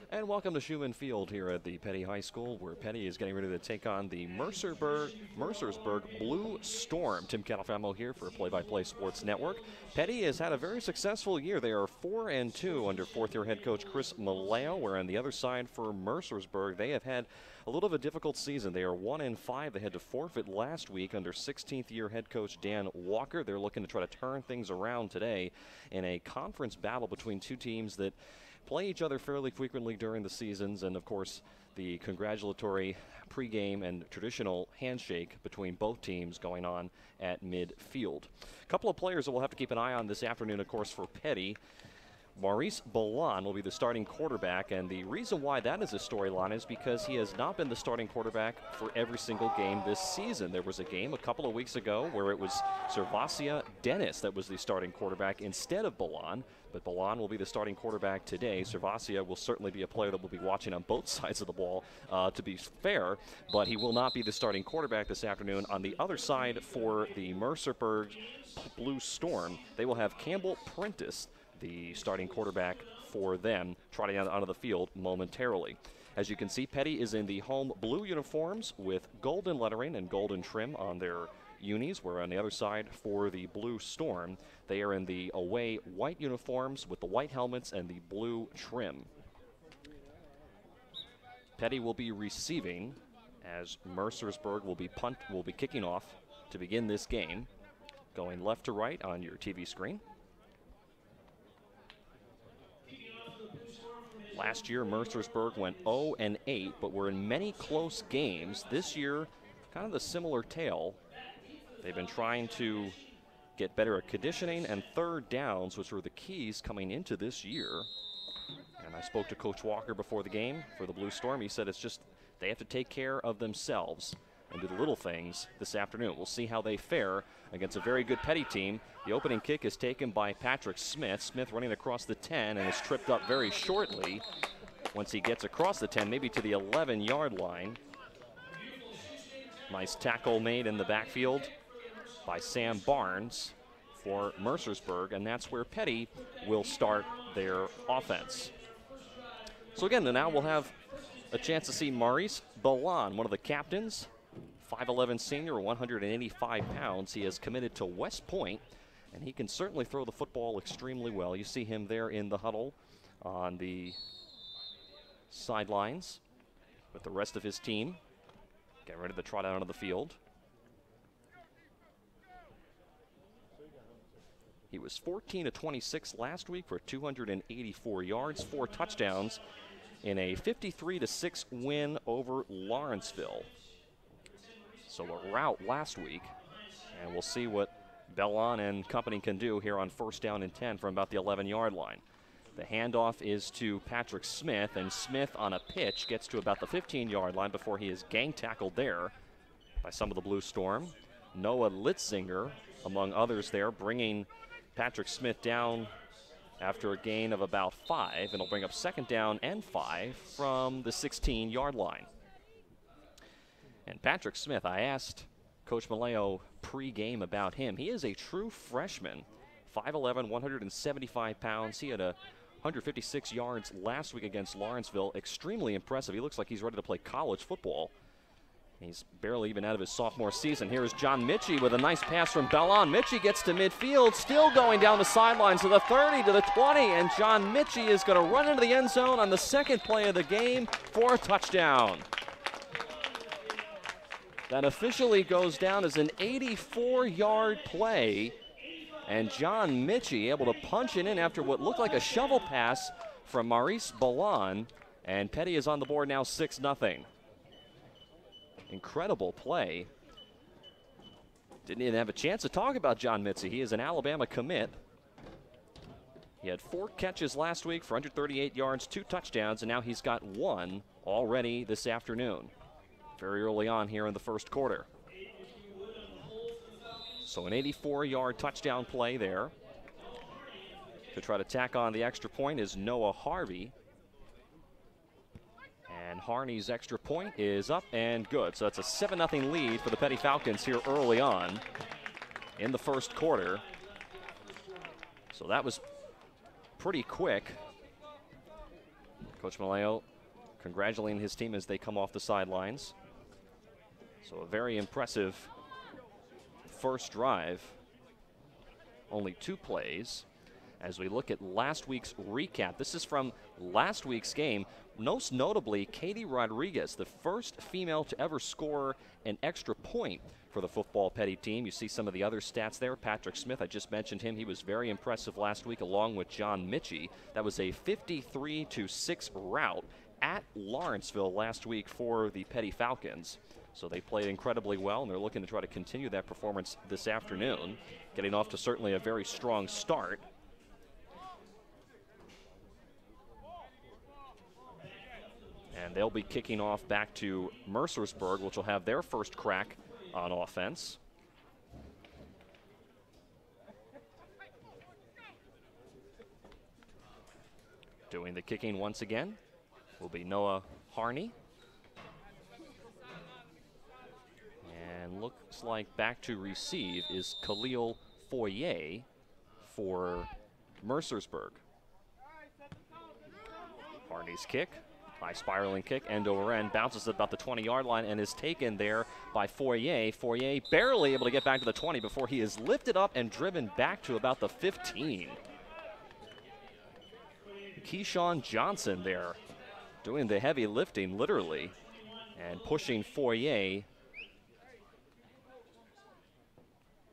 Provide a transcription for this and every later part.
And welcome to Schumann Field here at the Peddie High School, where Peddie is getting ready to take on the Mercersburg Blue Storm. Tim Catalfamo here for Play-by-Play Sports Network. Peddie has had a very successful year. They are 4-2 under fourth-year head coach Chris Maleo, where on the other side for Mercersburg, they have had a little of a difficult season. They are 1-5. They had to forfeit last week under 16th-year head coach Dan Walker. They're looking to try to turn things around today in a conference battle between two teams that play each other fairly frequently during the seasons, and of course the congratulatory pregame and traditional handshake between both teams going on at midfield. A couple of players that we'll have to keep an eye on this afternoon, of course, for Peddie. Maurice Ballan will be the starting quarterback, and the reason why that is a storyline is because he has not been the starting quarterback for every single game this season. There was a game a couple of weeks ago where it was Servasia Dennis that was the starting quarterback instead of Ballan, but Ballan will be the starting quarterback today. Servasia will certainly be a player that we'll be watching on both sides of the ball, to be fair, but he will not be the starting quarterback this afternoon. On the other side for the Mercersburg Blue Storm, they will have Campbell Prentice, the starting quarterback for them, trotting out onto the field momentarily. As you can see, Peddie is in the home blue uniforms with golden lettering and golden trim on their unis, where on the other side for the Blue Storm, they are in the away white uniforms with the white helmets and the blue trim. Peddie will be receiving as Mercersburg will be kicking off to begin this game. Going left to right on your TV screen. Last year, Mercersburg went 0-8, but were in many close games. This year, kind of the similar tale. They've been trying to get better at conditioning and third downs, which were the keys coming into this year. And I spoke to Coach Walker before the game for the Blue Storm. He said it's just they have to take care of themselves and do the little things this afternoon. We'll see how they fare against a very good Peddie team. The opening kick is taken by Patrick Smith. Smith running across the 10 and is tripped up very shortly once he gets across the 10, maybe to the 11-yard line. Nice tackle made in the backfield by Sam Barnes for Mercersburg, and that's where Peddie will start their offense. So again, now we'll have a chance to see Maurice Ballan, one of the captains, 5'11 senior, 185 pounds. He has committed to West Point, and he can certainly throw the football extremely well. You see him there in the huddle on the sidelines with the rest of his team, getting ready to trot out onto the field. He was 14-26 last week for 284 yards, 4 touchdowns in a 53-6 win over Lawrenceville. So a rout last week, and we'll see what Ballan and company can do here on 1st down and 10 from about the 11-yard line. The handoff is to Patrick Smith, and Smith on a pitch gets to about the 15-yard line before he is gang tackled there by some of the Blue Storm. Noah Litzinger, among others there, bringing Patrick Smith down after a gain of about 5, and it'll bring up 2nd down and 5 from the 16-yard line. And Patrick Smith, I asked Coach Maleo pre-game about him. He is a true freshman, 5'11", 175 pounds. He had 156 yards last week against Lawrenceville. Extremely impressive. He looks like he's ready to play college football. He's barely even out of his sophomore season. Here is John Mitchie with a nice pass from Ballan. Mitchie gets to midfield, still going down the sidelines to the 30, to the 20, and John Mitchie is going to run into the end zone on the second play of the game for a touchdown. That officially goes down as an 84-yard play, and John Mitchie able to punch it in after what looked like a shovel pass from Maurice Ballan, and Peddie is on the board now 6-0. Incredible play. Didn't even have a chance to talk about John Mitchie. He is an Alabama commit. He had 4 catches last week for 138 yards, 2 touchdowns, and now he's got 1 already this afternoon. Very early on here in the first quarter. So an 84-yard touchdown play there. To try to tack on the extra point is Noah Harvey. And Harney's extra point is up and good. So that's a 7-0 lead for the Peddie Falcons here early on in the first quarter. So that was pretty quick. Coach Maleo congratulating his team as they come off the sidelines. So a very impressive first drive. Only 2 plays. As we look at last week's recap, this is from last week's game. Most notably, Katie Rodriguez, the first female to ever score an extra point for the football Peddie team. You see some of the other stats there. Patrick Smith, I just mentioned him. He was very impressive last week along with John Mitchie. That was a 53-6 rout at Lawrenceville last week for the Peddie Falcons. So they played incredibly well, and they're looking to try to continue that performance this afternoon, getting off to certainly a very strong start. And they'll be kicking off back to Mercersburg, which will have their first crack on offense. Doing the kicking once again will be Noah Harney. And looks like back to receive is Khalil Foyer for Mercersburg. Harney's kick. High spiraling kick, end over end, bounces at about the 20-yard line and is taken there by Foyer. Foyer barely able to get back to the 20 before he is lifted up and driven back to about the 15. Keyshawn Johnson there doing the heavy lifting, literally, and pushing Foyer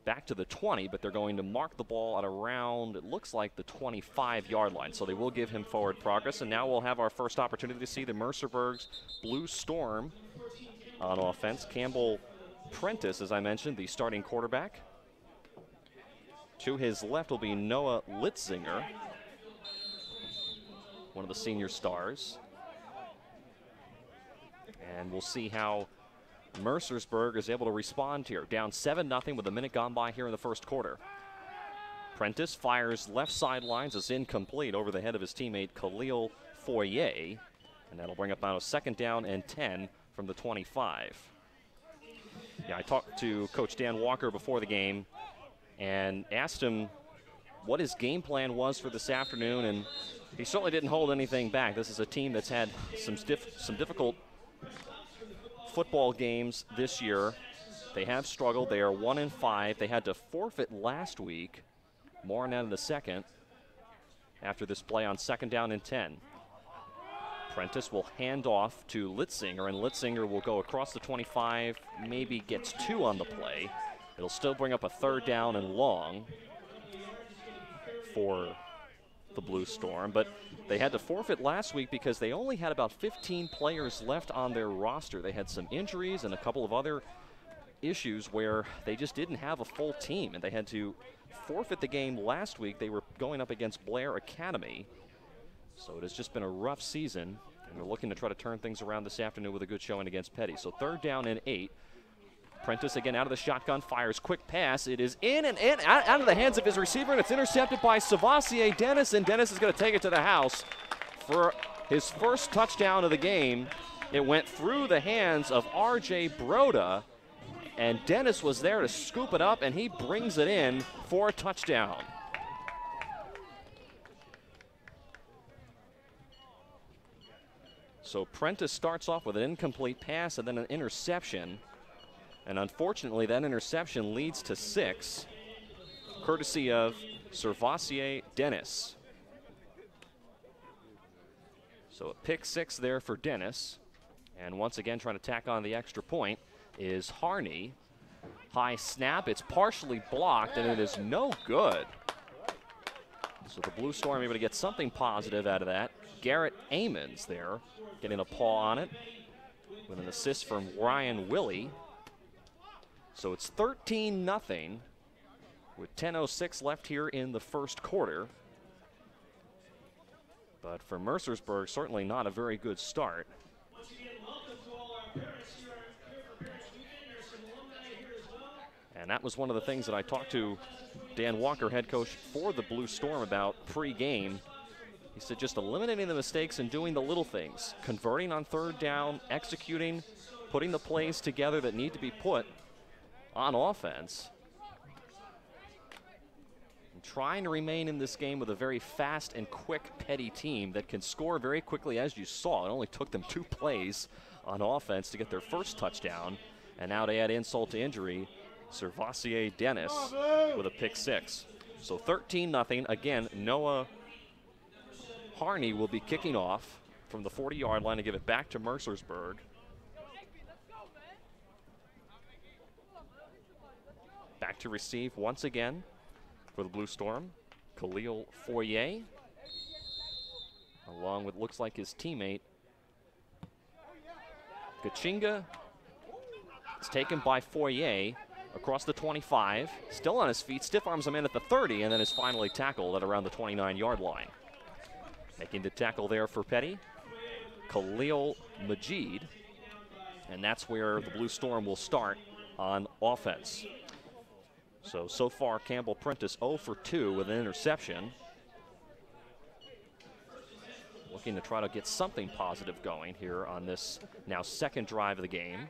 back to the 20, but they're going to mark the ball at around, it looks like, the 25-yard line. So they will give him forward progress, and now we'll have our first opportunity to see the Mercersburg's Blue Storm on offense. Campbell Prentice, as I mentioned, the starting quarterback. To his left will be Noah Litzinger, one of the senior stars. And we'll see how Mercersburg is able to respond here. Down 7-0 with a minute gone by here in the first quarter. Prentice fires left sidelines. It's incomplete over the head of his teammate Khalil Foyer. And that'll bring up now a 2nd down and 10 from the 25. Yeah, I talked to Coach Dan Walker before the game and asked him what his game plan was for this afternoon, and he certainly didn't hold anything back. This is a team that's had some difficult football games this year. They have struggled. They are 1-5. They had to forfeit last week. More on that in the second after this play on 2nd down and 10. Prentice will hand off to Litzinger, and Litzinger will go across the 25, maybe gets 2 on the play. It'll still bring up a 3rd down and long for the Blue Storm, but they had to forfeit last week because they only had about 15 players left on their roster. They had some injuries and a couple of other issues where they just didn't have a full team, and they had to forfeit the game last week. They were going up against Blair Academy, so it has just been a rough season, and they're looking to try to turn things around this afternoon with a good showing against Peddie. So 3rd down and 8. Prentice again out of the shotgun, fires quick pass. It is in and out of the hands of his receiver, and it's intercepted by Savassier Dennis, and Dennis is going to take it to the house for his first touchdown of the game. It went through the hands of R.J. Broda, and Dennis was there to scoop it up, and he brings it in for a touchdown. So Prentice starts off with an incomplete pass and then an interception. And unfortunately, that interception leads to 6, courtesy of Servassier Dennis. So a pick 6 there for Dennis. And once again, trying to tack on the extra point is Harney. High snap, it's partially blocked, and it is no good. So the Blue Storm able to get something positive out of that. Garrett Amons there, getting a paw on it with an assist from Ryan Willie. So it's 13-0 with 10:06 left here in the first quarter. But for Mercersburg, certainly not a very good start. And that was one of the things that I talked to Dan Walker, head coach for the Blue Storm, about pre-game. He said just eliminating the mistakes and doing the little things, converting on 3rd down, executing, putting the plays together that need to be put on offense. And trying to remain in this game with a very fast and quick Peddie team that can score very quickly, as you saw. It only took them 2 plays on offense to get their first touchdown. And now to add insult to injury, Servassier Dennis with a pick 6. So 13-0. Again, Noah Harney will be kicking off from the 40-yard line to give it back to Mercersburg. Back to receive once again for the Blue Storm, Khalil Foyer, along with looks like his teammate Gachinga. It's taken by Foyer across the 25, still on his feet, stiff arms him in at the 30, and then is finally tackled at around the 29-yard line. Making the tackle there for Peddie, Khalil Majid, and that's where the Blue Storm will start on offense. So far, Campbell Prentice 0 for 2 with an interception. Looking to try to get something positive going here on this now second drive of the game.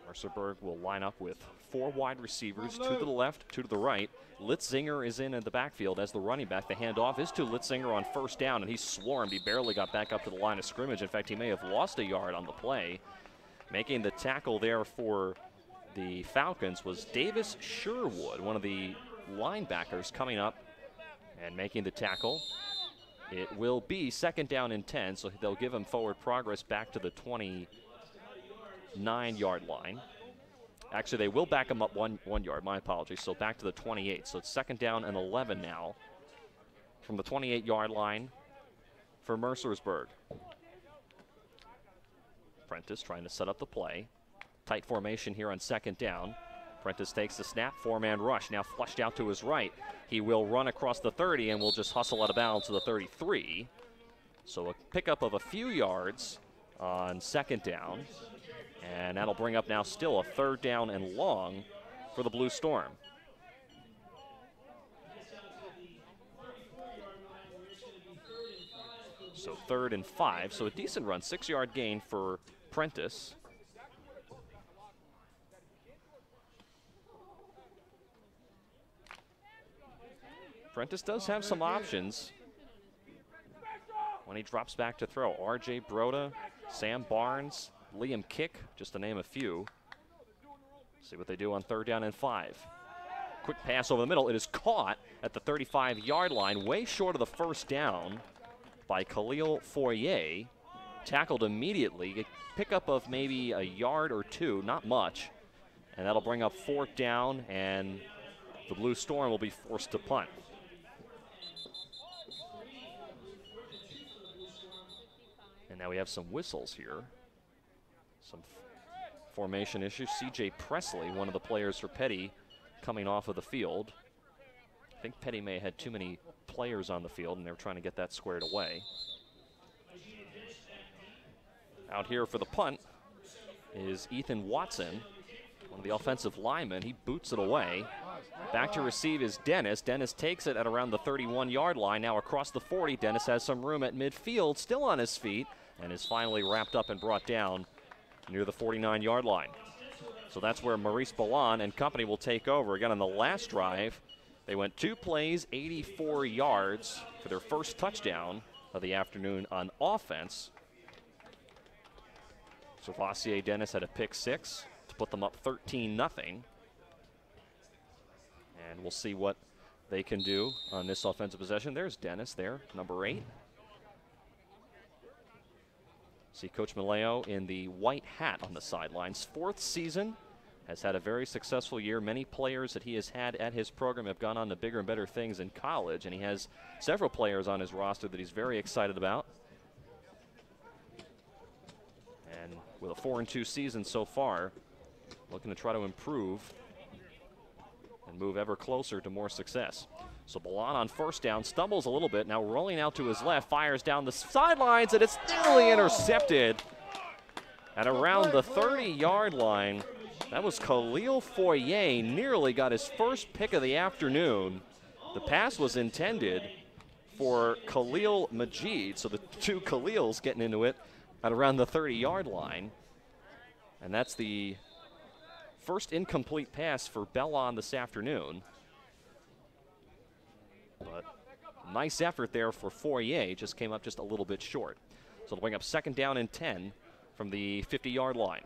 Mercersburg will line up with 4 wide receivers, 2 to the left, 2 to the right. Litzinger is in the backfield as the running back. The handoff is to Litzinger on first down, and he swarmed. He barely got back up to the line of scrimmage. In fact, he may have lost a yard on the play. Making the tackle there for the Falcons was Davis Sherwood, one of the linebackers coming up and making the tackle. It will be 2nd down and 10, so they'll give him forward progress back to the 29-yard line. Actually, they will back him up one yard, my apologies, so back to the 28. So it's 2nd down and 11 now from the 28-yard line for Mercersburg. Prentice trying to set up the play. Tight formation here on 2nd down. Prentice takes the snap, 4-man rush, now flushed out to his right. He will run across the 30 and will just hustle out of bounds to the 33. So a pickup of a few yards on 2nd down. And that'll bring up now still a 3rd down and long for the Blue Storm. So 3rd and 5, so a decent run, 6-yard gain for Prentice. Prentice does have some options when he drops back to throw. R.J. Broda, Sam Barnes, Liam Kick, just to name a few. See what they do on 3rd down and 5. Quick pass over the middle. It is caught at the 35-yard line, way short of the 1st down by Khalil Foyer. Tackled immediately. A pickup of maybe a yard or 2, not much. And that'll bring up 4th down, and the Blue Storm will be forced to punt. And now we have some whistles here. Some formation issues. C.J. Presley, one of the players for Peddie, coming off of the field. I think Peddie may have had too many players on the field, and they were trying to get that squared away. Out here for the punt is Ethan Watson, one of the offensive linemen. He boots it away. Back to receive is Dennis. Dennis takes it at around the 31-yard line. Now across the 40, Dennis has some room at midfield, still on his feet, and is finally wrapped up and brought down near the 49-yard line. So that's where Maurice Ballan and company will take over. Again, on the last drive, they went 2 plays, 84 yards for their first touchdown of the afternoon on offense. So Servassier Dennis had a pick 6 to put them up 13-0. And we'll see what they can do on this offensive possession. There's Dennis there, number 8. See Coach Maleo in the white hat on the sidelines. 4th season, has had a very successful year. Many players that he has had at his program have gone on to bigger and better things in college, and he has several players on his roster that he's very excited about. And with a 4-2 season so far, looking to try to improve and move ever closer to more success. So Ballan on 1st down, stumbles a little bit, now rolling out to his left, fires down the sidelines, and it's nearly intercepted at around the 30-yard line. That was Khalil Foyer, nearly got his first pick of the afternoon. The pass was intended for Khalil Majid, so the 2 Khalils getting into it. at around the 30-yard line. And that's the first incomplete pass for Bellon this afternoon. But nice effort there for Fourier, just came up just a little bit short. So it'll bring up 2nd down and 10 from the 50-yard line.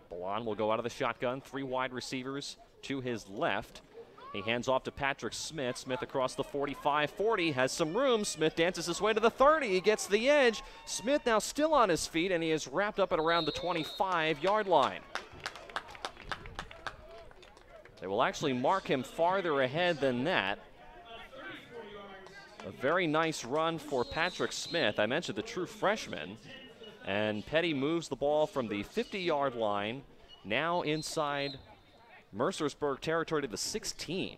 Bellon will go out of the shotgun, 3 wide receivers to his left. He hands off to Patrick Smith. Smith across the 45-40, has some room. Smith dances his way to the 30. He gets the edge. Smith now still on his feet, and he is wrapped up at around the 25-yard line. They will actually mark him farther ahead than that. A very nice run for Patrick Smith. I mentioned the true freshman. And Peddie moves the ball from the 50-yard line, now inside Mercersburg territory to the 16.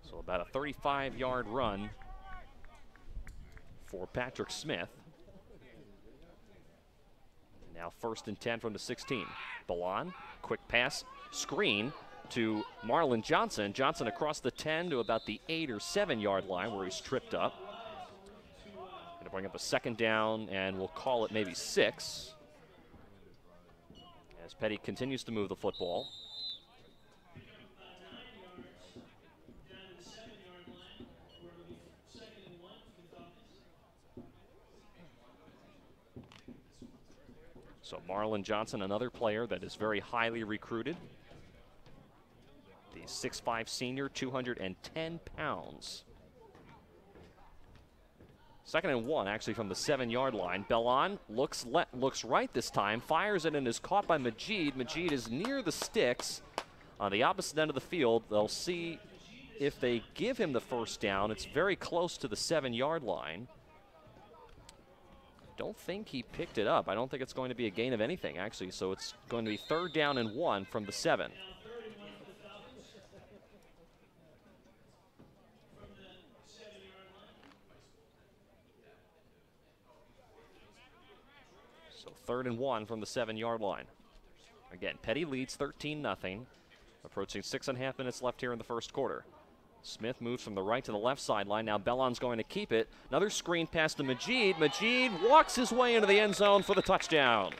So about a 35-yard run for Patrick Smith. Now 1st and 10 from the 16. Bellon, quick pass, screen to Marlon Johnson. Johnson across the 10 to about the 8 or 7-yard line where he's tripped up. Going to bring up a 2nd down, and we'll call it maybe 6. As Peddie continues to move the football. So Marlon Johnson, another player that is very highly recruited. The 6'5" senior, 210 pounds. 2nd and 1, actually, from the 7-yard line. Bellon looks right this time, fires it, and is caught by Majid. Majid is near the sticks on the opposite end of the field. They'll see if they give him the 1st down. It's very close to the 7-yard line. Don't think he picked it up. I don't think it's going to be a gain of anything, actually. So it's going to be 3rd down and 1 from the 7. So 3rd and 1 from the 7-yard line. Again, Peddie leads 13-0. Approaching 6.5 minutes left here in the 1st quarter. Smith moves from the right to the left sideline. Now Bellon's going to keep it. Another screen pass to Majid. Majid walks his way into the end zone for the touchdown.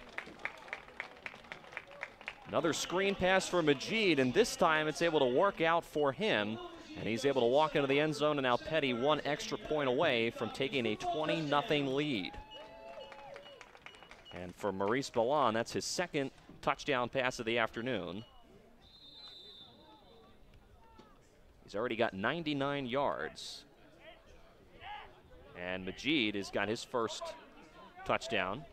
Another screen pass for Majid, and this time it's able to work out for him. And he's able to walk into the end zone, and now Peddie 1 extra point away from taking a 20-0 lead. And for Maurice Bellon, that's his 2nd touchdown pass of the afternoon. He's already got 99 yards. And Majid has got his 1st touchdown.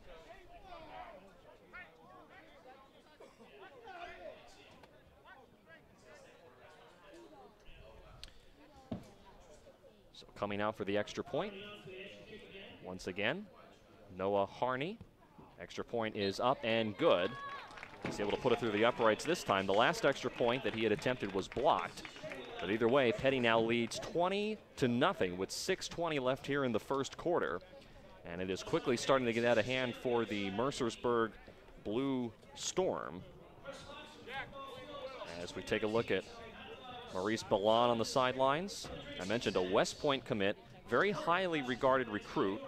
So coming out for the extra point, once again, Noah Harney. Extra point is up and good. He's able to put it through the uprights this time. The last extra point that he had attempted was blocked. But either way, Peddie now leads 20-0 with 6:20 left here in the 1st quarter. And it is quickly starting to get out of hand for the Mercersburg Blue Storm. As we take a look at Maurice Bellon on the sidelines. I mentioned a West Point commit, very highly regarded recruit.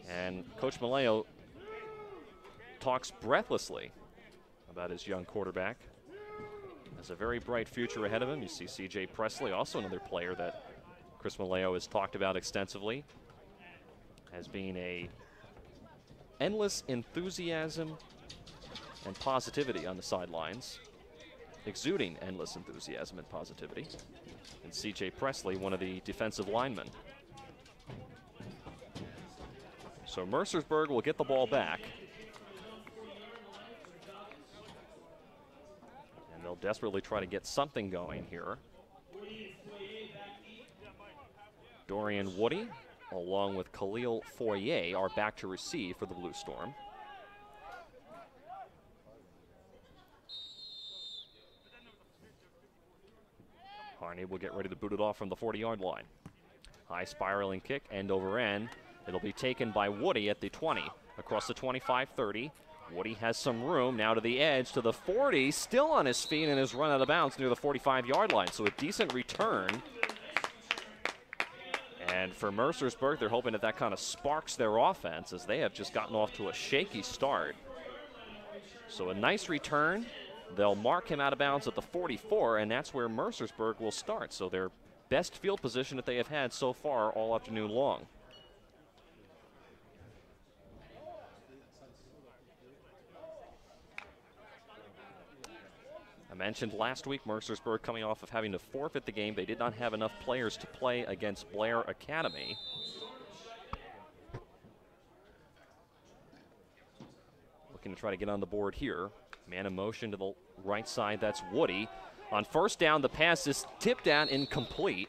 And Coach Maleo talks breathlessly about his young quarterback. Has a very bright future ahead of him. You see C.J. Presley, also another player that Chris Maleo has talked about extensively, as being a endless enthusiasm and positivity on the sidelines, exuding endless enthusiasm and positivity. And C.J. Presley, one of the defensive linemen. So Mercersburg will get the ball back. They'll desperately try to get something going here. Dorian Woody, along with Khalil Fourier, are back to receive for the Blue Storm. Harney will get ready to boot it off from the 40-yard line. High spiraling kick, end over end. It'll be taken by Woody at the 20, across the 25-30. Woody has some room now to the edge, to the 40, still on his feet, and is run out of bounds near the 45-yard line. So a decent return And for Mercersburg, they're hoping that that kind of sparks their offense, as they have just gotten off to a shaky start. So a nice return. They'll mark him out of bounds at the 44, and that's where Mercersburg will start. So their best field position that they have had so far all afternoon long. I mentioned last week Mercersburg coming off of having to forfeit the game. They did not have enough players to play against Blair Academy. Looking to try to get on the board here. Man in motion to the right side, that's Woody. On first down, the pass is tipped down, incomplete.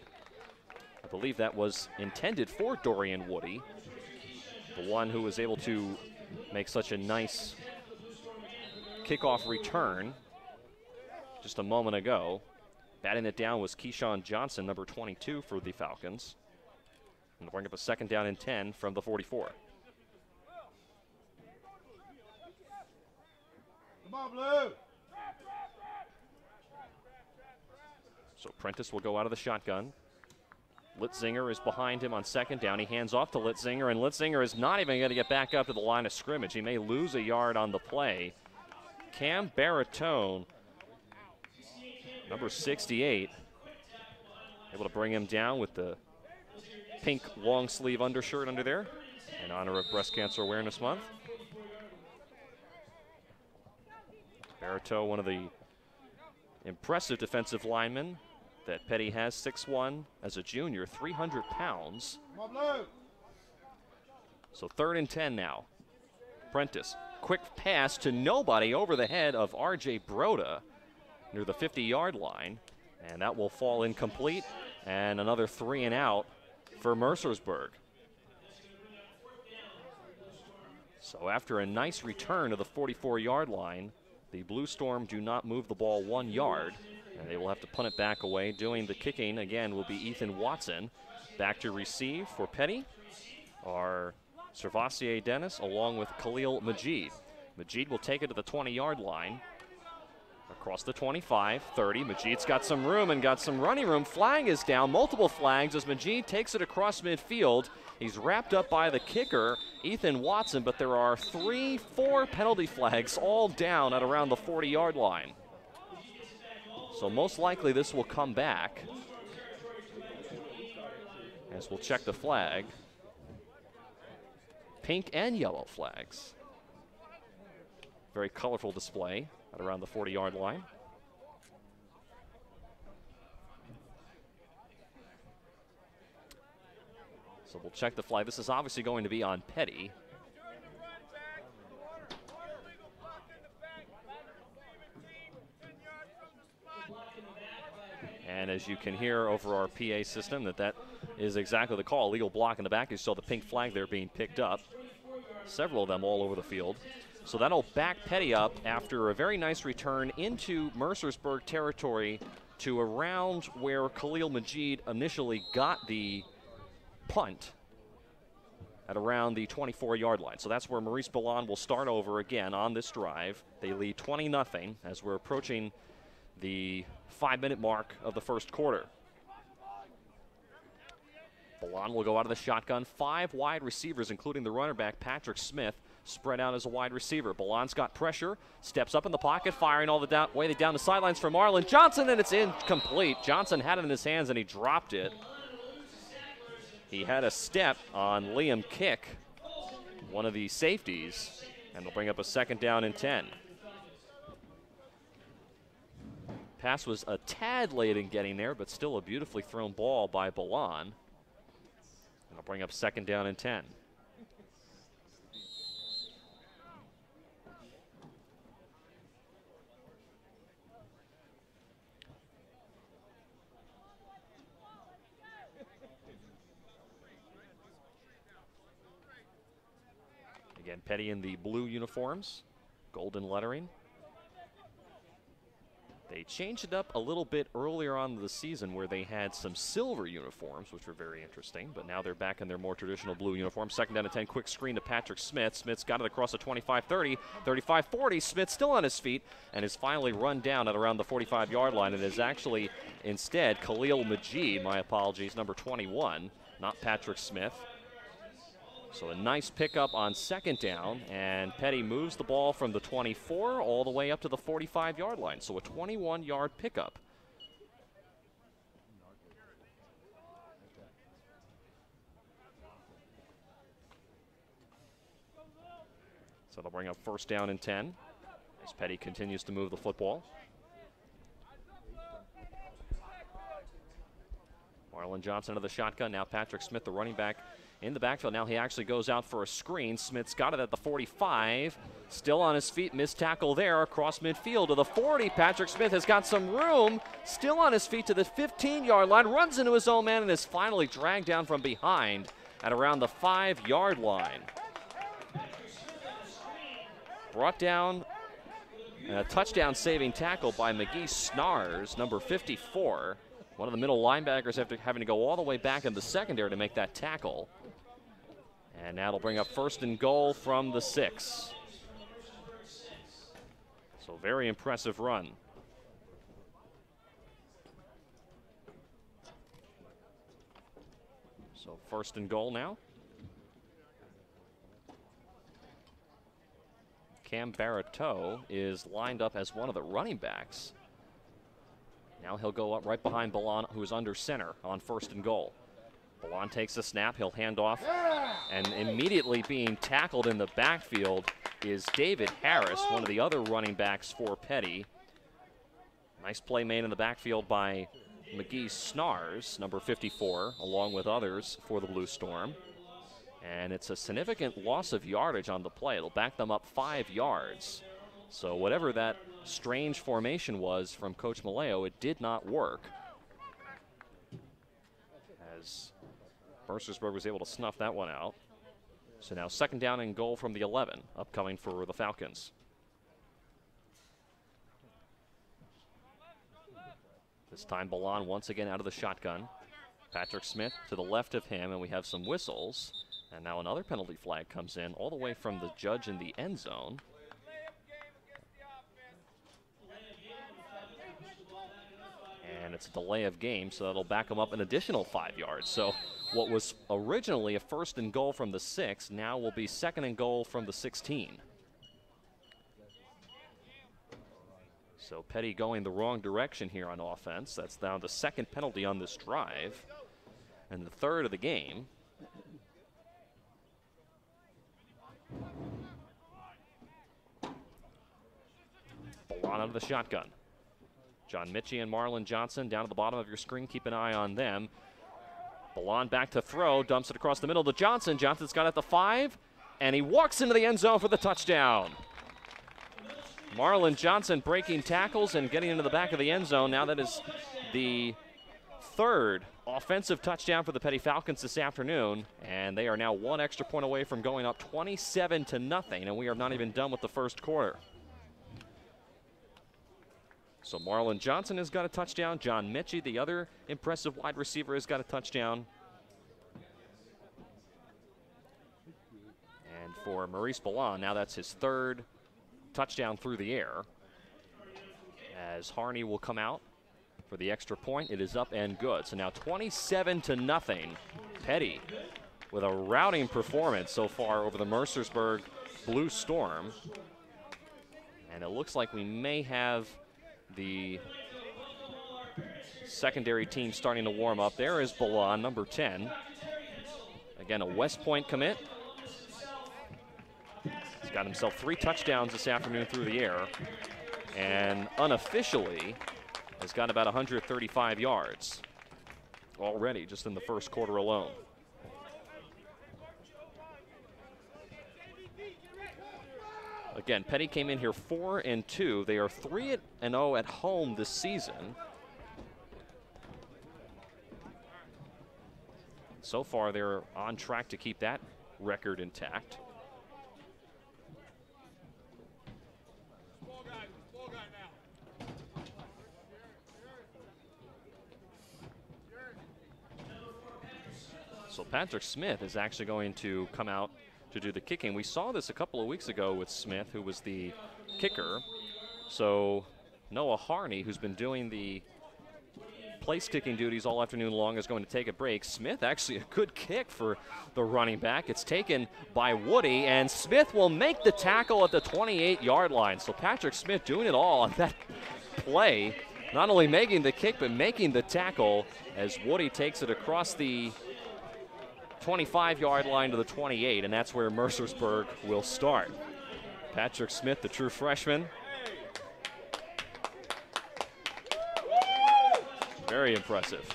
I believe that was intended for Dorian Woody, the one who was able to make such a nice kickoff return just a moment ago. Batting it down was Keyshawn Johnson, number 22 for the Falcons. And they'll bring up a second down and 10 from the 44. Come on, Blue. So Prentice will go out of the shotgun. Litzinger is behind him on second down. He hands off to Litzinger, and Litzinger is not even going to get back up to the line of scrimmage. He may lose a yard on the play. Cam Baritone, number 68, able to bring him down with the pink long sleeve undershirt under there in honor of Breast Cancer Awareness Month. Baritone, one of the impressive defensive linemen that Peddie has, 6'1", as a junior, 300 pounds. So 3rd and 10 now. Prentice, quick pass to nobody over the head of R.J. Broda near the 50-yard line, and that will fall incomplete, and another 3 and out for Mercersburg. So after a nice return to the 44-yard line, the Blue Storm do not move the ball 1 yard, and they will have to punt it back away. Doing the kicking again will be Ethan Watson. Back to receive for Peddie are Servassier Dennis along with Khalil Majid. Majid will take it to the 20-yard line. Across the 25, 30. Majid's got some room and got some running room. Flag is down, multiple flags as Majid takes it across midfield. He's wrapped up by the kicker, Ethan Watson, but there are 4 penalty flags all down at around the 40-yard line. So most likely this will come back, as we'll check the flag. Pink and yellow flags. Very colorful display at around the 40-yard line. So we'll check the flag. This is obviously going to be on Peddie. And as you can hear over our PA system, that is exactly the call. Illegal block in the back. You saw the pink flag there being picked up. Several of them all over the field. So that'll back Peddie up after a very nice return into Mercersburg territory to around where Khalil Majid initially got the punt at around the 24-yard line. So that's where Maurice Ballon will start over again on this drive. They lead 20-0 as we're approaching the 5-minute mark of the first quarter. Ballon will go out of the shotgun. 5 wide receivers, including the runner back, Patrick Smith, spread out as a wide receiver. Ballon's got pressure, steps up in the pocket, firing all the way down the sidelines for Marlon Johnson, and it's incomplete. Johnson had it in his hands, and he dropped it. He had a step on Liam Kick, one of the safeties, and they'll bring up a second down and 10. Pass was a tad late in getting there, but still a beautifully thrown ball by Ballon. And they'll bring up second down and 10. Again, Peddie in the blue uniforms, golden lettering. They changed it up a little bit earlier on in the season where they had some silver uniforms, which were very interesting, but now they're back in their more traditional blue uniforms. Second down and 10, quick screen to Patrick Smith. Smith's got it across the 25-30, 35-40. Smith still on his feet and is finally run down at around the 45-yard line. It is actually instead Khalil Majid, my apologies, number 21, not Patrick Smith. So a nice pickup on second down, and Peddie moves the ball from the 24 all the way up to the 45-yard line. So a 21-yard pickup. So they'll bring up first down and 10 as Peddie continues to move the football. Marlon Johnson to the shotgun. Now Patrick Smith, the running back, in the backfield. Now he actually goes out for a screen. Smith's got it at the 45. Still on his feet. Missed tackle there across midfield to the 40. Patrick Smith has got some room. Still on his feet to the 15-yard line. Runs into his own man and is finally dragged down from behind at around the 5-yard line. Brought down a touchdown-saving tackle by McGee Snars, number 54. One of the middle linebackers after having to go all the way back in the secondary to make that tackle. And now it'll bring up first and goal from the 6. So very impressive run. So first and goal now. Cam Baratow is lined up as one of the running backs. Now he'll go up right behind Balan, who is under center on first and goal. Balan takes a snap, he'll hand off, and immediately being tackled in the backfield is David Harris, one of the other running backs for Peddie. Nice play made in the backfield by McGee Snars, number 54, along with others for the Blue Storm. And it's a significant loss of yardage on the play. It'll back them up 5 yards. So whatever that strange formation was from Coach Maleo, it did not work. As Mercersburg was able to snuff that one out. So now second down and goal from the 11, upcoming for the Falcons. This time Balan once again out of the shotgun. Patrick Smith to the left of him, and we have some whistles. And now another penalty flag comes in all the way from the judge in the end zone. And it's a delay of game, so that'll back them up an additional 5 yards. So what was originally a first and goal from the 6 now will be second and goal from the 16. So Peddie going the wrong direction here on offense. That's now the second penalty on this drive and the third of the game. Balan out of the shotgun. John Mitchie and Marlon Johnson down at the bottom of your screen. Keep an eye on them. Balan back to throw, dumps it across the middle to Johnson. Johnson's got it at the 5, and he walks into the end zone for the touchdown. Marlon Johnson breaking tackles and getting into the back of the end zone. Now that is the third offensive touchdown for the Peddie Falcons this afternoon, and they are now one extra point away from going up 27-0, and we are not even done with the first quarter. So Marlon Johnson has got a touchdown. John Mitchie, the other impressive wide receiver, has got a touchdown. And for Maurice Balan, now that's his third touchdown through the air. As Harney will come out for the extra point. It is up and good. So now 27-0. Peddie with a routing performance so far over the Mercersburg Blue Storm. And it looks like we may have the secondary team starting to warm up. There is Balan, number 10. Again, a West Point commit. He's got himself 3 touchdowns this afternoon through the air, and unofficially has got about 135 yards already just in the first quarter alone. Again, Peddie came in here 4-2. They are 3-0 at home this season. So far, they're on track to keep that record intact. So Patrick Smith is actually going to come out to do the kicking. We saw this a couple of weeks ago with Smith, who was the kicker. So Noah Harney, who's been doing the place kicking duties all afternoon long, is going to take a break. Smith, actually a good kick for the running back. It's taken by Woody, and Smith will make the tackle at the 28-yard line. So Patrick Smith doing it all on that play, not only making the kick, but making the tackle as Woody takes it across the 25-yard line to the 28, and that's where Mercersburg will start. Patrick Smith, the true freshman. Very impressive.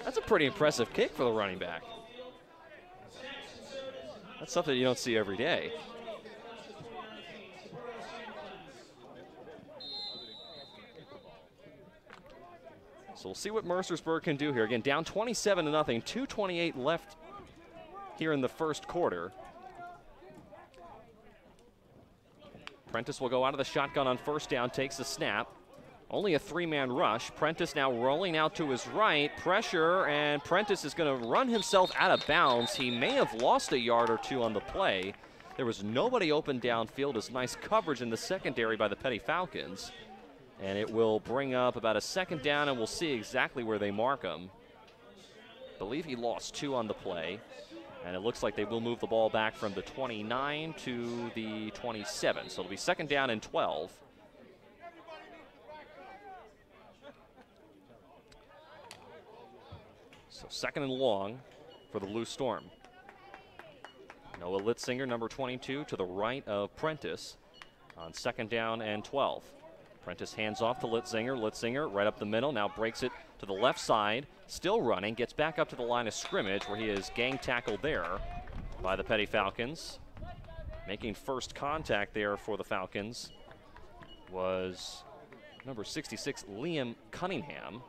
That's a pretty impressive kick for the running back. That's something you don't see every day. So we'll see what Mercersburg can do here. Again, down 27-0, 2:28 left here in the first quarter. Prentice will go out of the shotgun on first down, takes the snap. Only a three-man rush. Prentice now rolling out to his right. Pressure, and Prentice is going to run himself out of bounds. He may have lost a yard or two on the play. There was nobody open downfield. It's nice coverage in the secondary by the Peddie Falcons. And it will bring up about a second down, and we'll see exactly where they mark him. I believe he lost 2 on the play. And it looks like they will move the ball back from the 29 to the 27. So it'll be second down and 12. So second and long for the Blue Storm. Noah Litzinger, number 22, to the right of Prentice on second down and 12. Prentice hands off to Litzinger. Litzinger right up the middle, now breaks it to the left side, still running, gets back up to the line of scrimmage where he is gang tackled there by the Peddie Falcons. Making first contact there for the Falcons was number 66, Liam Cunningham.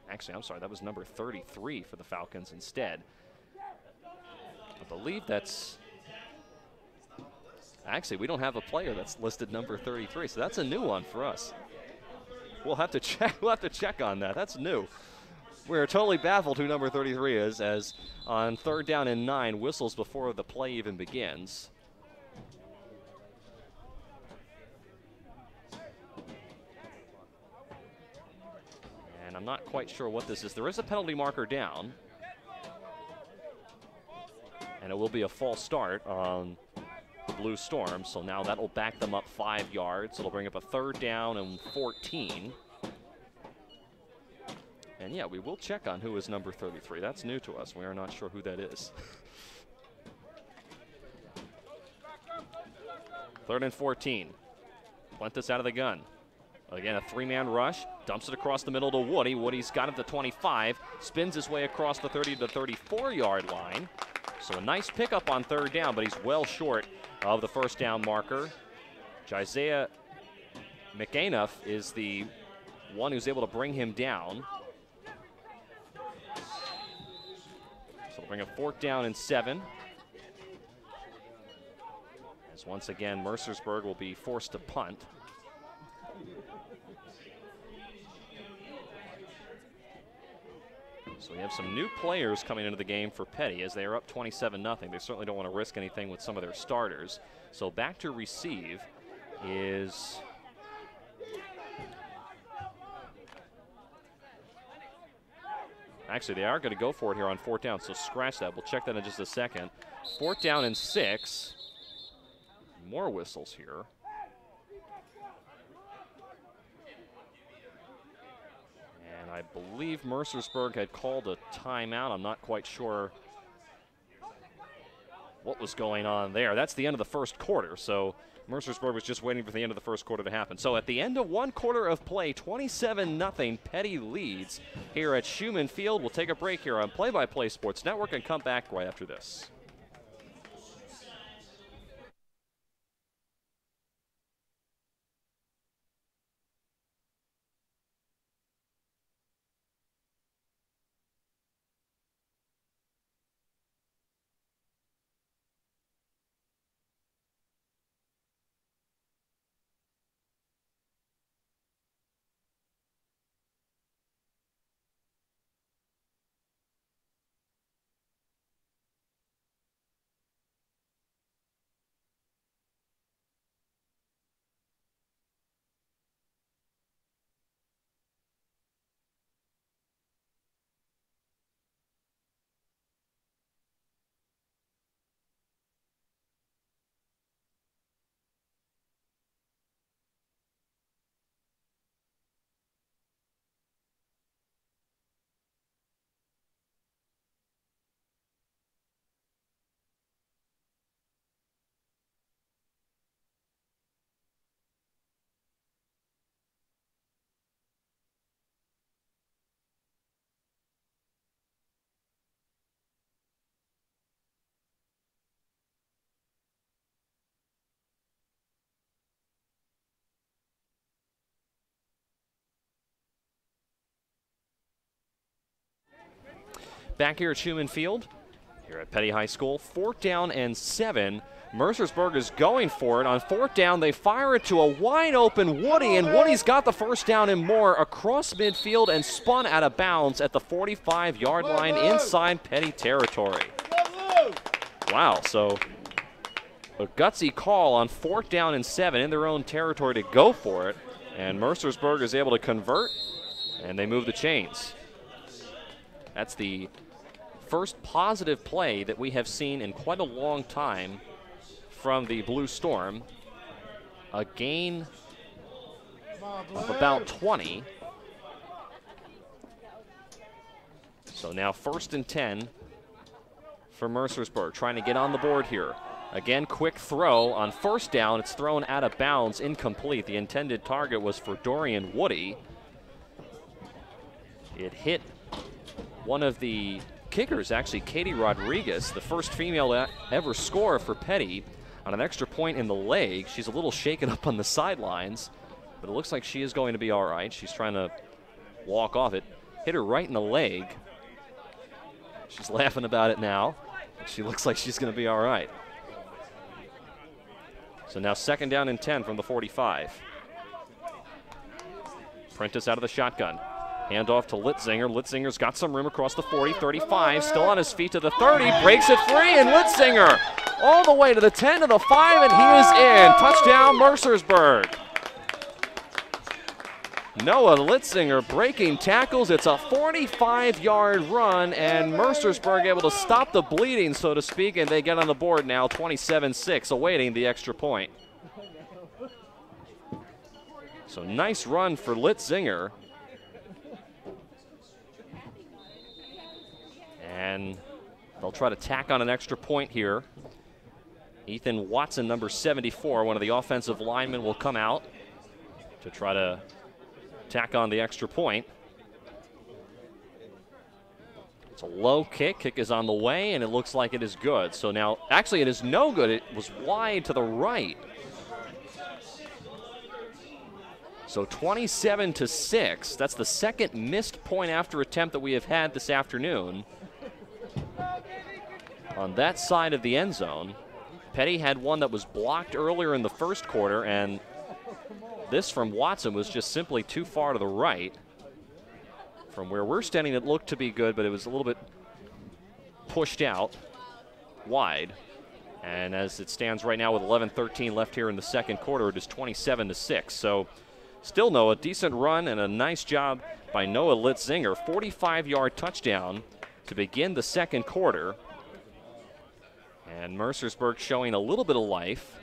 Actually, I'm sorry, that was number 33 for the Falcons instead. I believe that's... Actually, we don't have a player that's listed number 33, so that's a new one for us. We'll have to check. We'll have to check on that. That's new. We're totally baffled who number 33 is, as on third down and 9, whistles before the play even begins. And I'm not quite sure what this is. There is a penalty marker down, and it will be a false start on the Blue Storm, so now that will back them up 5 yards. It'll bring up a third down and 14. And yeah, we will check on who is number 33. That's new to us. We are not sure who that is. Third and 14. Prentice out of the gun. Again, a three-man rush. Dumps it across the middle to Woody. Woody's got him to 25. Spins his way across the 30 to 34-yard line. So a nice pickup on third down, but he's well short of the first down marker. Jisiah McAnuff is the one who's able to bring him down. So we'll bring a fourth down and 7. As once again, Mercersburg will be forced to punt. So we have some new players coming into the game for Peddie as they are up 27-0. They certainly don't want to risk anything with some of their starters. So back to receive is actually, they are going to go for it here on fourth down, so scratch that. We'll check that in just a second. Fourth down and 6. More whistles here. And I believe Mercersburg had called a timeout. I'm not quite sure what was going on there. That's the end of the first quarter, so Mercersburg was just waiting for the end of the first quarter to happen. So at the end of one quarter of play, 27-0, Peddie leads here at Schumann Field. We'll take a break here on Play-by-Play Sports Network and come back right after this. back here at Schumann Field, here at Peddie High School. 4th down and 7. Mercersburg is going for it. On 4th down, they fire it to a wide open Woody, and Woody's got the first down and more across midfield and spun out of bounds at the 45-yard line inside Peddie territory. Wow, so a gutsy call on 4th down and 7 in their own territory to go for it, and Mercersburg is able to convert, and they move the chains. That's the first positive play that we have seen in quite a long time from the Blue Storm. A gain of about 20. So now 1st and 10 for Mercersburg, trying to get on the board here. Again, quick throw on 1st down. It's thrown out of bounds, incomplete. The intended target was for Dorian Woody. It hit one of the kickers, actually, Katie Rodriguez, the first female to ever score for Peddie, on an extra point in the leg. She's a little shaken up on the sidelines, but it looks like she is going to be all right. She's trying to walk off it. Hit her right in the leg. She's laughing about it now. She looks like she's going to be all right. So now 2nd down and 10 from the 45. Prentice out of the shotgun. Handoff to Litzinger. Litzinger's got some room across the 40, 35, still on his feet to the 30, breaks it free, and Litzinger all the way to the 10, to the 5, and he is in. Touchdown, Mercersburg. Noah Litzinger breaking tackles. It's a 45-yard run, and Mercersburg able to stop the bleeding, so to speak, and they get on the board now, 27-6, awaiting the extra point. So nice run for Litzinger. And they'll try to tack on an extra point here. Ethan Watson, number 74, one of the offensive linemen, will come out to try to tack on the extra point. It's a low kick. Kick is on the way, and it looks like it is good. So now, actually, it is no good. It was wide to the right. So 27-6. That's the second missed point after attempt that we have had this afternoon on that side of the end zone. Peddie had one that was blocked earlier in the first quarter, and this from Watson was just simply too far to the right. From where we're standing, it looked to be good, but it was a little bit pushed out wide. And as it stands right now with 11:13 left here in the second quarter, it is 27-6. So still Noah, decent run and a nice job by Noah Litzinger. 45-yard touchdown to begin the second quarter. And Mercersburg showing a little bit of life.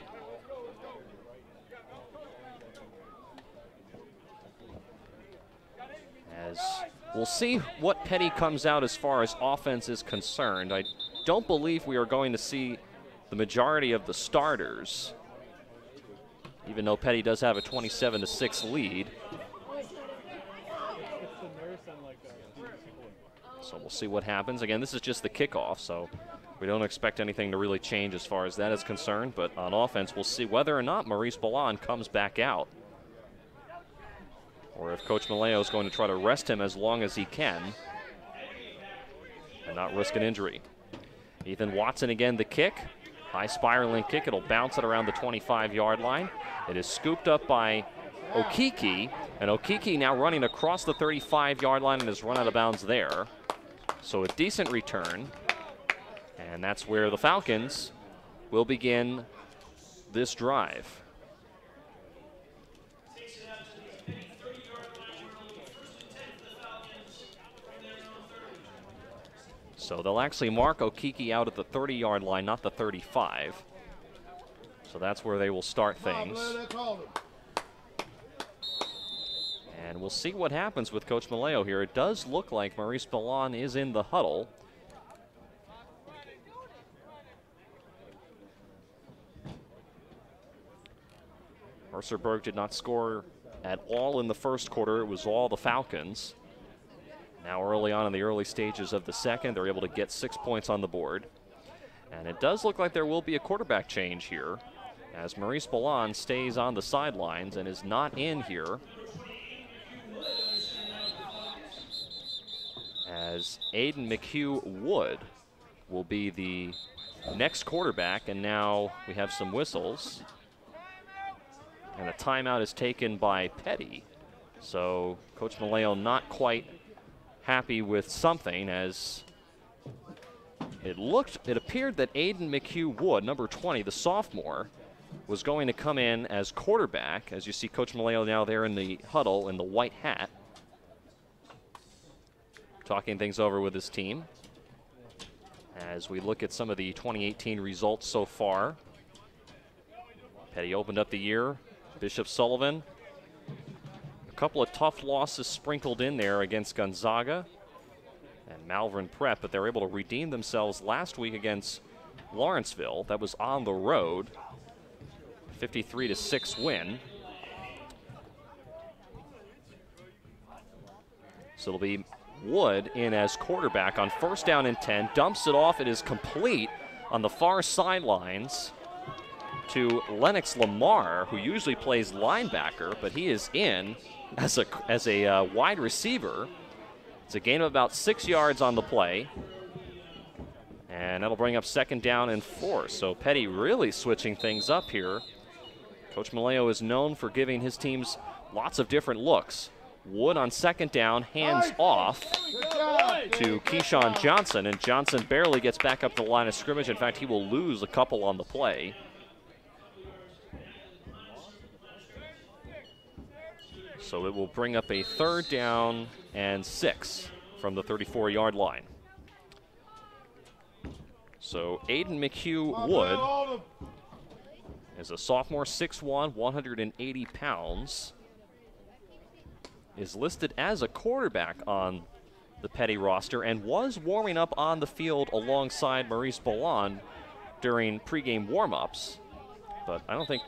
As we'll see what Peddie comes out as far as offense is concerned. I don't believe we are going to see the majority of the starters, even though Peddie does have a 27-6 lead. So we'll see what happens. Again, this is just the kickoff, so we don't expect anything to really change as far as that is concerned. But on offense, we'll see whether or not Maurice Ballon comes back out, or if Coach Maleo is going to try to rest him as long as he can and not risk an injury. Ethan Watson again, the kick. High spiraling kick. It'll bounce it around the 25-yard line. It is scooped up by Okiki, and Okiki now running across the 35-yard line and is run out of bounds there. So a decent return. And that's where the Falcons will begin this drive. So they'll actually mark Okiki out at the 30-yard line, not the 35. So that's where they will start things. And we'll see what happens with Coach Maleo here. It does look like Maurice Ballon is in the huddle. Mercerburg did not score at all in the first quarter. It was all the Falcons. Now early on in the early stages of the second, they're able to get 6 points on the board. And it does look like there will be a quarterback change here, as Maurice Ballon stays on the sidelines and is not in here. as Aiden McHugh Wood will be the next quarterback, and now we have some whistles. And a timeout is taken by Peddie. So Coach Maleo not quite happy with something, as it appeared that Aiden McHugh Wood, number 20, the sophomore, was going to come in as quarterback. As you see Coach Maleo now there in the huddle in the white hat, talking things over with his team. As we look at some of the 2018 results so far, Peddie opened up the year. Bishop Sullivan, a couple of tough losses sprinkled in there against Gonzaga and Malvern Prep, but they were able to redeem themselves last week against Lawrenceville. That was on the road, 53-6 win. So it'll be Wood in as quarterback on 1st down and 10, dumps it off. It is complete on the far sidelines to Lennox Lamar, who usually plays linebacker, but he is in as a wide receiver. It's a gain of about 6 yards on the play, and that'll bring up 2nd down and 4. So Peddie really switching things up here. Coach Maleo is known for giving his teams lots of different looks. Wood on 2nd down, hands off to Keyshawn Johnson, and Johnson barely gets back up the line of scrimmage. In fact, he will lose a couple on the play. So it will bring up a 3rd down and 6 from the 34-yard line. So Aiden McHugh Wood is a sophomore, 6'1", 180 pounds. Is listed as a quarterback on the Peddie roster and was warming up on the field alongside Maurice Ballon during pregame warm-ups. But I don't think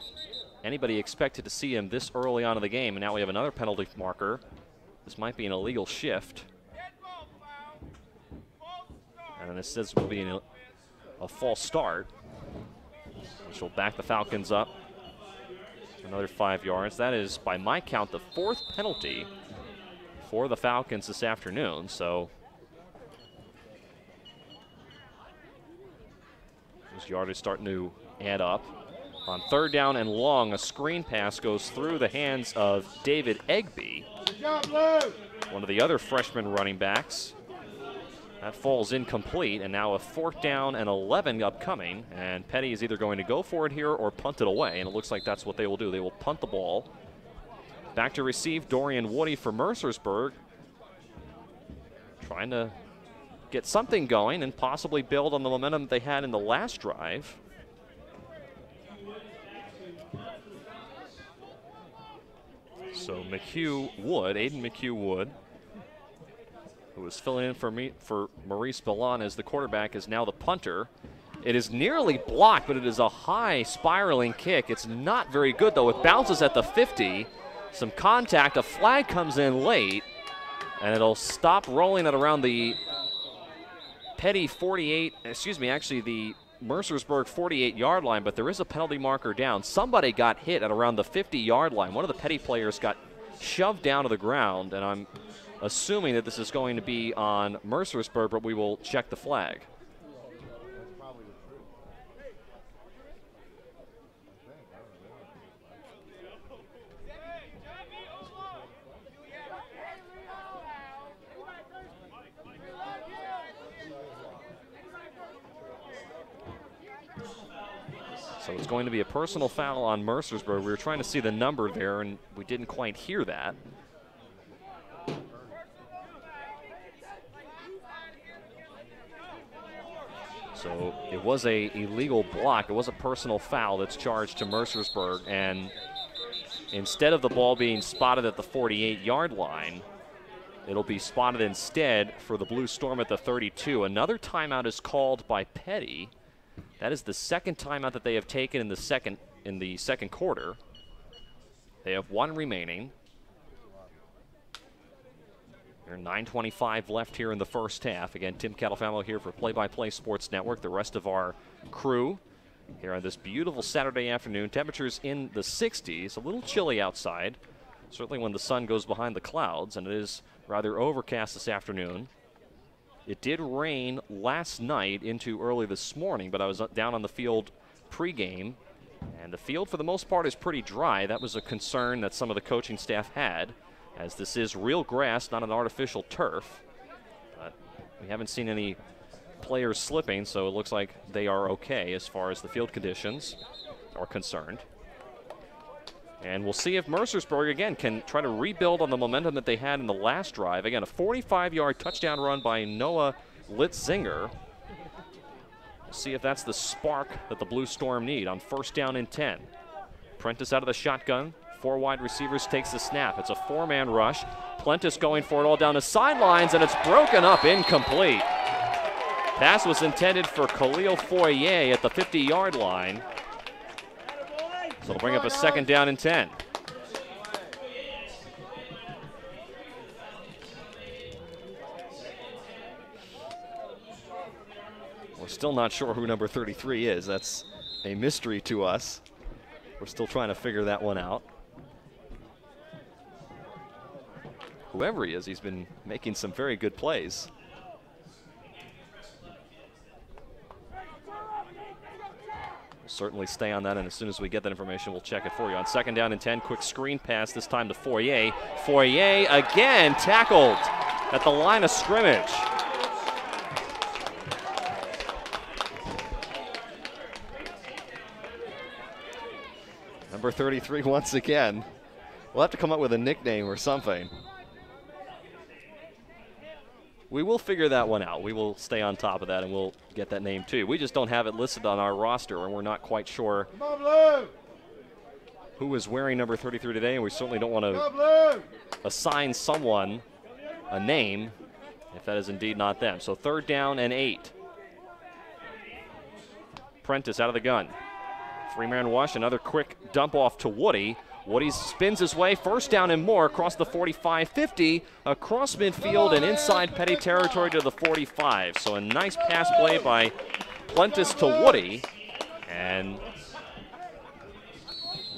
anybody expected to see him this early on in the game, and now we have another penalty marker. This might be an illegal shift. And then this says will be a false start, which will back the Falcons up another 5 yards. That is, by my count, the 4th penalty for the Falcons this afternoon. So this yardage starting to add up. On 3rd down and long, a screen pass goes through the hands of David Egby, one of the other freshman running backs. That falls incomplete, and now a 4th down and 11 upcoming, and Peddie is either going to go for it here or punt it away, and it looks like that's what they will do. They will punt the ball. Back to receive Dorian Woody for Mercersburg, trying to get something going and possibly build on the momentum they had in the last drive. So Aiden McHugh Wood, who was filling in for Maurice Ballon as the quarterback, is now the punter. It is nearly blocked, but it is a high spiraling kick. It's not very good, though. It bounces at the 50. Some contact. A flag comes in late, and it'll stop rolling at around the Peddie 48, actually the Mercersburg 48-yard line, but there is a penalty marker down. Somebody got hit at around the 50-yard line. One of the Peddie players got shoved down to the ground, and I'm assuming that this is going to be on Mercersburg, but we will check the flag. So it's going to be a personal foul on Mercersburg. We were trying to see the number there, and we didn't quite hear that. So it was a illegal block. It was a personal foul that's charged to Mercersburg, and instead of the ball being spotted at the 48-yard line, it'll be spotted instead for the Blue Storm at the 32. Another timeout is called by Peddie. That is the 2nd timeout that they have taken in the second quarter. They have 1 remaining. There are 9:25 left here in the first half. Again, Tim Catalfamo here for Play-by-Play Sports Network. The rest of our crew here on this beautiful Saturday afternoon. Temperatures in the 60s, a little chilly outside, certainly when the sun goes behind the clouds, and it is rather overcast this afternoon. It did rain last night into early this morning, but I was down on the field pregame, and the field for the most part is pretty dry. That was a concern that some of the coaching staff had, as this is real grass, not an artificial turf. But we haven't seen any players slipping, so it looks like they are okay as far as the field conditions are concerned. And we'll see if Mercersburg, again, can try to rebuild on the momentum that they had in the last drive. Again, a 45-yard touchdown run by Noah Litzinger. We'll see if that's the spark that the Blue Storm need on 1st down and 10. Prentice out of the shotgun. 4 wide receivers, takes the snap. It's a 4-man rush. Prentice going for it all down the sidelines, and it's broken up, incomplete. Pass was intended for Khalil Foyer at the 50-yard line. So it'll bring up a 2nd down and 10. We're still not sure who number 33 is. That's a mystery to us. We're still trying to figure that one out. Whoever he is, he's been making some very good plays. We'll certainly stay on that, and as soon as we get that information, we'll check it for you. On 2nd down and 10, quick screen pass, this time to Foyer. Foyer again tackled at the line of scrimmage. Number 33 once again. We'll have to come up with a nickname or something. We will figure that one out. We will stay on top of that, and we'll get that name too. We just don't have it listed on our roster, and we're not quite sure who is wearing number 33 today, and we certainly don't want to assign someone a name if that is indeed not them. So 3rd down and 8. Prentice out of the gun. 3-man rush, another quick dump off to Woody. Woody spins his way, 1st down and more across the 45-50, across midfield and inside Peddie territory to the 45. So a nice pass play by Prentice to Woody, and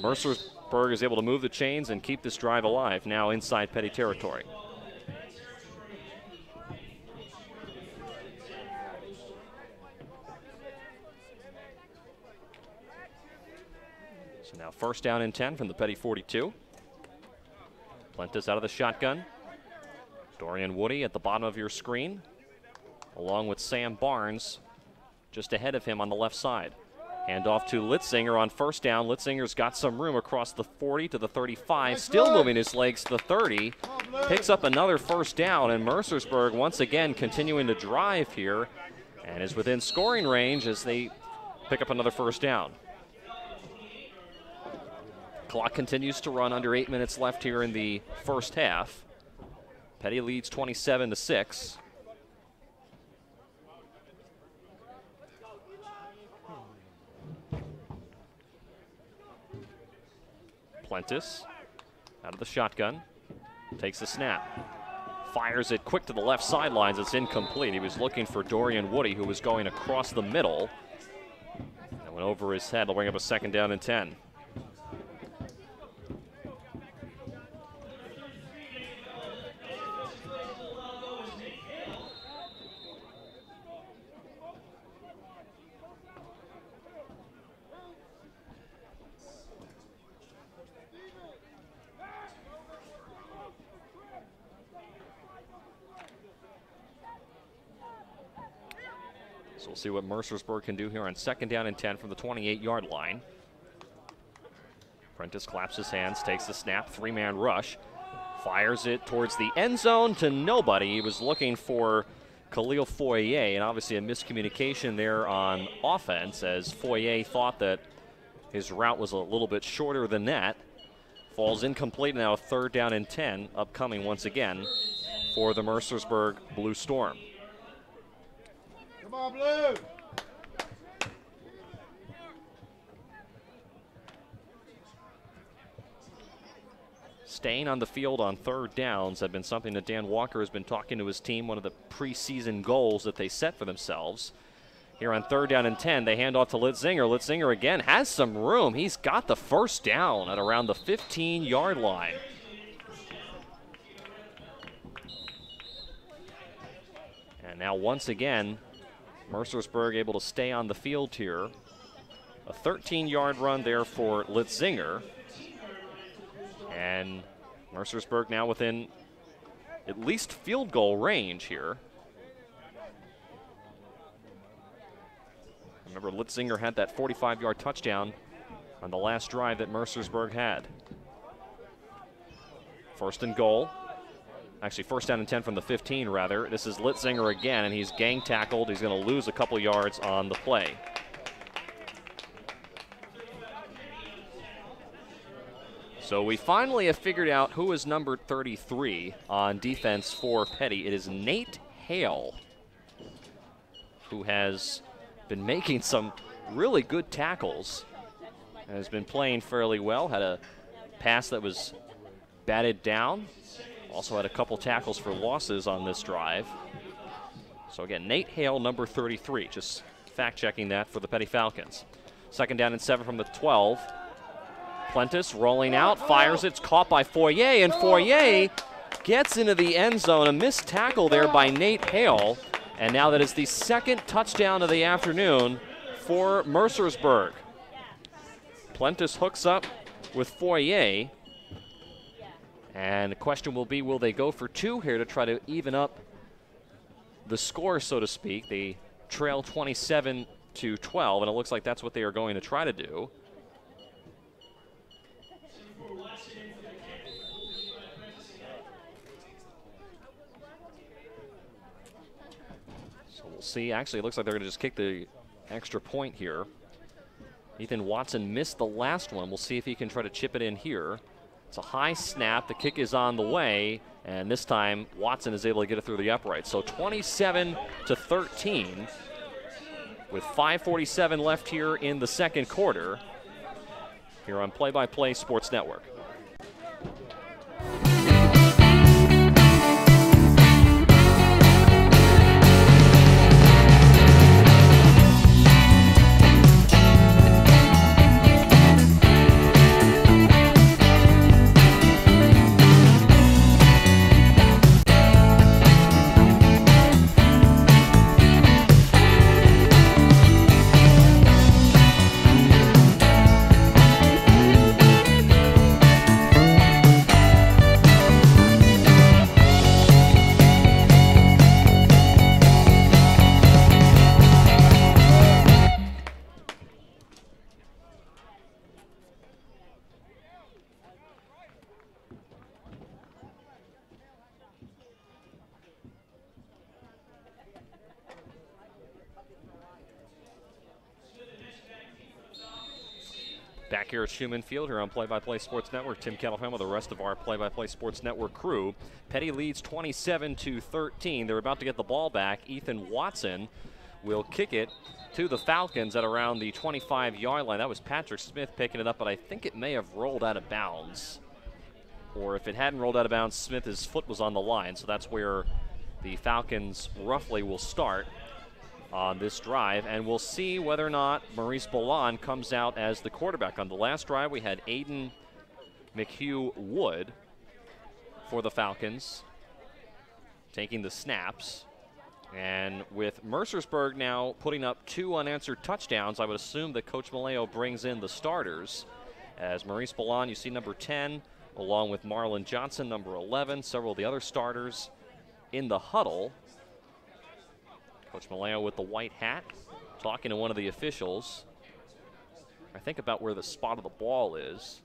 Mercersburg is able to move the chains and keep this drive alive now inside Peddie territory. So now 1st down and 10 from the Peddie 42. Prentice out of the shotgun. Dorian Woody at the bottom of your screen, along with Sam Barnes just ahead of him on the left side. Handoff to Litzinger on 1st down. Litzinger's got some room across the 40 to the 35, still moving his legs to the 30. Picks up another 1st down, and Mercersburg once again continuing to drive here and is within scoring range as they pick up another 1st down. Clock continues to run, under 8 minutes left here in the 1st half. Peddie leads 27-6. Prentice out of the shotgun, takes the snap, fires it quick to the left sidelines. It's incomplete. He was looking for Dorian Woody, who was going across the middle. That went over his head. They'll bring up a 2nd down and 10. So we'll see what Mercersburg can do here on 2nd down and 10 from the 28-yard line. Prentice claps his hands, takes the snap, 3-man rush, fires it towards the end zone to nobody. He was looking for Khalil Foyer, and obviously a miscommunication there on offense, as Foyer thought that his route was a little bit shorter than that. Falls incomplete. Now 3rd down and 10 upcoming once again for the Mercersburg Blue Storm. Come on, Blue! Staying on the field on 3rd downs had been something that Dan Walker has been talking to his team, one of the preseason goals that they set for themselves. Here on 3rd down and 10, they hand off to Litzinger. Litzinger again has some room. He's got the 1st down at around the 15-yard line. And now once again, Mercersburg able to stay on the field here. A 13-yard run there for Litzinger. And Mercersburg now within at least field goal range here. Remember, Litzinger had that 45-yard touchdown on the last drive that Mercersburg had. First and goal. Actually, first down and 10 from the 15, rather. This is Litzinger again, and he's gang tackled. He's going to lose a couple yards on the play. So we finally have figured out who is number 33 on defense for Peddie. It is Nate Hale, who has been making some really good tackles. Has been playing fairly well. Had a pass that was batted down. Also had a couple tackles for losses on this drive. So again, Nate Hale, number 33. Just fact-checking that for the Peddie Falcons. Second down and 7 from the 12. Plentis rolling out, fires it, it's caught by Foyer, and Foyer gets into the end zone. A missed tackle there by Nate Hale. And now that is the second touchdown of the afternoon for Mercersburg. Plentis hooks up with Foyer. And the question will be, will they go for 2 here to try to even up the score, so to speak? They trail 27-12, and it looks like that's what they are going to try to do. So we'll see. Actually, it looks like they're going to just kick the extra point here. Ethan Watson missed the last one. We'll see if he can try to chip it in here. It's a high snap. The kick is on the way, and this time Watson is able to get it through the upright. So 27-13 with 5:47 left here in the second quarter here on Play-by-Play Sports Network. Back here at Schumann Field here on Play-by-Play Sports Network. Tim Kettleham with the rest of our Play-by-Play Sports Network crew. Peddie leads 27-13. They're about to get the ball back. Ethan Watson will kick it to the Falcons at around the 25-yard line. That was Patrick Smith picking it up, but I think it may have rolled out of bounds. Or if it hadn't rolled out of bounds, Smith's foot was on the line. So that's where the Falcons roughly will start on this drive, and we'll see whether or not Maurice Bolan comes out as the quarterback. On the last drive, we had Aiden McHugh-Wood for the Falcons taking the snaps. And with Mercersburg now putting up 2 unanswered touchdowns, I would assume that Coach Maleo brings in the starters. As Maurice Bolan, you see number 10, along with Marlon Johnson, number 11, several of the other starters in the huddle. Coach Maleo with the white hat, talking to one of the officials. I think about where the spot of the ball is.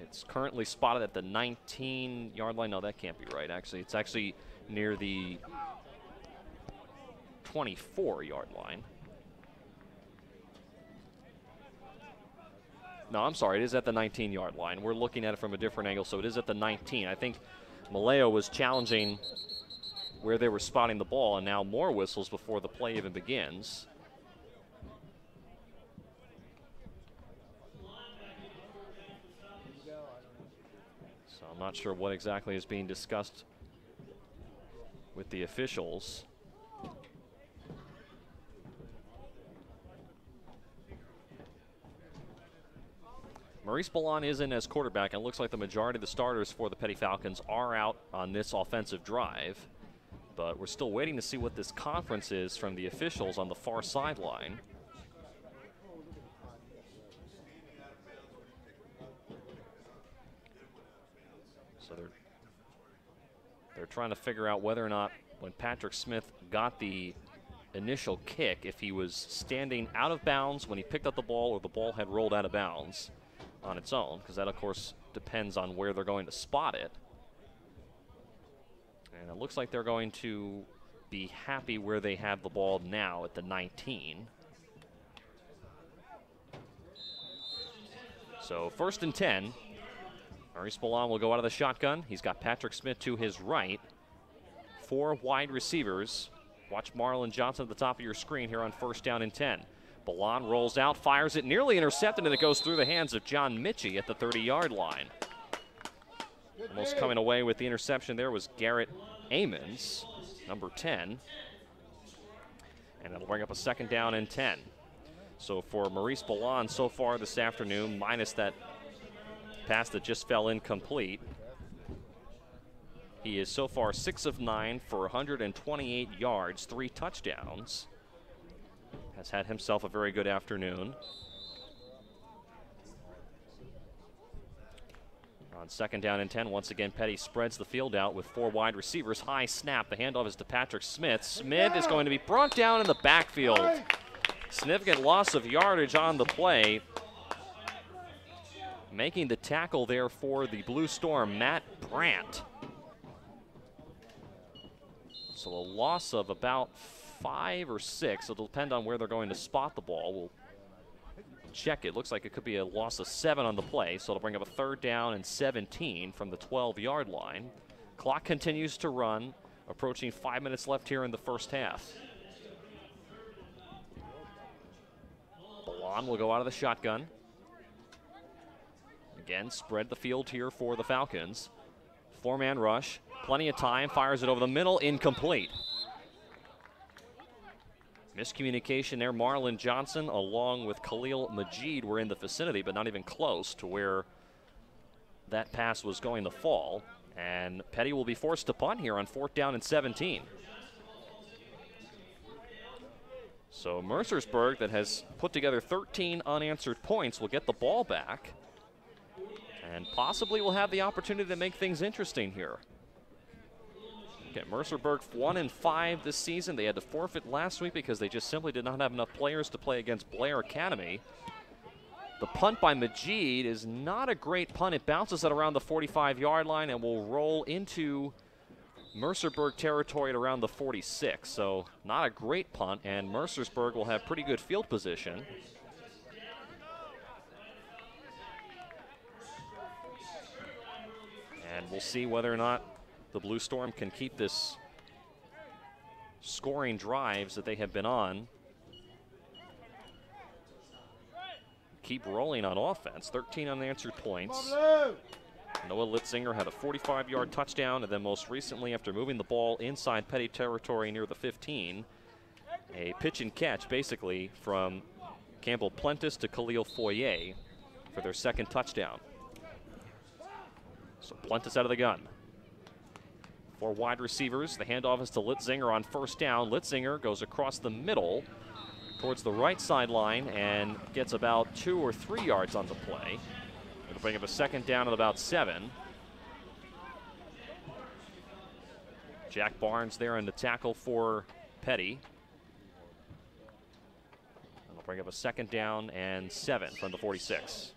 It's currently spotted at the 19-yard line. No, that can't be right, actually. It's actually near the 24-yard line. No, I'm sorry, it is at the 19-yard line. We're looking at it from a different angle, so it is at the 19. I think Maleo was challenging where they were spotting the ball, and now more whistles before the play even begins. So I'm not sure what exactly is being discussed with the officials. Maurice Bolan is in as quarterback, and it looks like the majority of the starters for the Peddie Falcons are out on this offensive drive. But we're still waiting to see what this conference is from the officials on the far sideline. So they're trying to figure out whether or not when Patrick Smith got the initial kick, if he was standing out of bounds when he picked up the ball or the ball had rolled out of bounds on its own, because that, of course, depends on where they're going to spot it. And it looks like they're going to be happy where they have the ball now at the 19. So 1st and 10. Maurice Ballon will go out of the shotgun. He's got Patrick Smith to his right. 4 wide receivers. Watch Marlon Johnson at the top of your screen here on 1st down and 10. Ballon rolls out, fires it, nearly intercepted, and it goes through the hands of John Mitchie at the 30-yard line. Almost coming away with the interception there was Garrett Amons, number 10. And it'll bring up a 2nd down and 10. So for Maurice Ballon so far this afternoon, minus that pass that just fell incomplete, he is so far 6 of 9 for 128 yards, 3 touchdowns. Has had himself a very good afternoon. On 2nd down and 10, once again, Peddie spreads the field out with 4 wide receivers. High snap. The handoff is to Patrick Smith. Smith is going to be brought down in the backfield. Significant loss of yardage on the play. Making the tackle there for the Blue Storm, Matt Brandt. So a loss of about 5 or 6. It'll depend on where they're going to spot the ball. We'll check it. Looks like it could be a loss of 7 on the play. So it'll bring up a 3rd down and 17 from the 12-yard line. Clock continues to run. Approaching 5 minutes left here in the first half. Ballon will go out of the shotgun. Again, spread the field here for the Falcons. 4-man rush. Plenty of time. Fires it over the middle. Incomplete. Miscommunication there. Marlon Johnson along with Khalil Majid were in the vicinity, but not even close to where that pass was going to fall. And Peddie will be forced to punt here on 4th down and 17. So Mercersburg, that has put together 13 unanswered points, will get the ball back and possibly will have the opportunity to make things interesting here. Okay, Mercersburg 1-5 this season. They had to forfeit last week because they just simply did not have enough players to play against Blair Academy. The punt by Majid is not a great punt. It bounces at around the 45-yard line and will roll into Mercersburg territory at around the 46. So not a great punt, and Mercersburg will have pretty good field position. And we'll see whether or not the Blue Storm can keep this scoring drives that they have been on. Keep rolling on offense. 13 unanswered points. Noah Litzinger had a 45-yard touchdown, and then most recently, after moving the ball inside Peddie territory near the 15, a pitch and catch basically from Campbell Plentis to Khalil Foyer for their 2nd touchdown. So Plentis out of the gun. 4 wide receivers. The handoff is to Litzinger on 1st down. Litzinger goes across the middle towards the right sideline and gets about 2 or 3 yards on the play. It'll bring up a 2nd down at about 7. Jack Barnes there in the tackle for Peddie. It'll bring up a 2nd down and 7 from the 46.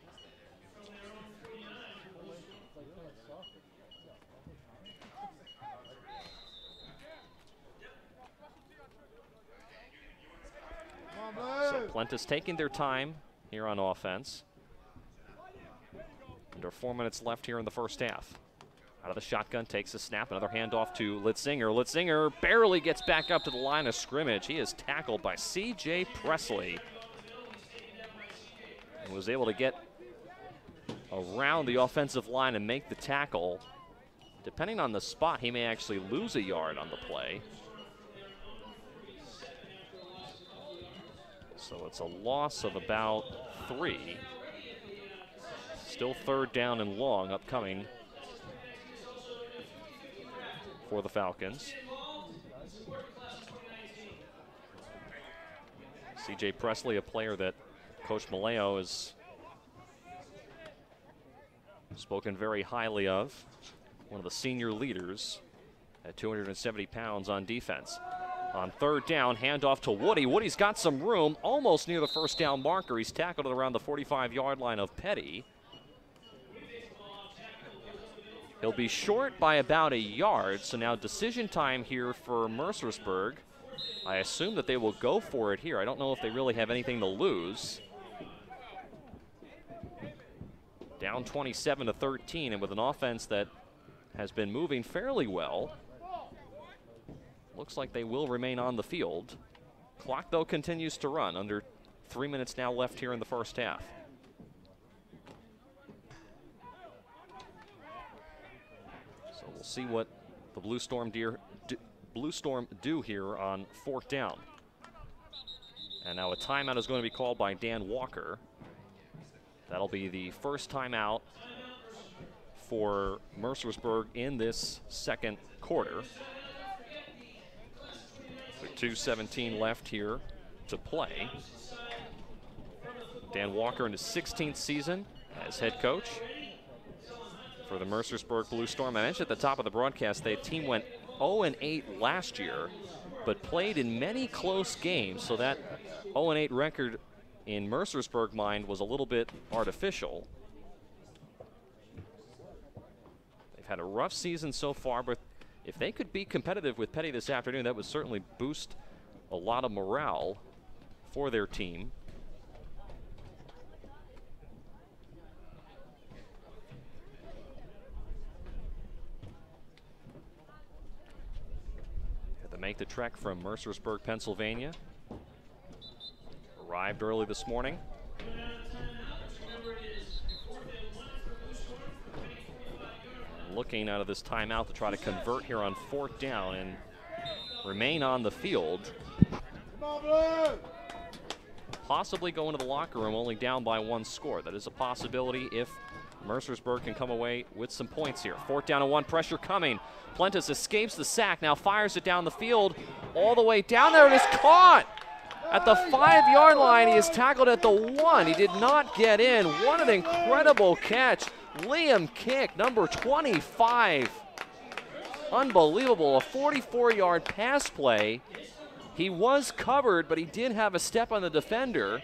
So Plentis taking their time here on offense. Under 4 minutes left here in the first half. Out of the shotgun, takes a snap, another handoff to Litzinger. Litzinger barely gets back up to the line of scrimmage. He is tackled by C.J. Presley. And was able to get around the offensive line and make the tackle. Depending on the spot, he may actually lose a yard on the play. So it's a loss of about 3. Still 3rd down and long upcoming for the Falcons. C.J. Presley, a player that Coach Maleo has spoken very highly of. One of the senior leaders at 270 pounds on defense. On third down, handoff to Woody. Woody's got some room, almost near the first down marker. He's tackled at around the 45-yard line of Peddie. He'll be short by about a yard, so now decision time here for Mercersburg. I assume that they will go for it here. I don't know if they really have anything to lose. Down 27-13, and with an offense that has been moving fairly well, looks like they will remain on the field. Clock, though, continues to run. Under 3 minutes now left here in the first half. So we'll see what the Blue Storm do here on fourth down. And now a timeout is going to be called by Dan Walker. That'll be the first timeout for Mercersburg in this second quarter. With 2:17 left here to play. Dan Walker in his 16th season as head coach for the Mercersburg Blue Storm. I mentioned at the top of the broadcast, the team went 0-8 last year, but played in many close games, so that 0-8 record in Mercersburg mind was a little bit artificial. They've had a rough season so far, but if they could be competitive with Peddie this afternoon, that would certainly boost a lot of morale for their team. Had to make the trek from Mercersburg, Pennsylvania. Arrived early this morning. Looking out of this timeout to try to convert here on fourth down and remain on the field. Possibly go into the locker room only down by one score. That is a possibility if Mercersburg can come away with some points here. Fourth down and one, pressure coming. Plentis escapes the sack, now fires it down the field all the way down there, and is caught at the 5-yard line. He is tackled at the 1. He did not get in. What an incredible catch. Liam Kick, number 25. Unbelievable, a 44-yard pass play. He was covered, but he did have a step on the defender.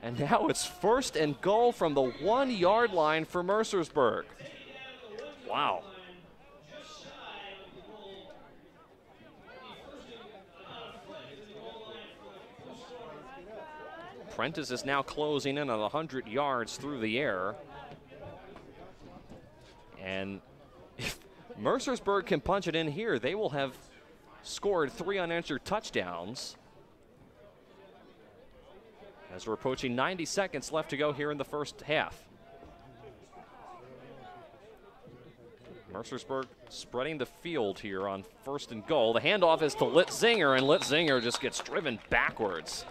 And now it's first and goal from the 1-yard line for Mercersburg. Wow. Prentice is now closing in on 100 yards through the air. And if Mercersburg can punch it in here, they will have scored 3 unanswered touchdowns. As we're approaching 90 seconds left to go here in the first half. Mercersburg spreading the field here on first and goal. The handoff is to Litzinger, and Litzinger just gets driven backwards.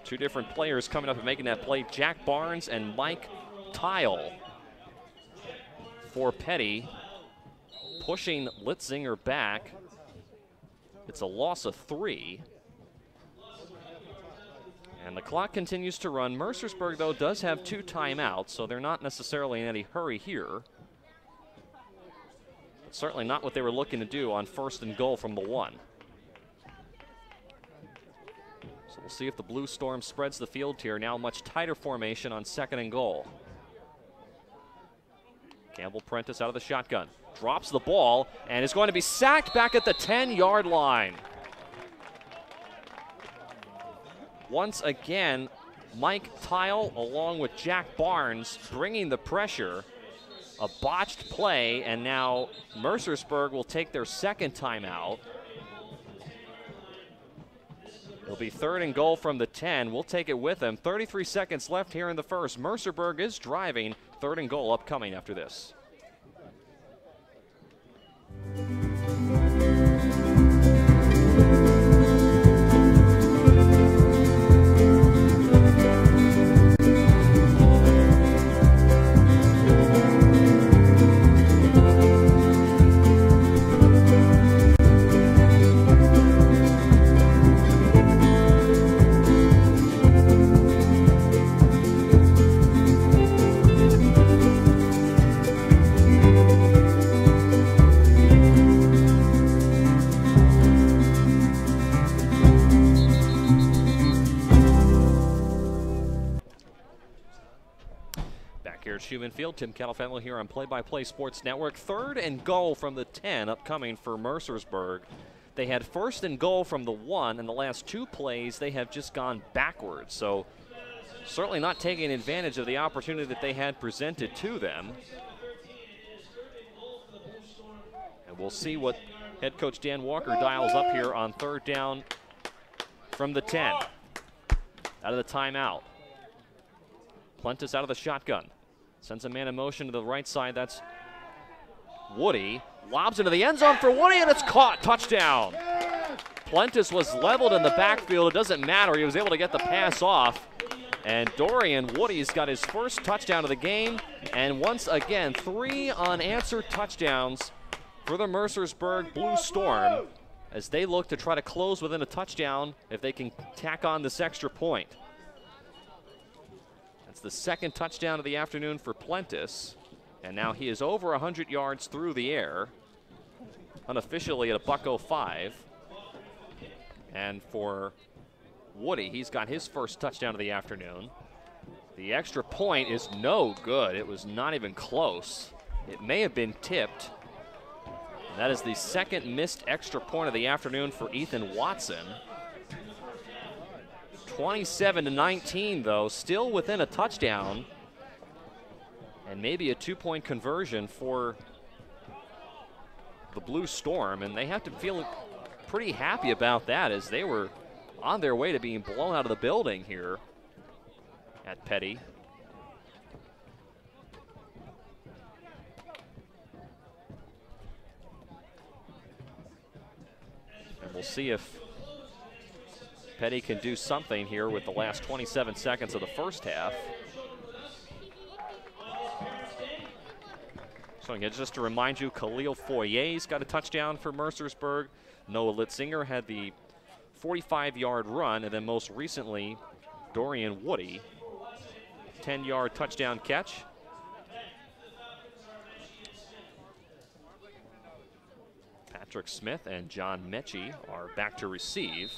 Two different players coming up and making that play, Jack Barnes and Mike Tile for Peddie, pushing Litzinger back. It's a loss of 3. And the clock continues to run. Mercersburg, though, does have 2 timeouts, so they're not necessarily in any hurry here. But certainly not what they were looking to do on first and goal from the 1. So we'll see if the Blue Storm spreads the field here. Now much tighter formation on second and goal. Campbell Prentice out of the shotgun. Drops the ball and is going to be sacked back at the 10-yard line. Once again, Mike Tile along with Jack Barnes bringing the pressure. A botched play, and now Mercersburg will take their second timeout. It'll be third and goal from the 10. We'll take it with them. 33 seconds left here in the first. Mercersburg is driving. Third and goal upcoming after this. Schumann Field. Tim Kettlefamily here on Play-by-Play Sports Network. 3rd and goal from the 10 upcoming for Mercersburg. They had 1st and goal from the 1, and the last 2 plays they have just gone backwards. So certainly not taking advantage of the opportunity that they had presented to them. And we'll see what head coach Dan Walker dials up here on 3rd down from the 10. Out of the timeout. Plentis out of the shotgun. Sends a man in motion to the right side. That's Woody. Lobs into the end zone for Woody, and it's caught. Touchdown. Plentis was leveled in the backfield. It doesn't matter. He was able to get the pass off. And Dorian Woody's got his first touchdown of the game. And once again, 3 unanswered touchdowns for the Mercersburg Blue Storm as they look to try to close within a touchdown if they can tack on this extra point. That's the 2nd touchdown of the afternoon for Plentis. And now he is over 100 yards through the air, unofficially at a $1.05. And for Woody, he's got his first touchdown of the afternoon. The extra point is no good. It was not even close. It may have been tipped. And that is the 2nd missed extra point of the afternoon for Ethan Watson. 27-19, though, still within a touchdown. And maybe a 2-point conversion for the Blue Storm. And they have to feel pretty happy about that as they were on their way to being blown out of the building here at Peddie. And we'll see if Peddie can do something here with the last 27 seconds of the first half. So again, just to remind you, Khalil Foyer's got a touchdown for Mercersburg. Noah Litzinger had the 45-yard run, and then most recently, Dorian Woody, 10-yard touchdown catch. Patrick Smith and John Mechie are back to receive,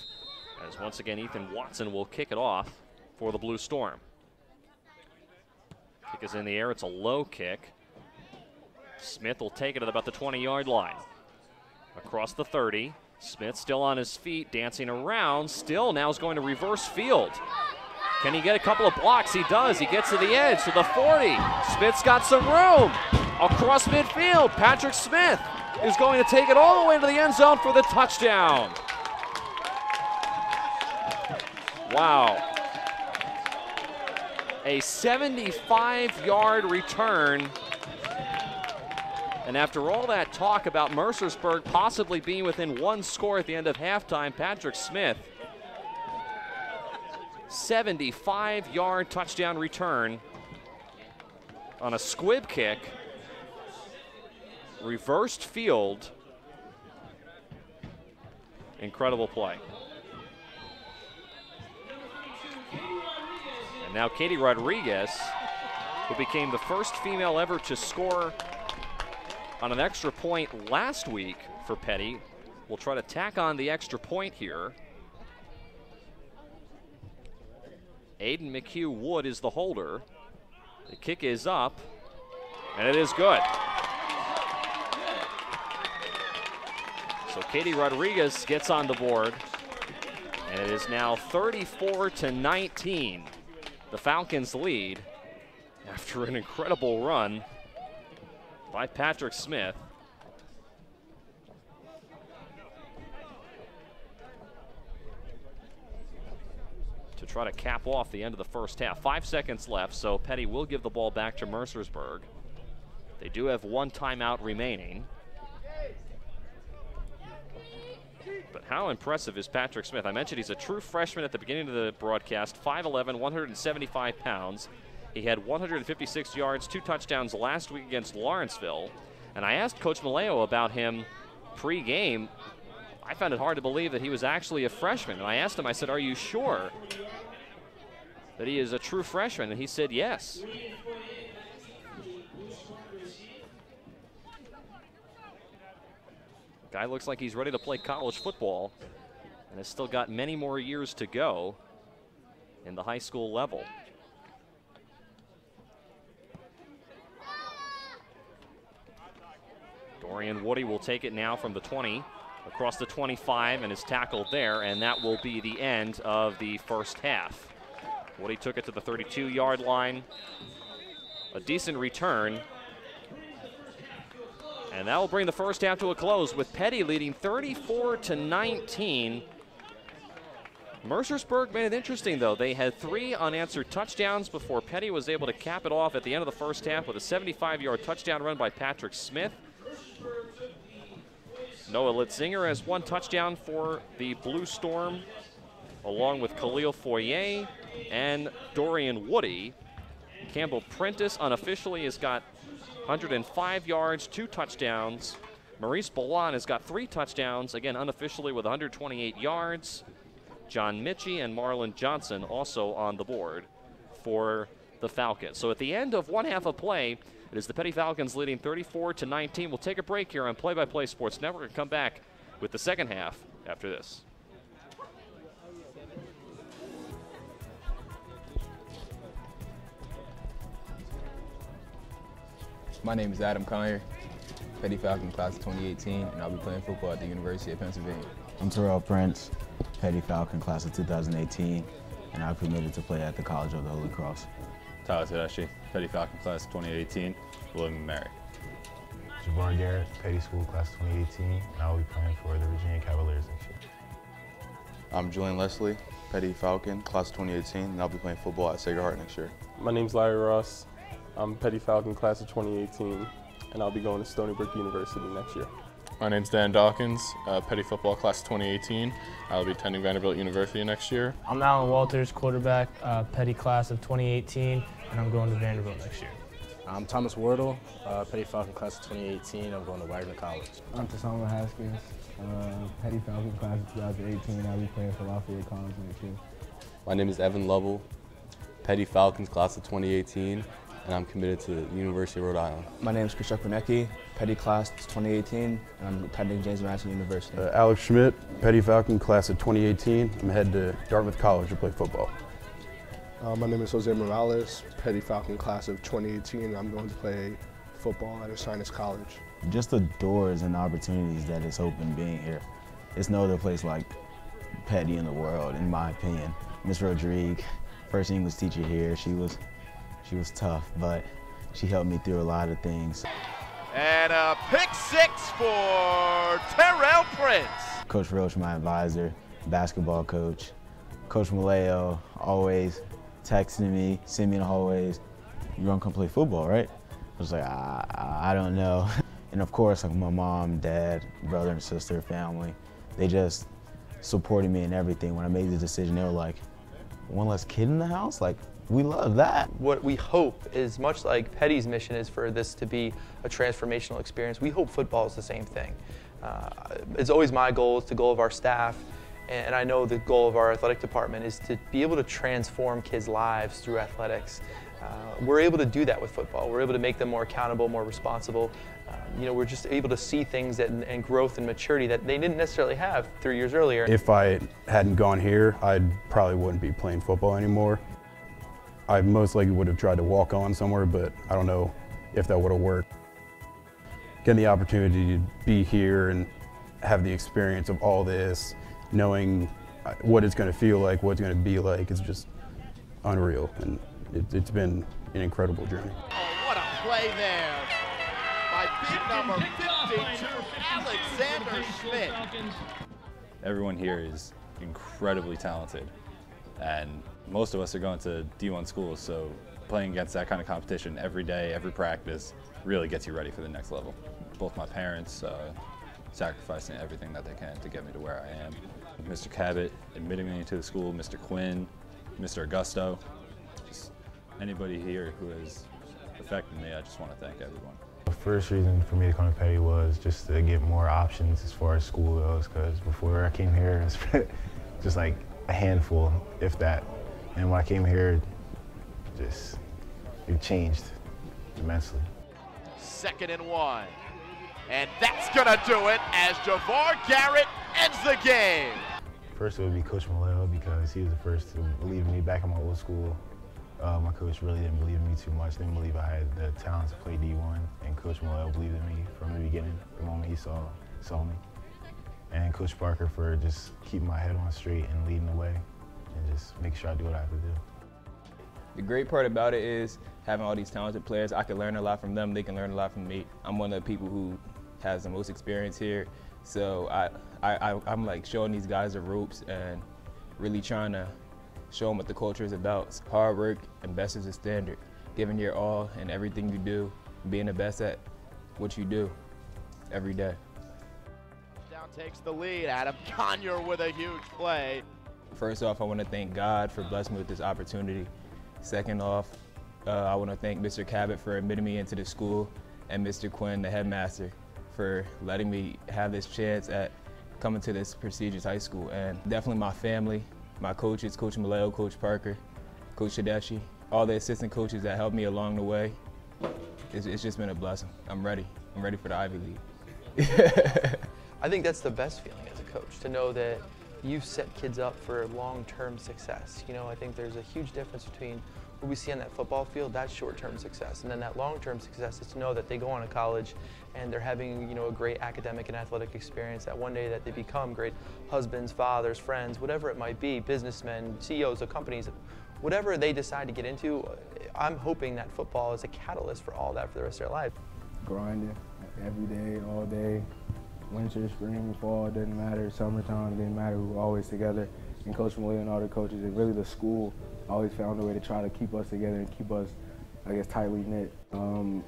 as once again Ethan Watson will kick it off for the Blue Storm. Kick is in the air, it's a low kick. Smith will take it at about the 20-yard line. Across the 30, Smith still on his feet, dancing around, still now is going to reverse field. Can he get a couple of blocks? He does, he gets to the edge, to the 40. Smith's got some room. Across midfield, Patrick Smith is going to take it all the way to the end zone for the touchdown. Wow. A 75-yard return. And after all that talk about Mercersburg possibly being within 1 score at the end of halftime, Patrick Smith, 75-yard touchdown return on a squib kick, reversed field. Incredible play. And now Katie Rodriguez, who became the first female ever to score on an extra point last week for Peddie, will try to tack on the extra point here. Aiden McHugh Wood is the holder. The kick is up, and it is good. So Katie Rodriguez gets on the board, and it is now 34-19. The Falcons lead after an incredible run by Patrick Smith. To try to cap off the end of the first half. 5 seconds left, so Peddie will give the ball back to Mercersburg. They do have 1 timeout remaining. But how impressive is Patrick Smith? I mentioned he's a true freshman at the beginning of the broadcast, 5'11", 175 pounds. He had 156 yards, 2 touchdowns last week against Lawrenceville. And I asked Coach Maleo about him pre-game. I found it hard to believe that he was actually a freshman. And I asked him, I said, are you sure that he is a true freshman? And he said, yes. Guy looks like he's ready to play college football and has still got many more years to go in the high school level. Dorian Woody will take it now from the 20, across the 25, and is tackled there, and that will be the end of the first half. Woody took it to the 32-yard line. A decent return. And that will bring the first half to a close with Peddie leading 34-19. Mercersburg made it interesting, though. They had 3 unanswered touchdowns before Peddie was able to cap it off at the end of the first half with a 75-yard touchdown run by Patrick Smith. Noah Litzinger has 1 touchdown for the Blue Storm, along with Khalil Foyer and Dorian Woody. Campbell Prentice unofficially has got 105 yards, 2 touchdowns. Maurice Ballan has got 3 touchdowns, again unofficially with 128 yards. John Mitchie and Marlon Johnson also on the board for the Falcons. So at the end of one half of play, it is the Peddie Falcons leading 34-19. We'll take a break here on Play by Play Sports Network and come back with the second half after this. My name is Adam Collier, Peddie Falcon class of 2018, and I'll be playing football at the University of Pennsylvania. I'm Terrell Prince, Peddie Falcon class of 2018, and I've committed to play at the College of the Holy Cross. Tyler Tedeschi, Peddie Falcon class of 2018, William & Mary. Jabbar Garrett, Peddie School class of 2018, and I'll be playing for the Virginia Cavaliers next year. I'm Julian Leslie, Peddie Falcon class of 2018, and I'll be playing football at Sacred Heart next year. My name's Larry Ross. I'm Peddie Falcon class of 2018, and I'll be going to Stony Brook University next year. My name's Dan Dawkins, Peddie football class of 2018. I'll be attending Vanderbilt University next year. I'm Alan Walters, quarterback, Peddie class of 2018, and I'm going to Vanderbilt next year. I'm Thomas Wardle, Peddie Falcon class of 2018. I'm going to Wagner College. I'm Tasama Haskins, Peddie Falcon class of 2018. I'll be playing for Lafayette College next year. My name is Evan Lovell, Peddie Falcons class of 2018. And I'm committed to the University of Rhode Island. My name is Krzysztof Kornecki, Peddie class 2018, and I'm attending James Madison University. Alex Schmidt, Peddie Falcon class of 2018. I'm headed to Dartmouth College to play football. My name is Jose Morales, Peddie Falcon class of 2018, and I'm going to play football at Aquinas College. Just the doors and opportunities that it's open being here. There's no other place like Peddie in the world, in my opinion. Miss Rodriguez, first English teacher here, she was tough, but she helped me through a lot of things. And a pick 6 for Terrell Prince. Coach Roach, my advisor, basketball coach. Coach Maleo always texting me, send me in the hallways, "You gonna come play football, right?" I was like, I don't know. And of course, like my mom, dad, brother and sister, family, they just supported me in everything. When I made the decision, they were like, "One less kid in the house? Like, we love that." What we hope is, much like Peddie's mission is for this to be a transformational experience, we hope football is the same thing. It's always my goal, it's the goal of our staff, and I know the goal of our athletic department is to be able to transform kids' lives through athletics. We're able to do that with football. We're able to make them more accountable, more responsible. We're just able to see things and growth and maturity that they didn't necessarily have 3 years earlier. If I hadn't gone here, I probably wouldn't be playing football anymore. I most likely would have tried to walk on somewhere, but I don't know if that would have worked. Getting the opportunity to be here and have the experience of all this, knowing what it's going to feel like, what it's going to be like, it's just unreal. And it's been an incredible journey. Oh, what a play there by big number 52, Alexander Schmidt. Everyone here is incredibly talented, and most of us are going to D1 schools, so playing against that kind of competition every day, every practice, really gets you ready for the next level. Both my parents sacrificing everything that they can to get me to where I am. Mr. Cabot admitting me to the school, Mr. Quinn, Mr. Augusto, just anybody here who has affected me, I just want to thank everyone. The first reason for me to come to Peddie was just to get more options as far as school goes, because before I came here, it was just like a handful, if that. And when I came here, it changed immensely. 2nd and 1. And that's gonna do it as Jabbar Garrett ends the game. First it would be Coach Maleo, because he was the first to believe in me back in my old school. My coach really didn't believe in me too much. Didn't believe I had the talent to play D1, and Coach Maleo believed in me from the beginning, the moment he saw me. And Coach Parker for just keeping my head on straight and leading the way, and just making sure I do what I have to do. The great part about it is having all these talented players. I can learn a lot from them. They can learn a lot from me. I'm one of the people who has the most experience here, so I'm like showing these guys the ropes and really trying to show them what the culture is about. It's hard work and best is the standard. Giving your all in everything you do, being the best at what you do every day. Down takes the lead. Adam Conyer with a huge play. First off, I want to thank God for blessing me with this opportunity. Second off, I want to thank Mr. Cabot for admitting me into the school, and Mr. Quinn, the headmaster, for letting me have this chance at coming to this prestigious high school. And definitely my family, my coaches, Coach Maleo, Coach Parker, Coach Tedeschi, all the assistant coaches that helped me along the way. It's just been a blessing. I'm ready. I'm ready for the Ivy League. I think that's the best feeling as a coach, to know that you've set kids up for long-term success. You know, I think there's a huge difference between what we see on that football field, that's short-term success, and then that long-term success is to know that they go on to college and they're having, you know, a great academic and athletic experience, that one day that they become great husbands, fathers, friends, whatever it might be, businessmen, CEOs of companies, whatever they decide to get into. I'm hoping that football is a catalyst for all that for the rest of their life. Grinding every day, all day. Winter, spring, fall, it didn't matter. Summertime, it didn't matter. We were always together. And Coach Maleo and all the coaches, and really the school, always found a way to try to keep us together and keep us, I guess, tightly knit.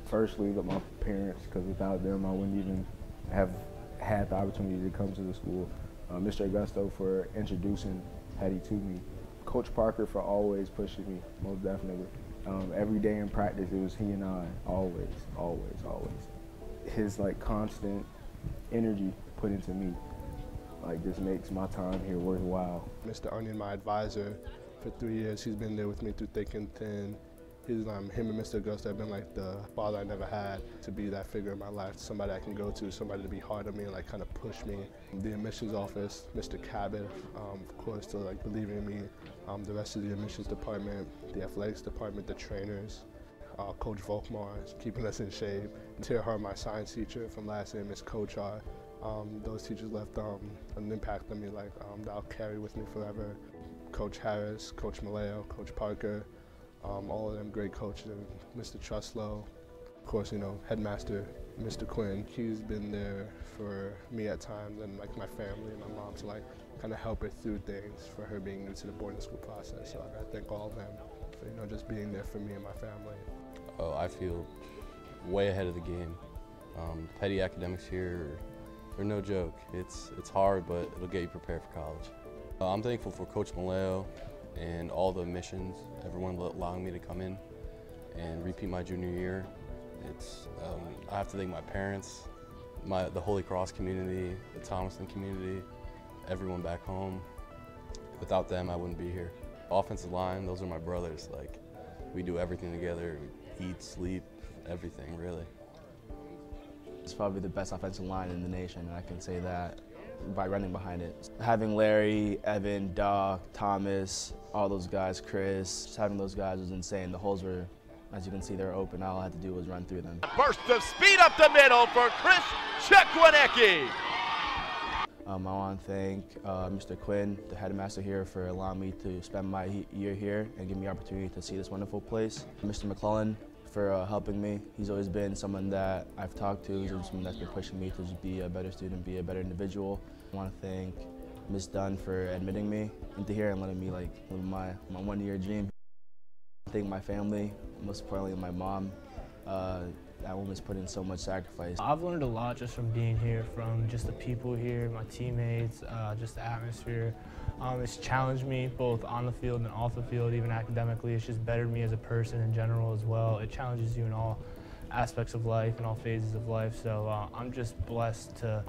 Firstly, my parents, because without them, I wouldn't even have had the opportunity to come to the school. Mr. Augusto for introducing Peddie to me. Coach Parker for always pushing me, most definitely. Every day in practice, it was he and I, always, always, always. His like constant energy put into me, like, this makes my time here worthwhile. Mr. Onion, my advisor for 3 years, he's been there with me through thick and thin. Him and Mr. Augusto have been like the father I never had, to be that figure in my life, somebody I can go to, somebody to be hard on me and like kind of push me. The admissions office, Mr. Cabot, of course, to like believing in me. The rest of the admissions department, the athletics department, the trainers, Coach Volkmar, keeping us in shape. Tia Hart, my science teacher from last year, Miss Kochar. Those teachers left an impact on me like that I'll carry with me forever. Coach Harris, Coach Maleo, Coach Parker, all of them great coaches, and Mr. Truslow. Of course, you know, headmaster, Mr. Quinn. He's been there for me at times, and like my family and my mom, to like kind of help her through things for her being new to the boarding school process. So I thank all of them for, you know, just being there for me and my family. Oh, I feel way ahead of the game. Peddie academics here are no joke. It's hard, but it'll get you prepared for college. I'm thankful for Coach Maleo and all the admissions, everyone allowing me to come in and repeat my junior year. I have to thank my parents, the Holy Cross community, the Thomaston community, everyone back home. Without them, I wouldn't be here. Offensive line, those are my brothers. Like, we do everything together. We eat, sleep, everything, really. It's probably the best offensive line in the nation, and I can say that by running behind it. Having Larry, Evan, Doc, Thomas, all those guys, Chris, just having those guys was insane. The holes were, as you can see, they're open. All I had to do was run through them. Burst of speed up the middle for Chris Chekwanecki. I want to thank Mr. Quinn, the headmaster here, for allowing me to spend my year here and give me the opportunity to see this wonderful place. Mr. McClellan for helping me. He's always been someone that I've talked to. He's always someone that's been pushing me to just be a better student, be a better individual. I want to thank Ms. Dunn for admitting me into here and letting me like live my one-year dream. I thank my family, most importantly my mom. That woman's put in so much sacrifice. I've learned a lot just from being here, from just the people here, my teammates, just the atmosphere. It's challenged me both on the field and off the field, even academically. It's just bettered me as a person in general as well. It challenges you in all aspects of life and all phases of life. So I'm just blessed to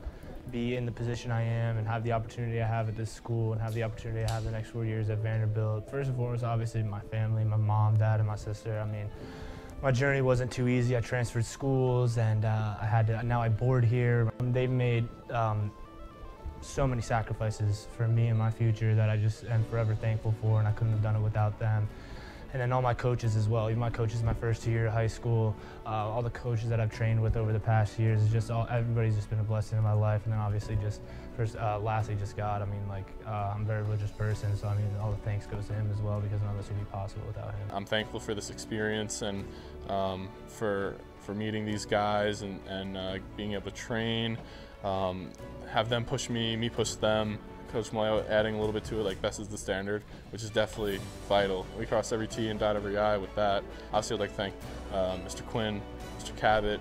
be in the position I am and have the opportunity I have at this school and have the opportunity I have the next 4 years at Vanderbilt. First and foremost, obviously my family, my mom, dad, and my sister. I mean, my journey wasn't too easy. I transferred schools and now I board here. They've made so many sacrifices for me and my future that I just am forever thankful for, and I couldn't have done it without them. and then all my coaches as well. Even my coaches my first year of high school, all the coaches that I've trained with over the past years, is just everybody's just been a blessing in my life. And then obviously lastly just God. I mean, like, I'm a very religious person, so I mean, all the thanks goes to him as well, because none of this would be possible without him. I'm thankful for this experience and for meeting these guys and being able to train, have them push me push them. Coach Malayo adding a little bit to it, like best is the standard, which is definitely vital. We cross every T and dot every I with that. Obviously, I'd like to thank Mr. Quinn, Mr. Cabot,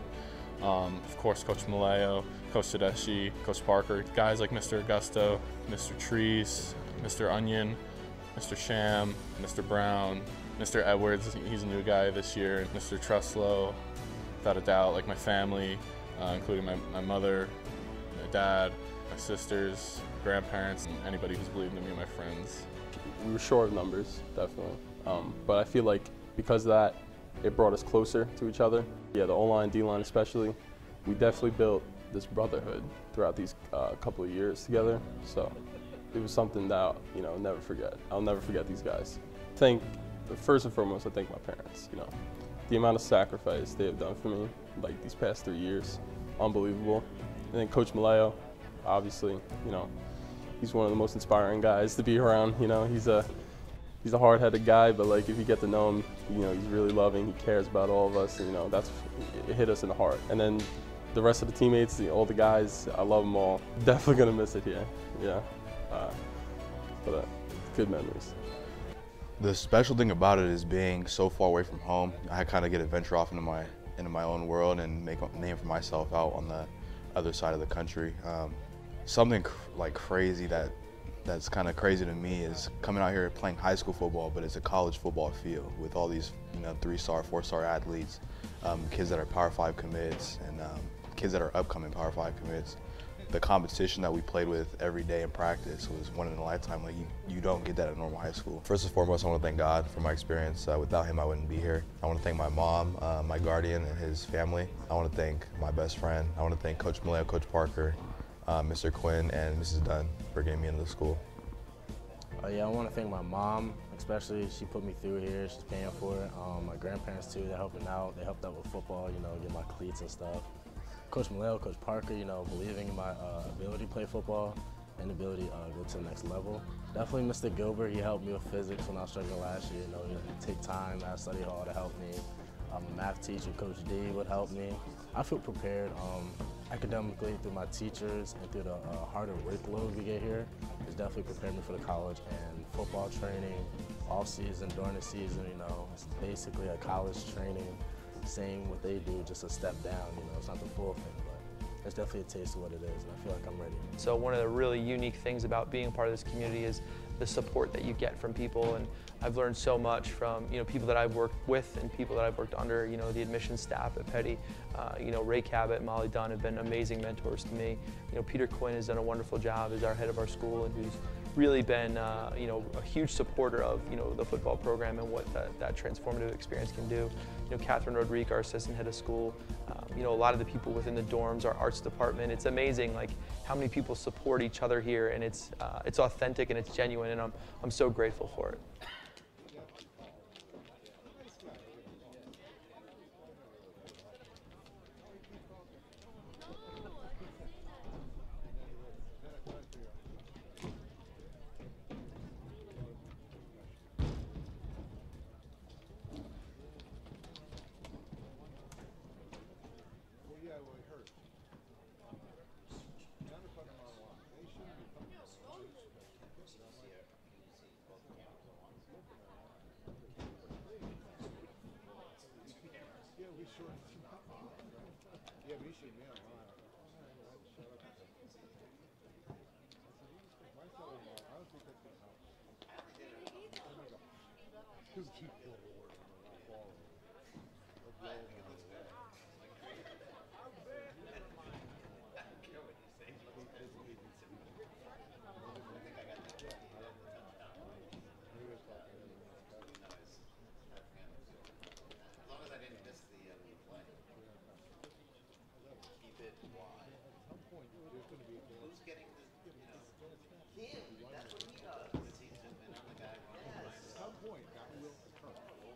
of course, Coach Malayo, Coach Tedeschi, Coach Parker, guys like Mr. Augusto, Mr. Treese, Mr. Onion, Mr. Sham, Mr. Brown, Mr. Edwards, he's a new guy this year, Mr. Truslow, without a doubt, like my family, including my mother, my dad, my sisters, grandparents, and anybody who's believed in me and my friends. We were short of numbers, definitely. But I feel like because of that, it brought us closer to each other. Yeah, the O-line, D-line especially, we definitely built this brotherhood throughout these couple of years together. So it was something that, I'll never forget. I'll never forget these guys. First and foremost, I thank my parents. The amount of sacrifice they have done for me, like these past 3 years, unbelievable. And then Coach Malayo, obviously, he's one of the most inspiring guys to be around. He's a hard-headed guy, but like if you get to know him, he's really loving. He cares about all of us. And, it hit us in the heart. And then the rest of the teammates, all the guys, I love them all. Definitely gonna miss it here. Yeah, but good memories. The special thing about it is being so far away from home. I kind of get to venture off into my own world and make a name for myself out on the other side of the country. Something like crazy that's kind of crazy to me is coming out here playing high school football, but it's a college football field with all these 3-star, 4-star athletes, kids that are Power 5 commits, and kids that are upcoming Power 5 commits. The competition that we played with every day in practice was one in a lifetime. Like you don't get that at normal high school. First and foremost, I want to thank God for my experience. Without him, I wouldn't be here. I want to thank my mom, my guardian, and his family. I want to thank my best friend. I want to thank Coach Malayo, Coach Parker, Mr. Quinn, and Mrs. Dunn for getting me into the school. Yeah, I want to thank my mom, especially. She put me through here. She's paying for it. My grandparents too, they're helping out. They helped out with football, get my cleats and stuff. Coach Malayo, Coach Parker, believing in my ability to play football and ability to go to the next level. Definitely Mr. Gilbert, he helped me with physics when I was struggling last year. He'd take time at study hall to help me. My math teacher, Coach D, would help me. I feel prepared academically through my teachers and through the harder workload we get here. It's definitely prepared me for the college and football training, off season, during the season. It's basically a college training. Same what they do, just a step down. It's not the full thing, but it's definitely a taste of what it is, and I feel like I'm ready. So one of the really unique things about being part of this community is the support that you get from people, and I've learned so much from people that I've worked with and people that I've worked under. The admissions staff at Peddie, Ray Cabot and Molly Dunn have been amazing mentors to me. Peter Quinn has done a wonderful job as our head of our school, and who's really been a huge supporter of the football program and what that transformative experience can do. Catherine Rodriguez, our assistant head of school, a lot of the people within the dorms, our arts department. It's amazing like how many people support each other here, and it's authentic and it's genuine, and I'm so grateful for it. At some point, that will occur.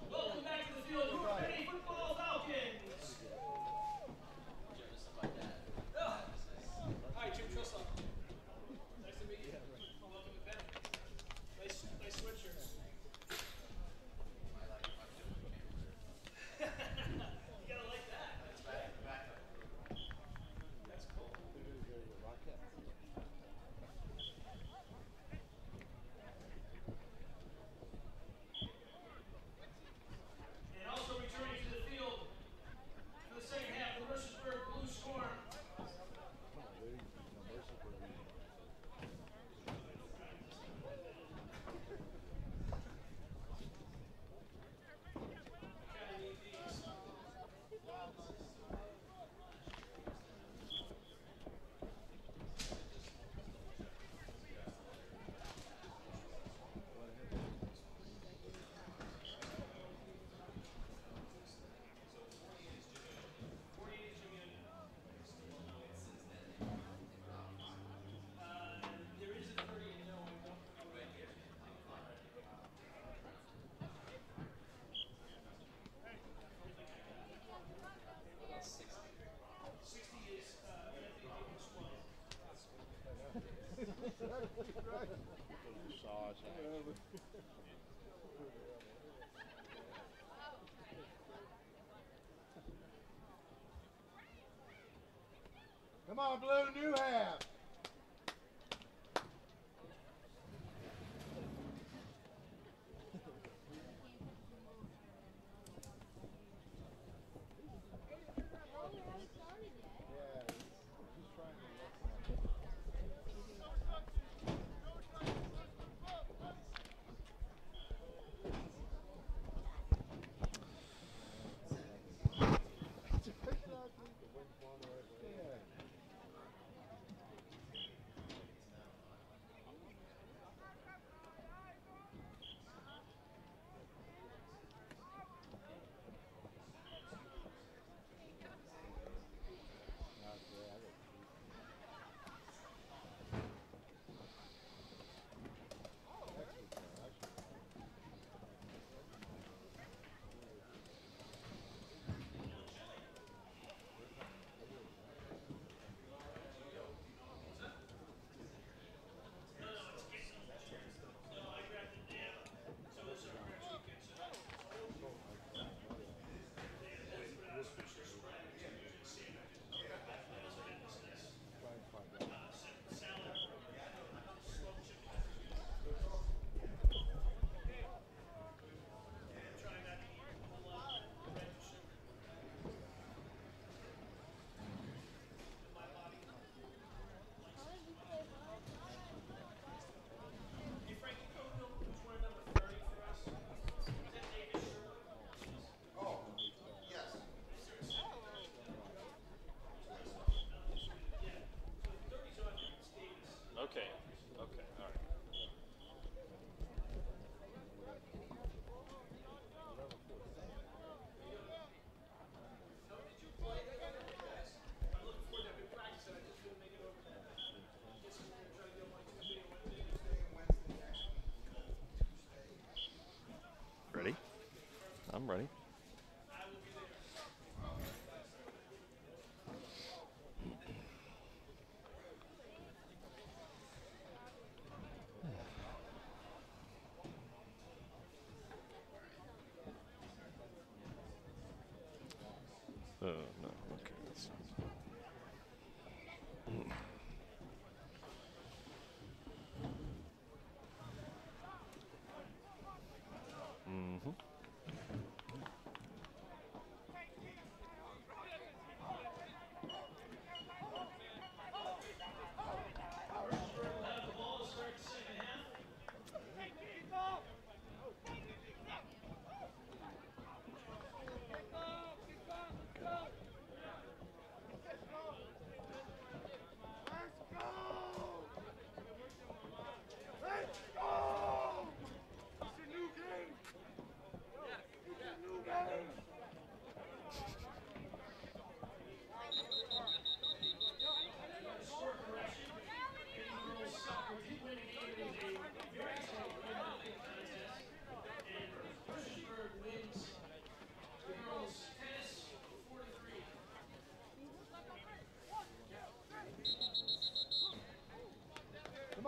Welcome back to the field, your Peddie football Falcons. Hi, Jim Trislow. Nice to meet you. Welcome to Peddie. Nice sweatshirts. You gotta like that. That's cool. And also returning to the field for the second half, the Mercersburg Blue Storm. There is a 30 and no, we won't go back here. 60 is Anthony Davis 12. Come on, Blue, new half. Okay, all right. Ready? I'm ready. Oh, no, okay, that's not. Mm-hmm.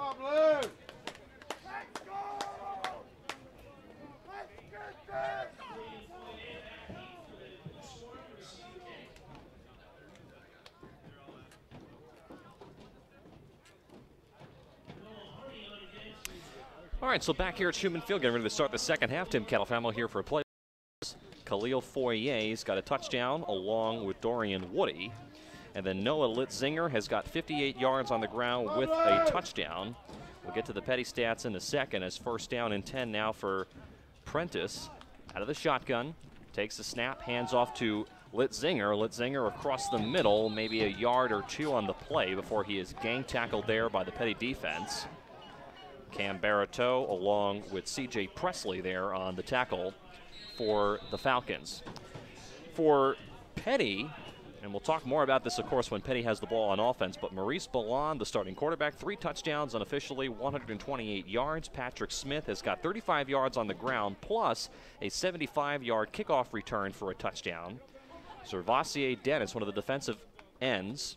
on, Blue! Let's go! Let's get this! All right, so back here at Schumann Field, getting ready to start the second half. Tim Catalfamo here for a play. Khalil Foyer's got a touchdown along with Dorian Woody. And then Noah Litzinger has got 58 yards on the ground with a touchdown. We'll get to the Peddie stats in a second as first down and 10 now for Prentice. Out of the shotgun, takes the snap, hands off to Litzinger. Litzinger across the middle, maybe a yard or two on the play before he is gang tackled there by the Peddie defense. Cam Baratow along with C.J. Presley there on the tackle for the Falcons. For Peddie, and we'll talk more about this, of course, when Peddie has the ball on offense, but Maurice Ballon, the starting quarterback, 3 touchdowns unofficially, 128 yards. Patrick Smith has got 35 yards on the ground, plus a 75-yard kickoff return for a touchdown. Servassier Dennis, one of the defensive ends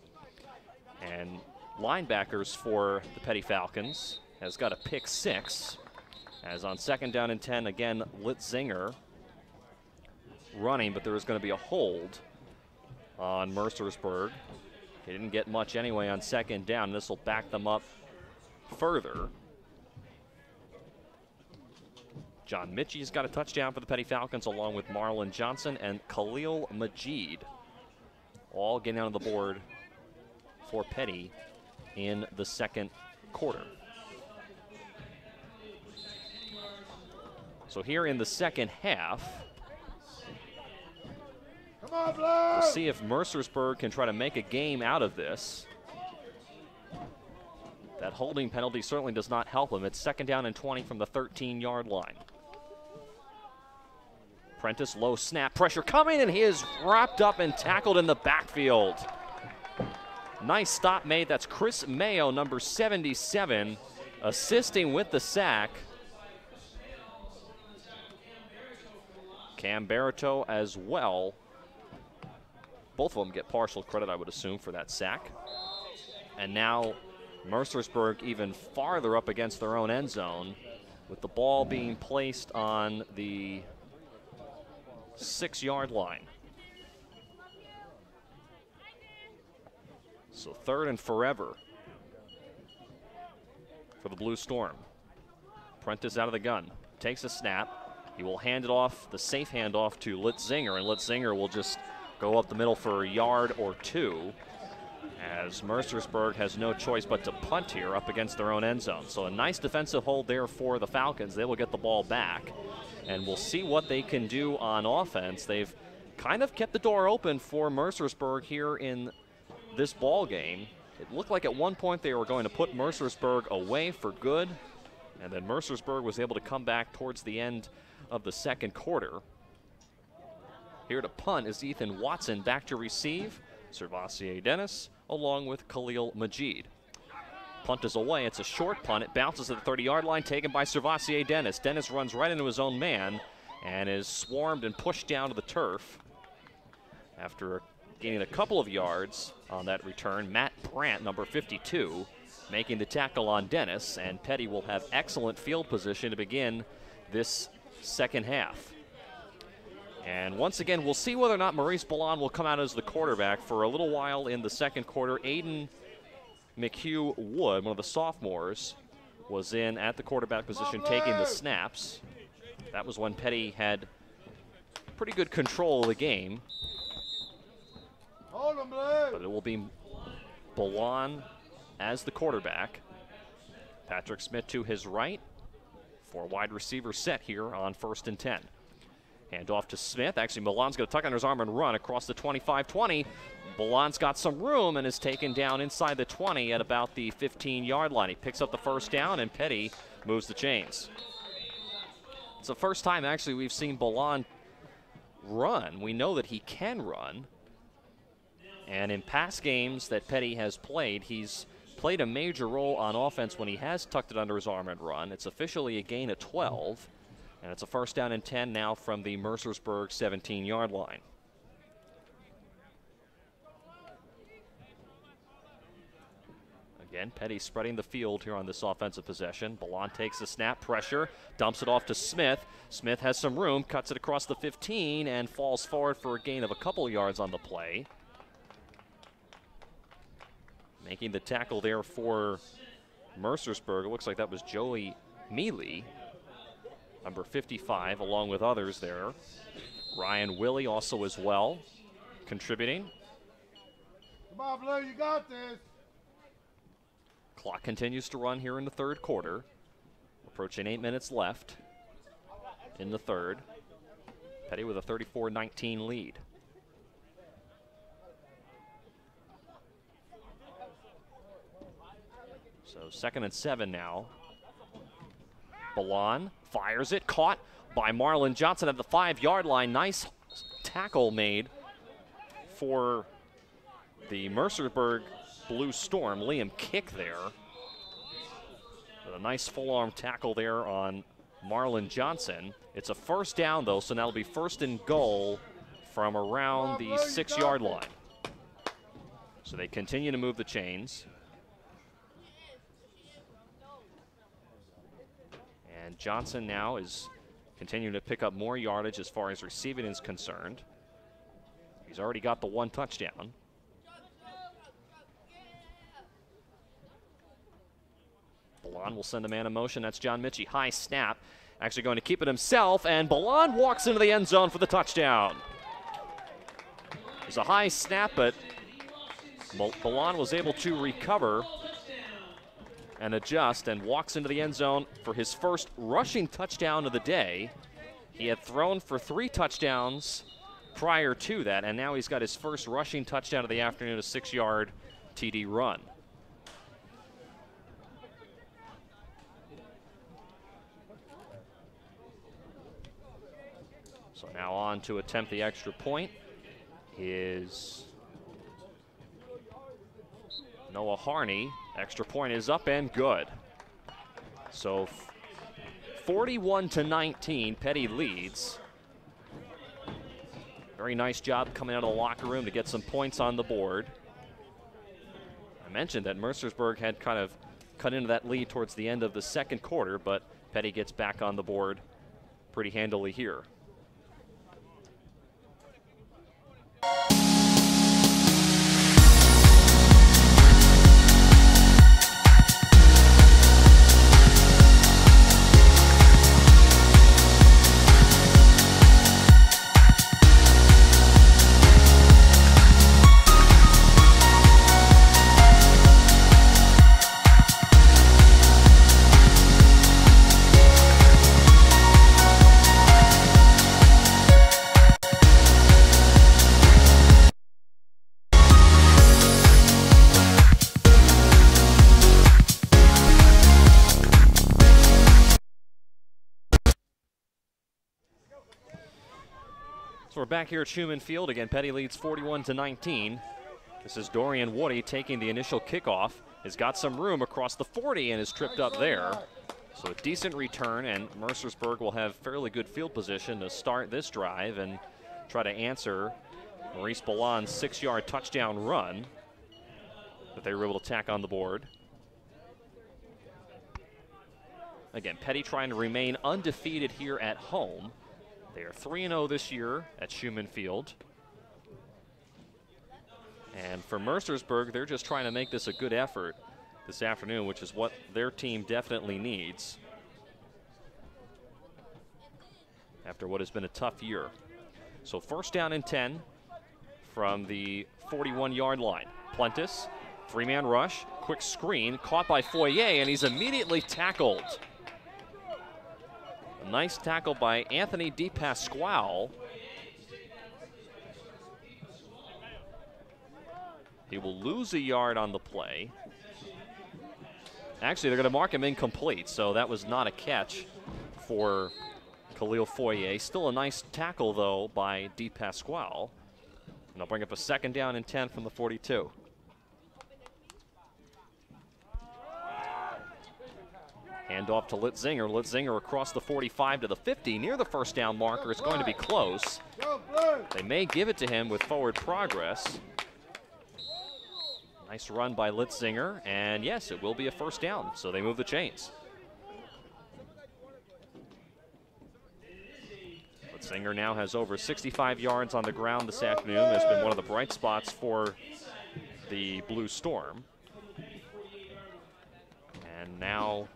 and linebackers for the Peddie Falcons, has got a pick 6. As on second down and 10, again, Litzinger running, but there is going to be a hold on Mercersburg. He didn't get much anyway on second down. This will back them up further. John Mitchie's got a touchdown for the Peddie Falcons along with Marlon Johnson and Khalil Majid, all getting on the board for Peddie in the second quarter. So here in the second half, we'll see if Mercersburg can try to make a game out of this. That holding penalty certainly does not help him. It's second down and 20 from the 13-yard line. Prentice, low snap, pressure coming, and he is wrapped up and tackled in the backfield. Nice stop made. That's Chris Mayo, number 77, assisting with the sack. Cam Baratow as well. Both of them get partial credit, I would assume, for that sack. And now Mercersburg even farther up against their own end zone with the ball being placed on the 6-yard line. So third and forever for the Blue Storm. Prentice out of the gun, takes a snap. He will hand it off, the safe handoff to Litzinger, and Litzinger will just go up the middle for a yard or two, as Mercersburg has no choice but to punt here up against their own end zone. So a nice defensive hold there for the Falcons. They will get the ball back, and we'll see what they can do on offense. They've kind of kept the door open for Mercersburg here in this ball game. It looked like at one point they were going to put Mercersburg away for good, and then Mercersburg was able to come back towards the end of the second quarter. Here to punt is Ethan Watson, back to receive. Servassier Dennis along with Khalil Majid. Punt is away. It's a short punt. It bounces at the 30-yard line, taken by Servassier Dennis. Dennis runs right into his own man and is swarmed and pushed down to the turf. After gaining a couple of yards on that return, Matt Brandt, number 52, making the tackle on Dennis, and Peddie will have excellent field position to begin this second half. And once again, we'll see whether or not Maurice Ballon will come out as the quarterback. For a little while in the second quarter, Aiden McHugh Wood, one of the sophomores, was in at the quarterback position taking the snaps. That was when Peddie had pretty good control of the game. But it will be Ballon as the quarterback. Patrick Smith to his right. 4 wide receiver set here on 1st and 10. Hand off to Smith. Actually, Milan's going to tuck under his arm and run across the 25-20. Ballon's got some room and is taken down inside the 20 at about the 15-yard line. He picks up the first down, and Peddie moves the chains. It's the first time, actually, we've seen Ballon run. We know that he can run. And in past games that Peddie has played, he's played a major role on offense when he has tucked it under his arm and run. It's officially a gain of 12. And it's a first down and 10 now from the Mercersburg 17-yard line. Again, Peddie spreading the field here on this offensive possession. Ballon takes the snap, pressure, dumps it off to Smith. Smith has some room, cuts it across the 15, and falls forward for a gain of a couple yards on the play. Making the tackle there for Mercersburg. It looks like that was Joey Mealy, number 55, along with others there. Ryan Willie also as well, contributing. Come on, Blue, you got this. Clock continues to run here in the third quarter. Approaching 8 minutes left in the third. Peddie with a 34-19 lead. So 2nd and 7 now. Ballon fires it, caught by Marlon Johnson at the 5-yard line. Nice tackle made for the Mercersburg Blue Storm. Liam Kick there. With a nice full-arm tackle there on Marlon Johnson. It's a first down, though, so now it'll be 1st and goal from around the 6-yard line. So they continue to move the chains. And Johnson now is continuing to pick up more yardage as far as receiving is concerned. He's already got the 1 touchdown. Ballon will send a man in motion. That's John Mitchie. High snap. Actually going to keep it himself, and Ballon walks into the end zone for the touchdown. It's a high snap, but Ballon was able to recover and adjust and walks into the end zone for his first rushing touchdown of the day. He had thrown for 3 touchdowns prior to that, and now he's got his first rushing touchdown of the afternoon, a 6-yard TD run. So now on to attempt the extra point is Noah Harney. Extra point is up and good. So 41-19, Peddie leads. Very nice job coming out of the locker room to get some points on the board. I mentioned that Mercersburg had kind of cut into that lead towards the end of the second quarter, but Peddie gets back on the board pretty handily here. So we're back here at Schumann Field. Again, Peddie leads 41-19. This is Dorian Woody taking the initial kickoff. Has got some room across the 40 and is tripped up there. So a decent return, and Mercersburg will have fairly good field position to start this drive and try to answer Maurice Ballon's 6-yard touchdown run that they were able to tack on the board. Again, Peddie trying to remain undefeated here at home. They are 3-0 this year at Schumann Field. And for Mercersburg, they're just trying to make this a good effort this afternoon, which is what their team definitely needs after what has been a tough year. So 1st down and 10 from the 41-yard line. Plentis, 3-man rush, quick screen, caught by Foyer, and he's immediately tackled. A nice tackle by Anthony DePasquale. He will lose a yard on the play. Actually, they're going to mark him incomplete, so that was not a catch for Khalil Foyer. Still a nice tackle, though, by DePasquale. And they'll bring up a 2nd down and 10 from the 42. Hand off to Litzinger. Litzinger across the 45 to the 50. Near the 1st down marker. It's going to be close. They may give it to him with forward progress. Nice run by Litzinger, and yes, it will be a first down, so they move the chains. Litzinger now has over 65 yards on the ground this afternoon. That's been one of the bright spots for the Blue Storm. And now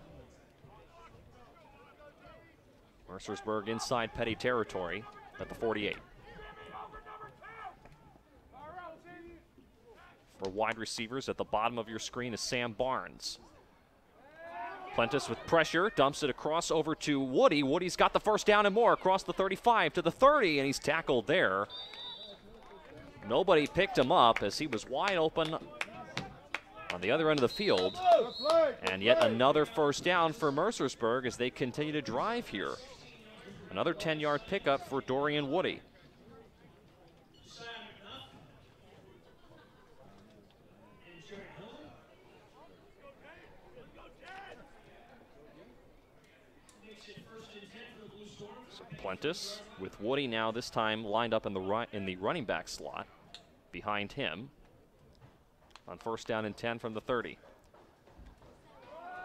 Mercersburg inside Peddie territory at the 48. For wide receivers, at the bottom of your screen is Sam Barnes. Plentis with pressure, dumps it across over to Woody. Woody's got the first down and more across the 35 to the 30, and he's tackled there. Nobody picked him up as he was wide open on the other end of the field. And yet another first down for Mercersburg as they continue to drive here. Another 10-yard pickup for Dorian Woody. Plentis with Woody now this time lined up in the running back slot behind him on first down and 10 from the 30.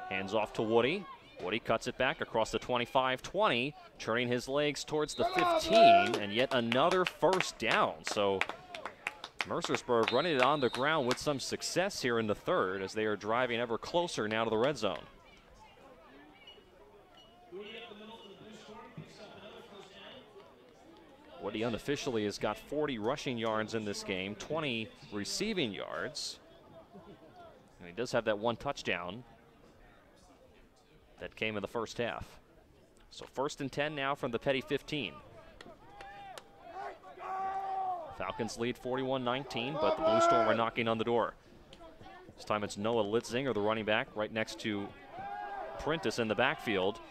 Hands off to Woody. Woody cuts it back across the 25-20, turning his legs towards the 15, and yet another first down. So Mercersburg running it on the ground with some success here in the third as they are driving ever closer now to the red zone. Woody unofficially has got 40 rushing yards in this game, 20 receiving yards. And he does have that one touchdown that came in the first half. So first and 10 now from the Peddie 15. Falcons lead 41-19, but the Blue Storm are knocking on the door. This time it's Noah Litzinger, the running back, right next to Prentice in the backfield.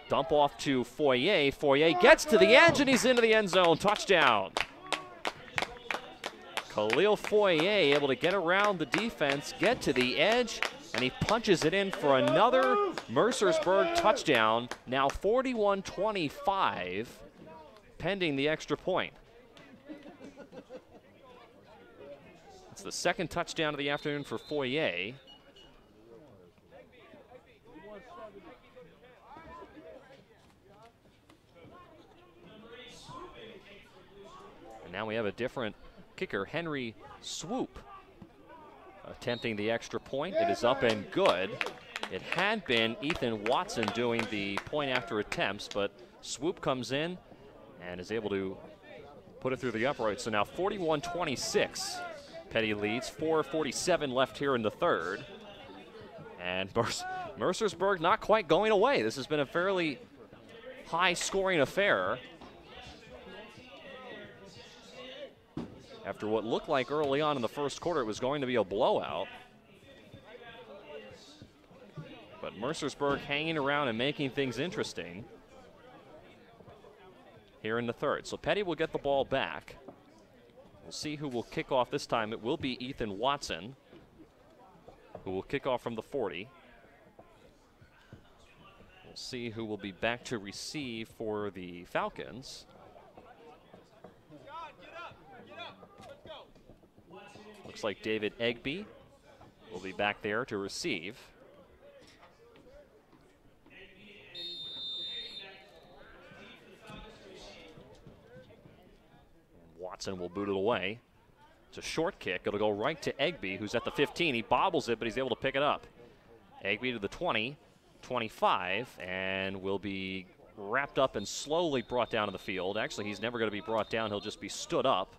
Dump off to Foyer. Foyer gets to the edge, and he's into the end zone. Touchdown. Khalil Foyer able to get around the defense, get to the edge, and he punches it in for another Mercersburg touchdown. Now 41-25, pending the extra point. It's the second touchdown of the afternoon for Foyer. And now we have a different kicker, Henry Swoop, attempting the extra point. It is up and good. It had been Ethan Watson doing the point after attempts, but Swoop comes in and is able to put it through the upright. So now 41-26, Peddie leads, 4:47 left here in the third. And Mercersburg not quite going away. This has been a fairly high-scoring affair. After what looked like early on in the first quarter, it was going to be a blowout. But Mercersburg hanging around and making things interesting here in the third. So Peddie will get the ball back. We'll see who will kick off this time. It will be Ethan Watson, who will kick off from the 40. We'll see who will be back to receive for the Falcons. Looks like David Egby will be back there to receive. And Watson will boot it away. It's a short kick. It'll go right to Egby, who's at the 15. He bobbles it, but he's able to pick it up. Egby to the 20, 25, and will be wrapped up and slowly brought down to the field. Actually, he's never going to be brought down. He'll just be stood up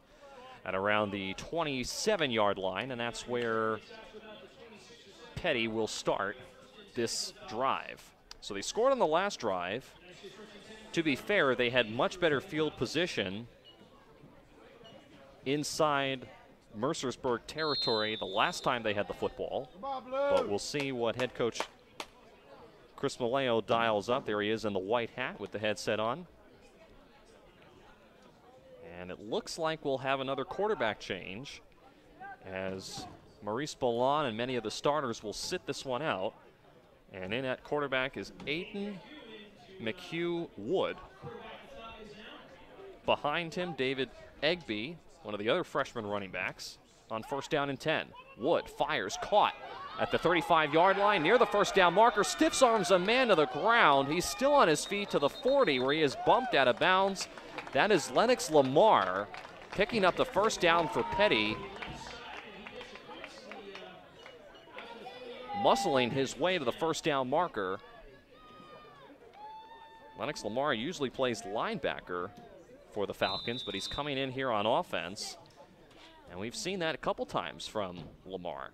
at around the 27-yard line, and that's where Peddie will start this drive. So they scored on the last drive. To be fair, they had much better field position inside Mercersburg territory the last time they had the football. But we'll see what head coach Chris Maleo dials up. There he is in the white hat with the headset on. And it looks like we'll have another quarterback change as Maurice Bolan and many of the starters will sit this one out. And in at quarterback is Aiden McHugh Wood. Behind him, David Egby, one of the other freshman running backs. on 1st down and 10. Wood fires, caught at the 35-yard line near the 1st down marker. Stiffs arms a man to the ground. He's still on his feet to the 40 where he is bumped out of bounds. That is Lennox Lamar picking up the 1st down for Peddie. Muscling his way to the 1st down marker. Lennox Lamar usually plays linebacker for the Falcons, but he's coming in here on offense. And we've seen that a couple times from Lamar.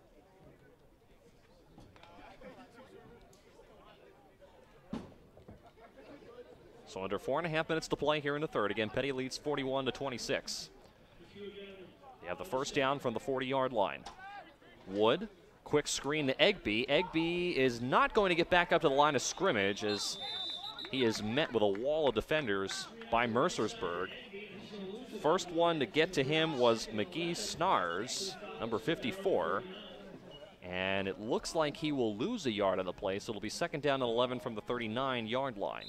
So under 4.5 minutes to play here in the third. Again, Peddie leads 41-26. They have the 1st down from the 40-yard line. Wood, quick screen to Egbee. Egbee is not going to get back up to the line of scrimmage as he is met with a wall of defenders by Mercersburg. First one to get to him was McGee Snars, number 54. And it looks like he will lose a yard on the play, so it'll be 2nd down and 11 from the 39-yard line.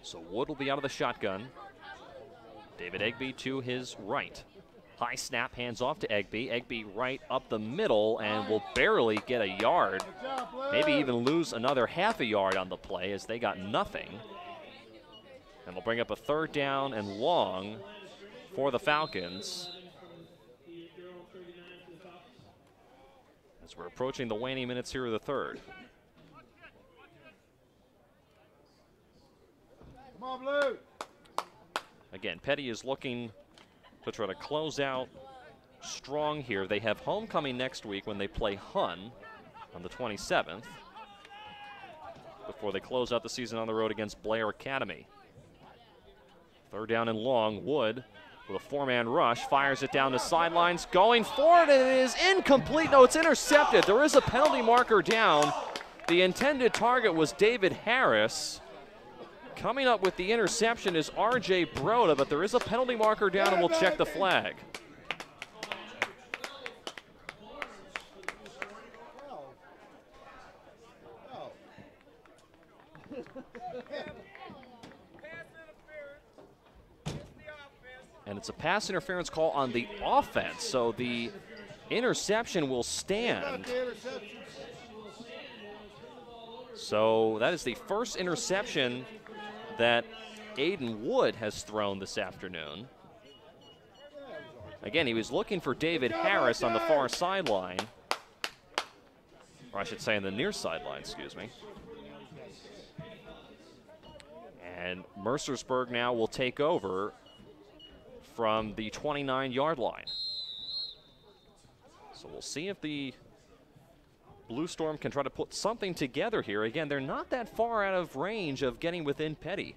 So Wood will be out of the shotgun. David Egbee to his right. High snap, hands off to Egbee. Egbee right up the middle and will barely get a yard. Maybe even lose another half a yard on the play as they got nothing. And they'll bring up a 3rd down and long for the Falcons. As we're approaching the waning minutes here of the third. Come on, Blue. Again, Peddie is looking to try to close out strong here. They have homecoming next week when they play Hun on the 27th before they close out the season on the road against Blair Academy. 3rd down and long. Wood with a 4-man rush fires it down the sidelines, going forward, and it is incomplete. No, it's intercepted. There is a penalty marker down. The intended target was David Harris. Coming up with the interception is R.J. Broda, but there is a penalty marker down, and we'll check the flag. And it's a pass interference call on the offense, so the interception will stand. So that is the first interception that Aiden Wood has thrown this afternoon. Again, he was looking for David Harris on the far sideline. Or I should say on the near sideline, excuse me. And Mercersburg now will take over from the 29-yard line. So we'll see if the Blue Storm can try to put something together here. Again, they're not that far out of range of getting within Peddie.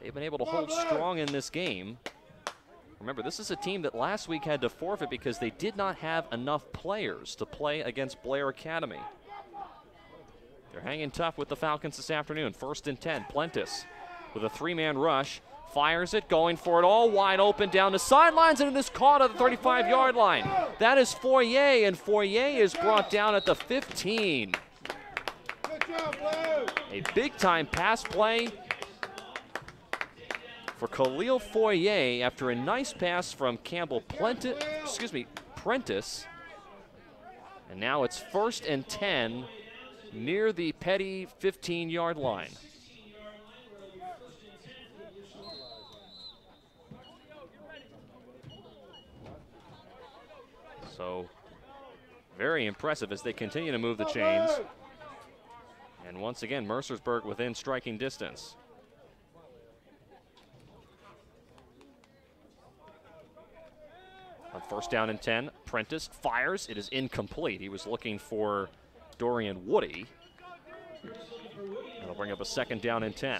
They've been able to hold strong in this game. Remember, this is a team that last week had to forfeit because they did not have enough players to play against Blair Academy. They're hanging tough with the Falcons this afternoon. 1st and 10, Plentis with a 3-man rush. Fires it, going for it all wide open down the sidelines, and it is caught at the 35-yard line. That is Foyer, and Foyer is brought down at the 15. A big-time pass play for Khalil Foyer after a nice pass from Campbell Prentice. And now it's 1st and 10 near the Peddie 15-yard line. So very impressive as they continue to move the chains. And once again, Mercersburg within striking distance. On 1st down and 10, Prentice fires. It is incomplete. He was looking for Dorian Woody. That'll bring up a 2nd down and 10.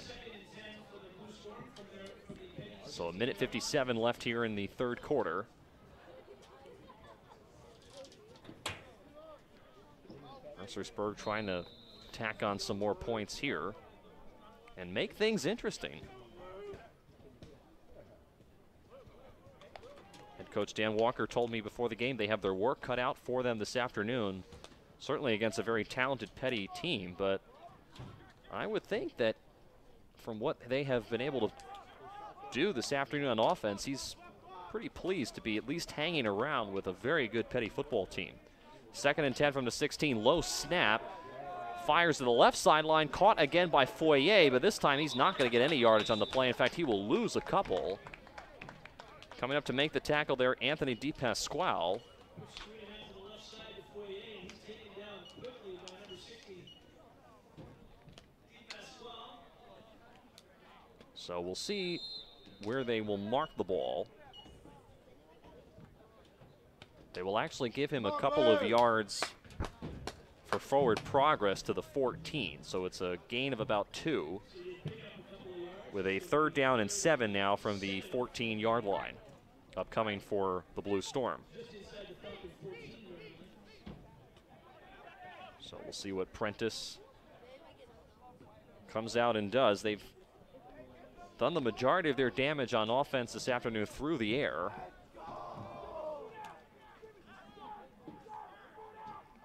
So 1:57 left here in the third quarter. Mercersburg trying to tack on some more points here and make things interesting. Head Head coach Dan Walker told me before the game they have their work cut out for them this afternoon, certainly against a very talented Peddie team, but I would think that from what they have been able to do this afternoon on offense, he's pretty pleased to be at least hanging around with a very good Peddie football team. 2nd and 10 from the 16, low snap. Fires to the left sideline, caught again by Foyer, but this time he's not going to get any yardage on the play. In fact, he will lose a couple. Coming up to make the tackle there, Anthony DePasquale. So we'll see where they will mark the ball. They will actually give him a couple of yards for forward progress to the 14. So it's a gain of about 2 with a 3rd down and 7 now from the 14-yard line upcoming for the Blue Storm. So we'll see what Prentice comes out and does. They've done the majority of their damage on offense this afternoon through the air.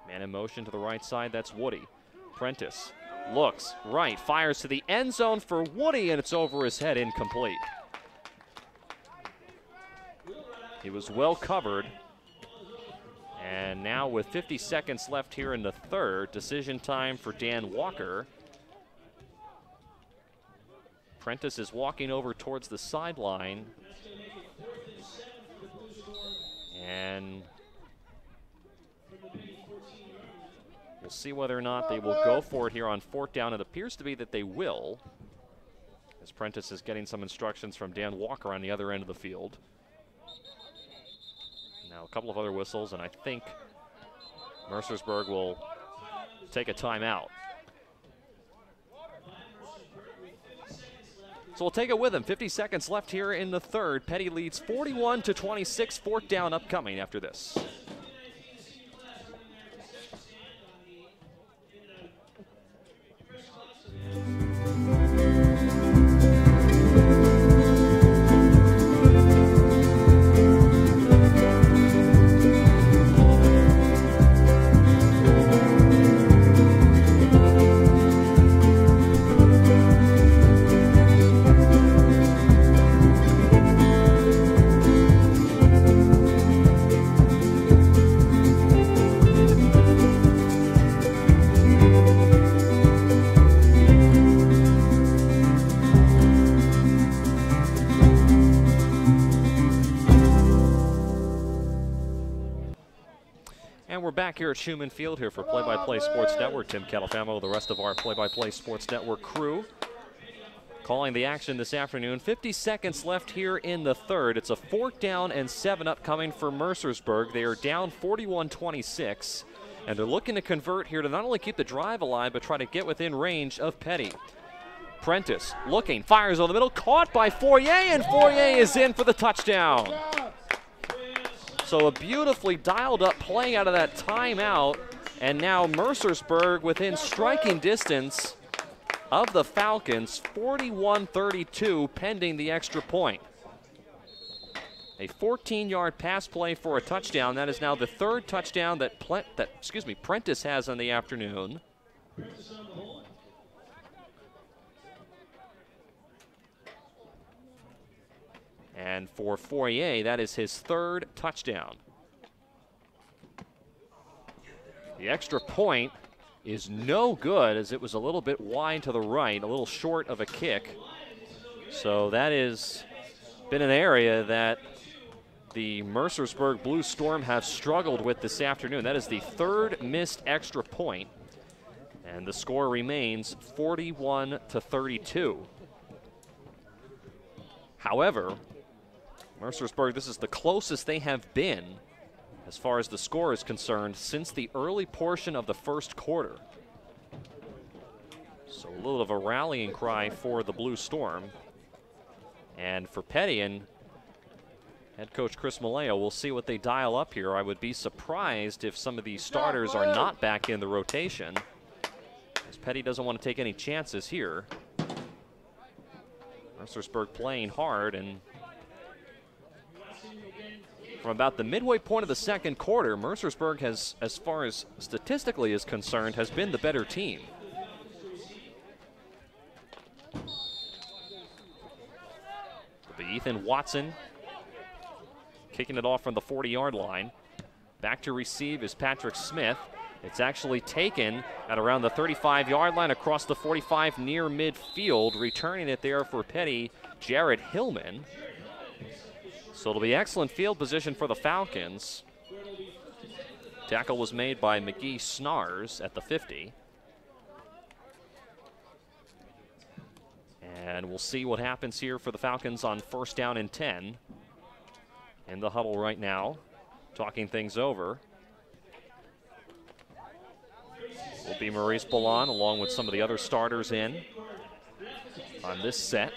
Man in motion to the right side, that's Woody. Prentice looks right, fires to the end zone for Woody, and it's over his head, incomplete. He was well covered. And now with 50 seconds left here in the 3rd, decision time for Dan Walker. Prentice is walking over towards the sideline. And we'll see whether or not they will go for it here on 4th down. It appears to be that they will, as Prentice is getting some instructions from Dan Walker on the other end of the field. Now a couple of other whistles, and I think Mercersburg will take a timeout. So we'll take it with him. 50 seconds left here in the 3rd. Peddie leads 41-26. 4th down upcoming after this. Back here at Schumann Field here for Play-by-Play Sports Network. Tim Catalfamo, the rest of our Play-by-Play Sports Network crew calling the action this afternoon. 50 seconds left here in the 3rd. It's a 4th down and 7 upcoming for Mercersburg. They are down 41-26, and they're looking to convert here to not only keep the drive alive, but try to get within range of Peddie. Prentice looking, fires on the middle, caught by Foyer, and Foyer is in for the touchdown. So a beautifully dialed up play out of that timeout, and now Mercersburg within striking distance of the Falcons, 41-32 pending the extra point. A 14-yard pass play for a touchdown. That is now the 3rd touchdown that Prentice has on the afternoon. And for Foyer, that is his 3rd touchdown. The extra point is no good, as it was a little bit wide to the right, a little short of a kick. So that has been an area that the Mercersburg Blue Storm have struggled with this afternoon. That is the 3rd missed extra point, and the score remains 41-32. However, Mercersburg, this is the closest they have been as far as the score is concerned since the early portion of the 1st quarter. So a little of a rallying cry for the Blue Storm. And for Peddie and head coach Chris Maleo, we'll see what they dial up here. I would be surprised if some of these starters are not back in the rotation, as Peddie doesn't want to take any chances here. Mercersburg playing hard, and From about the midway point of the second quarter, Mercersburg has, as far as statistically is concerned, has been the better team. It'll be Ethan Watson kicking it off from the 40-yard line. Back to receive is Patrick Smith. It's actually taken at around the 35-yard line across the 45 near midfield. Returning it there for Peddie, Jared Hillman. So it'll be excellent field position for the Falcons. Tackle was made by McGee Snars at the 50. And we'll see what happens here for the Falcons on 1st down and 10. In the huddle right now, talking things over will be Maurice Ballon along with some of the other starters in on this set.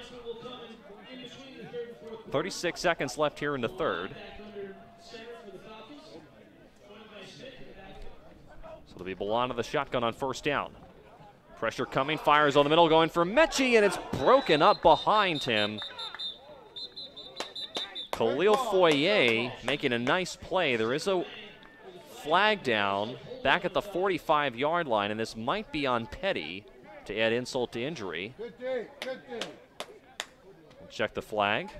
36 seconds left here in the third. So it'll be Ballon of the shotgun on 1st down. Pressure coming, fires on the middle, going for Mechie, and it's broken up behind him. Khalil Foyer making a nice play. There is a flag down back at the 45-yard line, and this might be on Peddie to add insult to injury. Check the flag.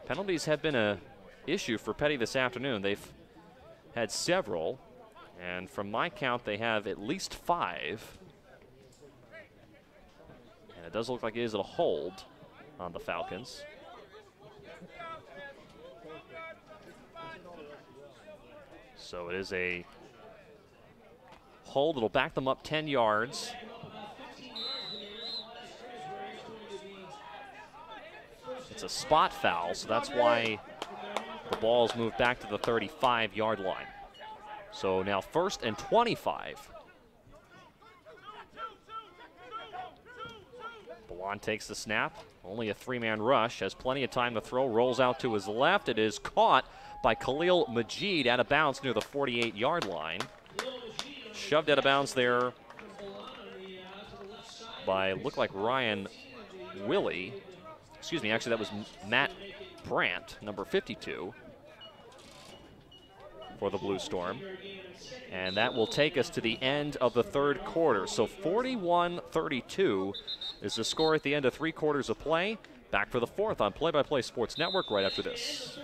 Penalties have been an issue for Peddie this afternoon. They've had several, and from my count, they have at least 5. And it does look like it is a hold on the Falcons. So it is a hold that'll back them up 10 yards. It's a spot foul, so that's why the ball's moved back to the 35-yard line. So now 1st and 25. Ballon takes the snap. Only a 3-man rush. Has plenty of time to throw. Rolls out to his left. It is caught by Khalil Majid out of bounds near the 48-yard line. Shoved out of bounds there by, looked like Ryan Willie. Excuse me, actually that was Matt Brandt, number 52, for the Blue Storm. And that will take us to the end of the third quarter. So 41-32 is the score at the end of 3 quarters of play. Back for the fourth on Play by Play Sports Network right after this.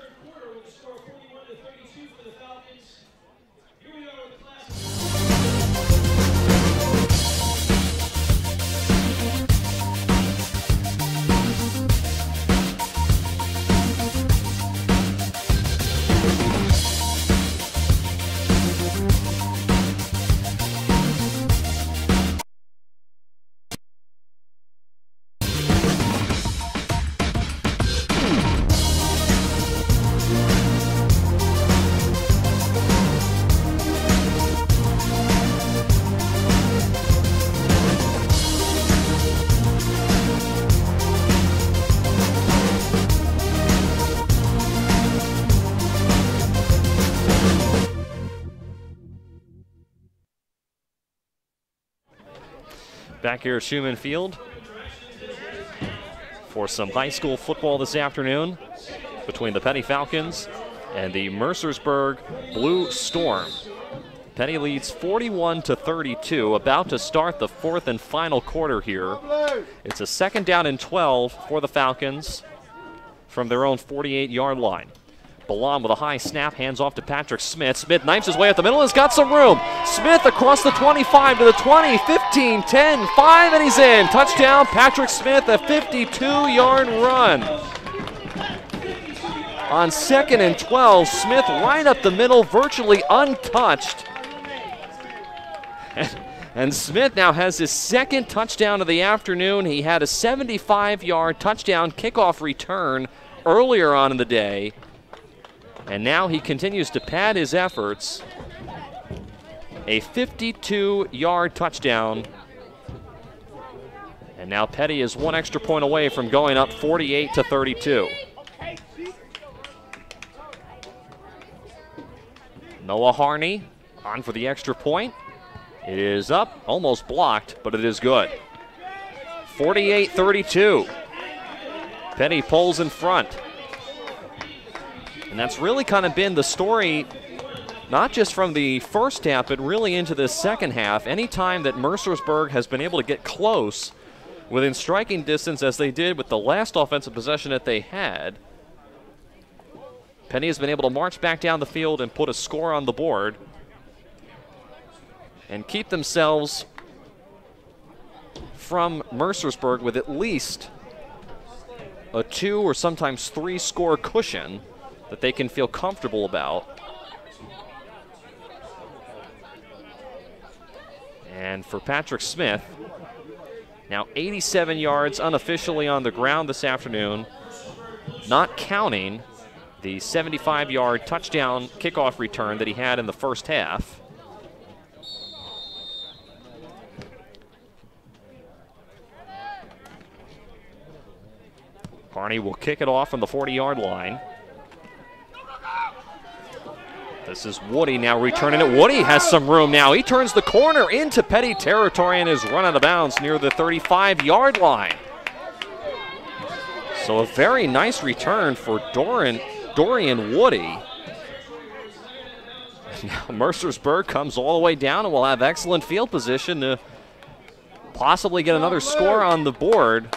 Back here at Schumann Field for some high school football this afternoon between the Peddie Falcons and the Mercersburg Blue Storm. Peddie leads 41-32, about to start the fourth and final quarter here. It's a 2nd down and 12 for the Falcons from their own 48-yard line. Ballon with a high snap, hands off to Patrick Smith. Smith knifes his way up the middle and has got some room. Smith across the 25 to the 20, 15, 10, 5, and he's in. Touchdown, Patrick Smith, a 52-yard run. On 2nd and 12, Smith right up the middle, virtually untouched. And Smith now has his 2nd touchdown of the afternoon. He had a 75-yard touchdown kickoff return earlier on in the day. And now he continues to pad his efforts. A 52-yard touchdown. And now Peddie is 1 extra point away from going up 48-32. Noah Harney on for the extra point. It is up, almost blocked, but it is good. 48-32. Peddie pulls in front. And that's really kind of been the story, not just from the first half, but really into the second half. Any time that Mercersburg has been able to get close within striking distance, as they did with the last offensive possession that they had, Peddie has been able to march back down the field and put a score on the board and keep themselves from Mercersburg with at least a 2 or sometimes 3 score cushion that they can feel comfortable about. And for Patrick Smith, now 87 yards unofficially on the ground this afternoon, not counting the 75-yard touchdown kickoff return that he had in the first half. Barney will kick it off on the 40-yard line. This is Woody now returning it. Woody has some room now. He turns the corner into Peddie territory and is run out of bounds near the 35-yard line. So a very nice return for Dorian Woody. Now Mercersburg comes all the way down and will have excellent field position to possibly get another score on the board.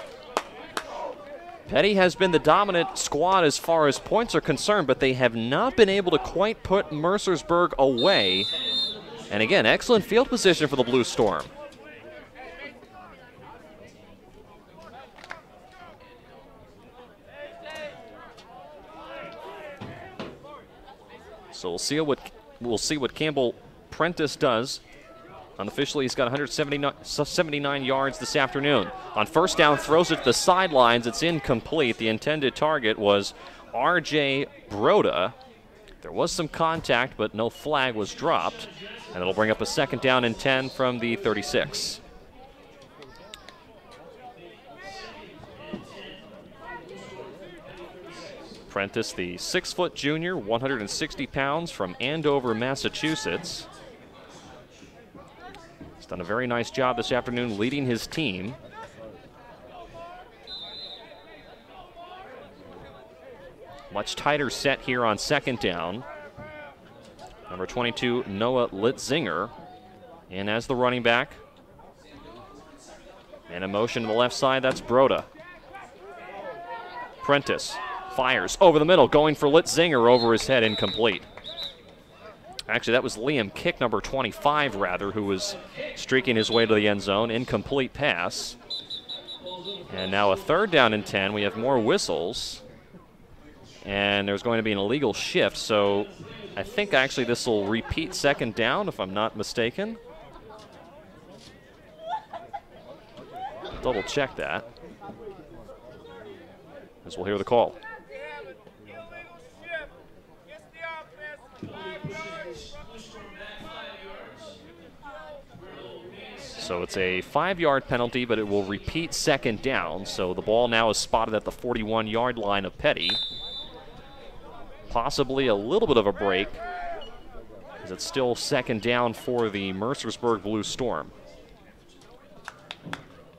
Peddie has been the dominant squad as far as points are concerned, but they have not been able to quite put Mercersburg away. And again, excellent field position for the Blue Storm. So we'll see what Campbell Prentice does. Unofficially, he's got 179 yards this afternoon. On first down, throws it to the sidelines. It's incomplete. The intended target was R.J. Broda. There was some contact, but no flag was dropped. And it'll bring up a second down and 10 from the 36. Prentice, the 6-foot junior, 160 pounds from Andover, Massachusetts. Done a very nice job this afternoon leading his team. Much tighter set here on second down. Number 22, Noah Litzinger, in as the running back. And in motion to the left side, that's Broda. Prentice fires over the middle, going for Litzinger, over his head, incomplete. Actually, that was Liam Kick, number 25, rather, who was streaking his way to the end zone. Incomplete pass. And now a third down and 10. We have more whistles. And there's going to be an illegal shift, so I think actually this will repeat second down, if I'm not mistaken. Double check that, as we'll hear the call. So it's a 5-yard penalty, but it will repeat second down. So the ball now is spotted at the 41-yard line of Peddie. Possibly a little bit of a break, as it's still second down for the Mercersburg Blue Storm.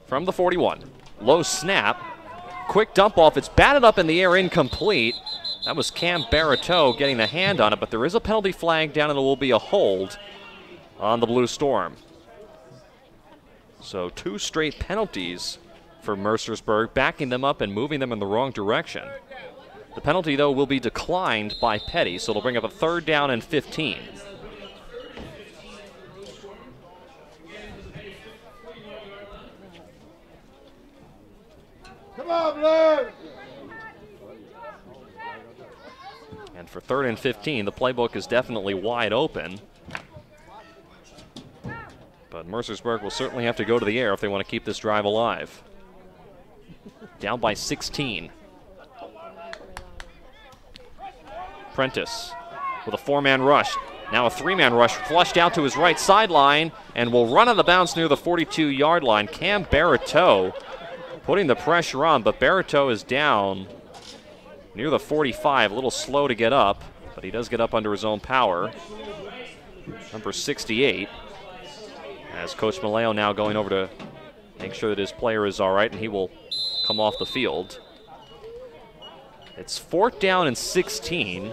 From the 41, low snap, quick dump off. It's batted up in the air, incomplete. That was Cam Baratow getting the hand on it, but there is a penalty flag down and it will be a hold on the Blue Storm. So 2 straight penalties for Mercersburg, backing them up and moving them in the wrong direction. The penalty, though, will be declined by Peddie, so it'll bring up a third down and 15. Come on, Blue! And for third and 15, the playbook is definitely wide open. But Mercersburg will certainly have to go to the air if they want to keep this drive alive. Down by 16. Prentice with a 4-man rush. Now a 3-man rush, flushed out to his right sideline, and will run out of bounds near the 42-yard line. Cam Baratow putting the pressure on, but Baratow is down near the 45. A little slow to get up, but he does get up under his own power. Number 68. As Coach Maleo now going over to make sure that his player is all right, and he will come off the field. It's 4th down and 16.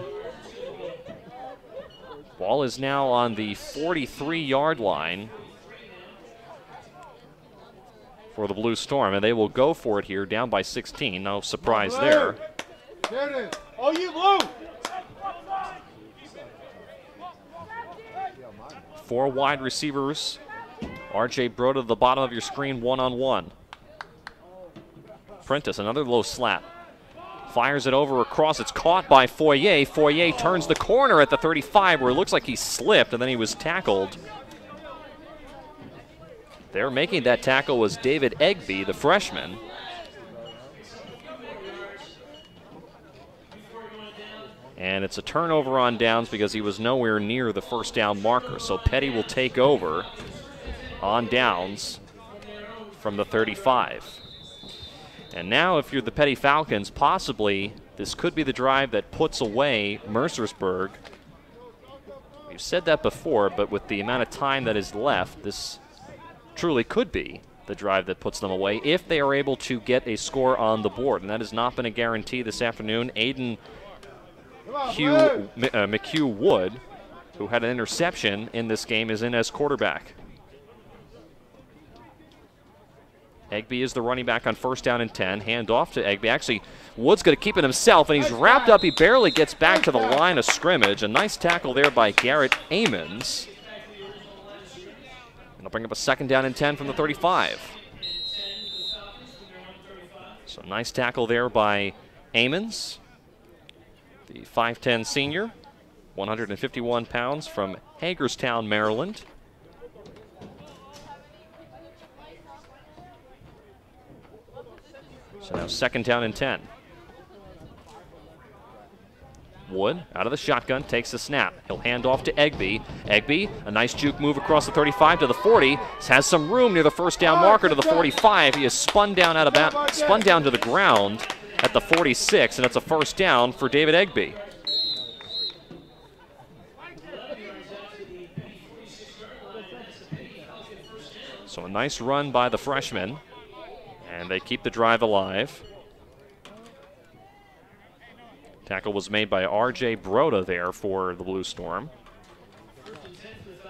Ball is now on the 43-yard line for the Blue Storm, and they will go for it here, down by 16. No surprise there. There it is. Oh, you blue. 4 wide receivers. R.J. Broda to the bottom of your screen, one-on-one. Prentice, another low slap. Fires it over across. It's caught by Foyer. Foyer turns the corner at the 35 where it looks like he slipped and then he was tackled. There making that tackle was David Egby, the freshman. And it's a turnover on downs because he was nowhere near the first down marker. So Peddie will take over on downs from the 35. And now if you're the Peddie Falcons, possibly this could be the drive that puts away Mercersburg. We've said that before, but with the amount of time that is left, this truly could be the drive that puts them away if they are able to get a score on the board. And that has not been a guarantee this afternoon. Aiden McHugh Wood, who had an interception in this game, is in as quarterback. Egby is the running back on first down and 10. Hand off to Egby. Actually, Wood's going to keep it himself, and he's wrapped up. He barely gets back to the line of scrimmage. A nice tackle there by Garrett Amons. And they'll bring up a second down and 10 from the 35. So nice tackle there by Amons, the 5'10 senior, 151 pounds from Hagerstown, Maryland. So now second down and 10. Wood out of the shotgun, takes the snap. He'll hand off to Egby. Egby, a nice juke move across the 35 to the 40. Has some room near the first down marker to the 45. He is spun down spun down to the ground at the 46, and it's a first down for David Egby. So a nice run by the freshman. And they keep the drive alive. Tackle was made by R.J. Broda there for the Blue Storm.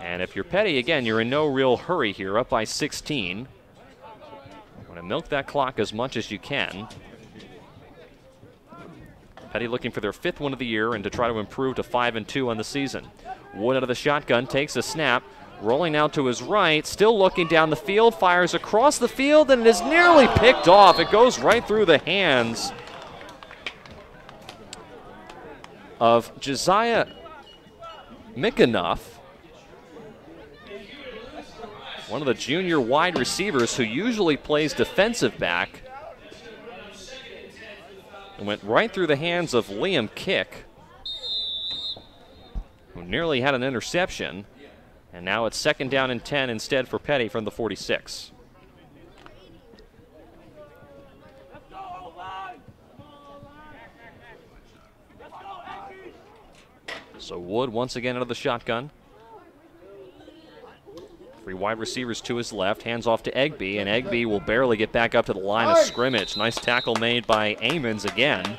And if you're Peddie, again, you're in no real hurry here, up by 16. Want to milk that clock as much as you can. Peddie looking for their 5th win of the year and to try to improve to 5-2 on the season. Wood out of the shotgun, takes a snap. Rolling out to his right, still looking down the field, fires across the field, and it is nearly picked off. It goes right through the hands of Josiah Mickenough, one of the junior wide receivers who usually plays defensive back. It went right through the hands of Liam Kick, who nearly had an interception. And now it's second down and 10 instead for Peddie from the 46. So Wood once again out of the shotgun. 3 wide receivers to his left, hands off to Egby, and Egby will barely get back up to the line of scrimmage. Nice tackle made by Amons again.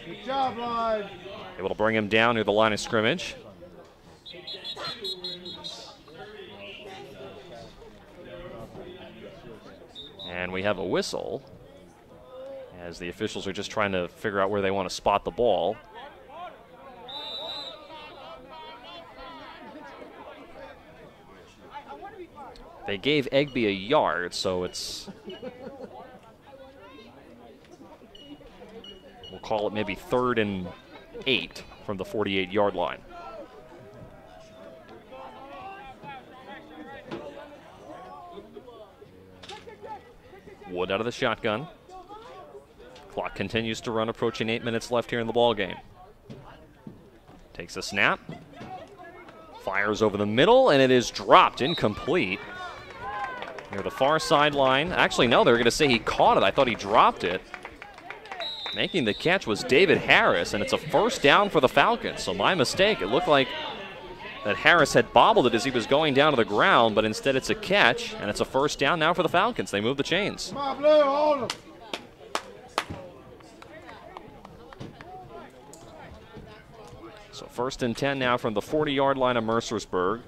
Good job, Lloyd. Able to bring him down near the line of scrimmage. And we have a whistle as the officials are just trying to figure out where they want to spot the ball. They gave Egby a yard, so it's, we'll call it maybe 3rd and 8 from the 48-yard line. Wood out of the shotgun. Clock continues to run, approaching 8 minutes left here in the ball game. Takes a snap. Fires over the middle, and it is dropped, incomplete. Near the far sideline. Actually, no, they're going to say he caught it. I thought he dropped it. Making the catch was David Harris, and it's a first down for the Falcons. So my mistake. It looked like that Harris had bobbled it as he was going down to the ground, but instead it's a catch, and it's a first down now for the Falcons. They move the chains. Come on, Blue, hold him. So 1st and 10 now from the 40-yard line of Mercersburg.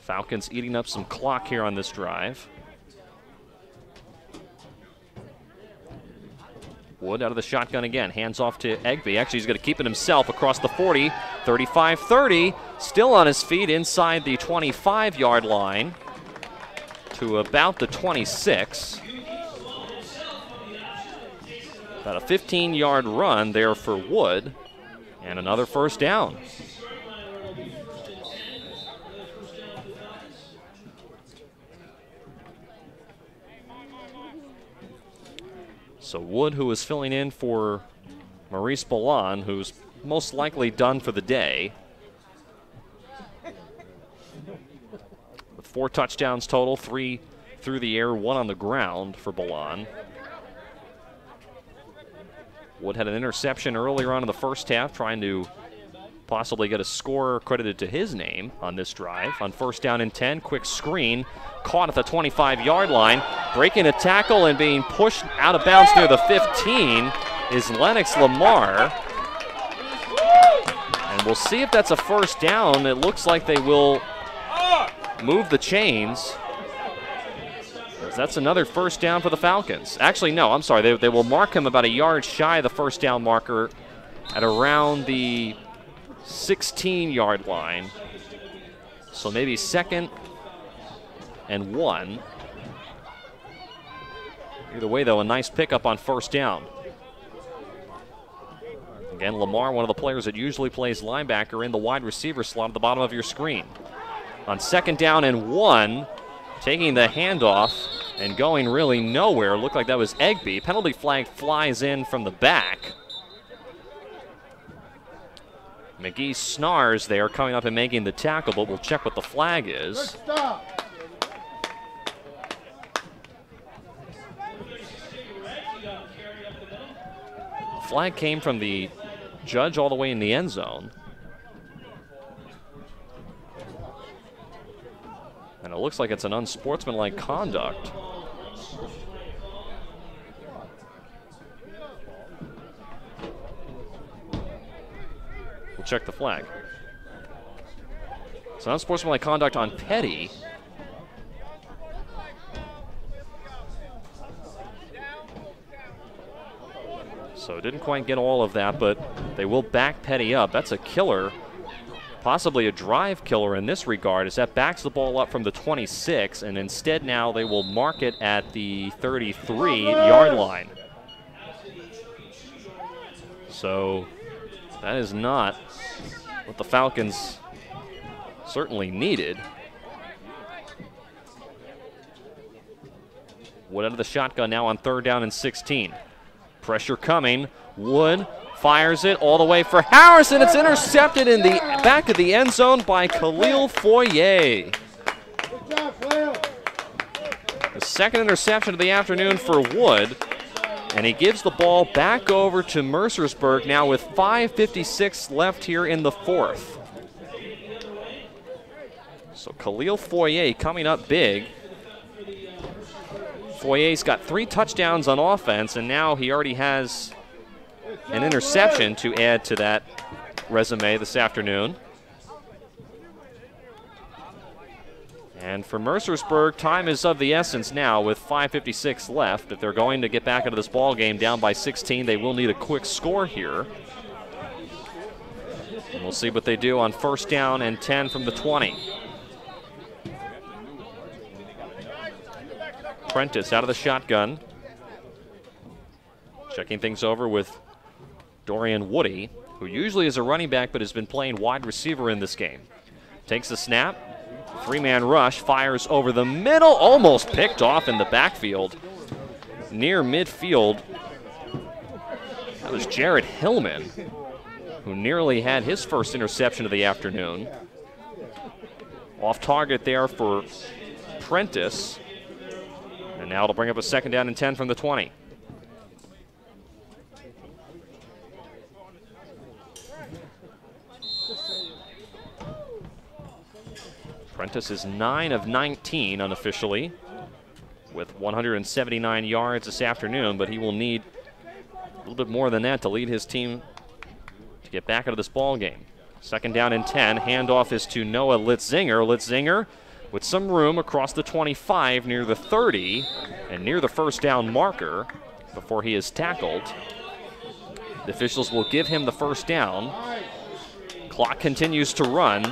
Falcons eating up some clock here on this drive. Wood out of the shotgun again. Hands off to Egby. Actually, he's going to keep it himself across the 40. 35-30. Still on his feet inside the 25-yard line to about the 26. About a 15-yard run there for Wood. And another first down. So Wood, who is filling in for Maurice Ballon, who's most likely done for the day. With 4 touchdowns total, 3 through the air, 1 on the ground for Ballon. Wood had an interception earlier on in the first half, trying to possibly get a score credited to his name on this drive. On 1st down and 10, quick screen, caught at the 25-yard line. Breaking a tackle and being pushed out of bounds near the 15 is Lennox Lamar. And we'll see if that's a first down. It looks like they will move the chains. That's another first down for the Falcons. Actually, no, I'm sorry. They will mark him about a yard shy of the first down marker at around the 16-yard line. So maybe 2nd and 1. Either way, though, a nice pickup on 1st down. Again, Lamar, one of the players that usually plays linebacker in the wide receiver slot at the bottom of your screen. On 2nd down and 1, taking the handoff and going really nowhere. Looked like that was Egby. Penalty flag flies in from the back. McGee snars there, coming up and making the tackle, but we'll check what the flag is. Flag came from the judge all the way in the end zone. And it looks like it's an unsportsmanlike conduct. We'll check the flag. It's an unsportsmanlike conduct on Peddie. So didn't quite get all of that, but they will back Peddie up. That's a killer, possibly a drive killer in this regard, as that backs the ball up from the 26, and instead now they will mark it at the 33-yard line. So that is not what the Falcons certainly needed. Wood out of the shotgun now on 3rd down and 16. Pressure coming. Wood fires it all the way for Harrison. It's intercepted in the back of the end zone by Khalil Foyer. The 2nd interception of the afternoon for Wood. And he gives the ball back over to Mercersburg now with 5:56 left here in the 4th. So Khalil Foyer coming up big. Foyer's got 3 touchdowns on offense, and now he already has an interception to add to that resume this afternoon. And for Mercersburg, time is of the essence now with 5:56 left. If they're going to get back into this ball game down by 16, they will need a quick score here. And we'll see what they do on 1st down and 10 from the 20. Prentice out of the shotgun. Checking things over with Dorian Woody, who usually is a running back but has been playing wide receiver in this game. Takes the snap. 3-man rush, fires over the middle, almost picked off in the backfield. Near midfield, that was Jared Hillman, who nearly had his first interception of the afternoon. Off target there for Prentice. And now it'll bring up a 2nd down and 10 from the 20. Prentice is 9 of 19 unofficially with 179 yards this afternoon, but he will need little bit more than that to lead his team to get back into this ball game. 2nd down and 10. Handoff is to Noah Litzinger. Litzinger with some room across the 25 near the 30 and near the first down marker before he is tackled. The officials will give him the first down. Clock continues to run.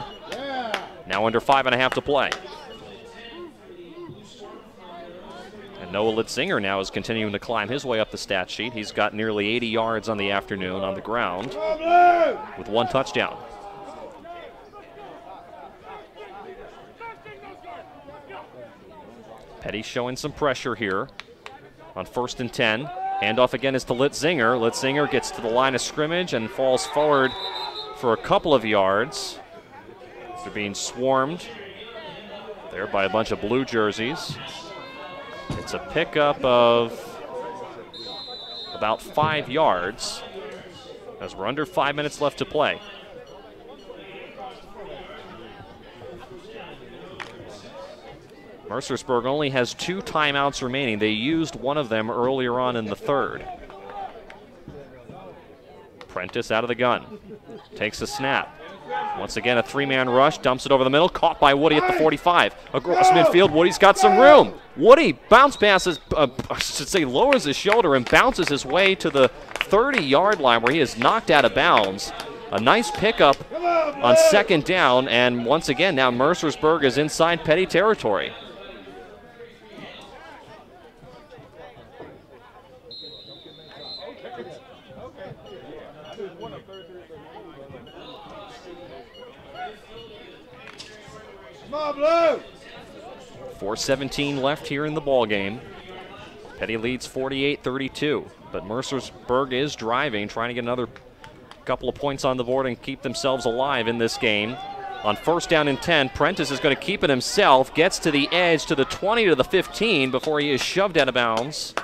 Now under 5.5 to play. And Noah Litzinger now is continuing to climb his way up the stat sheet. He's got nearly 80 yards on the afternoon on the ground with 1 touchdown. Peddie showing some pressure here on 1st and 10. Handoff again is to Litzinger. Litzinger gets to the line of scrimmage and falls forward for a couple of yards. They're being swarmed there by a bunch of blue jerseys. It's a pickup of about 5 yards as we're under 5 minutes left to play. Mercersburg only has 2 timeouts remaining. They used one of them earlier on in the 3rd. Prentice out of the gun. Takes a snap. Once again, a 3-man rush. Dumps it over the middle. Caught by Woody at the 45. Across midfield, Woody's got some room. Woody bounce passes, I should say lowers his shoulder and bounces his way to the 30-yard line where he is knocked out of bounds. A nice pickup on 2nd down, and once again, now Mercersburg is inside Peddie territory. Blue. 4:17 left here in the ball game. Peddie leads 48-32, but Mercersburg is driving, trying to get another couple of points on the board and keep themselves alive in this game. On 1st down and 10, Prentice is going to keep it himself, gets to the edge to the 20 to the 15 before he is shoved out of bounds.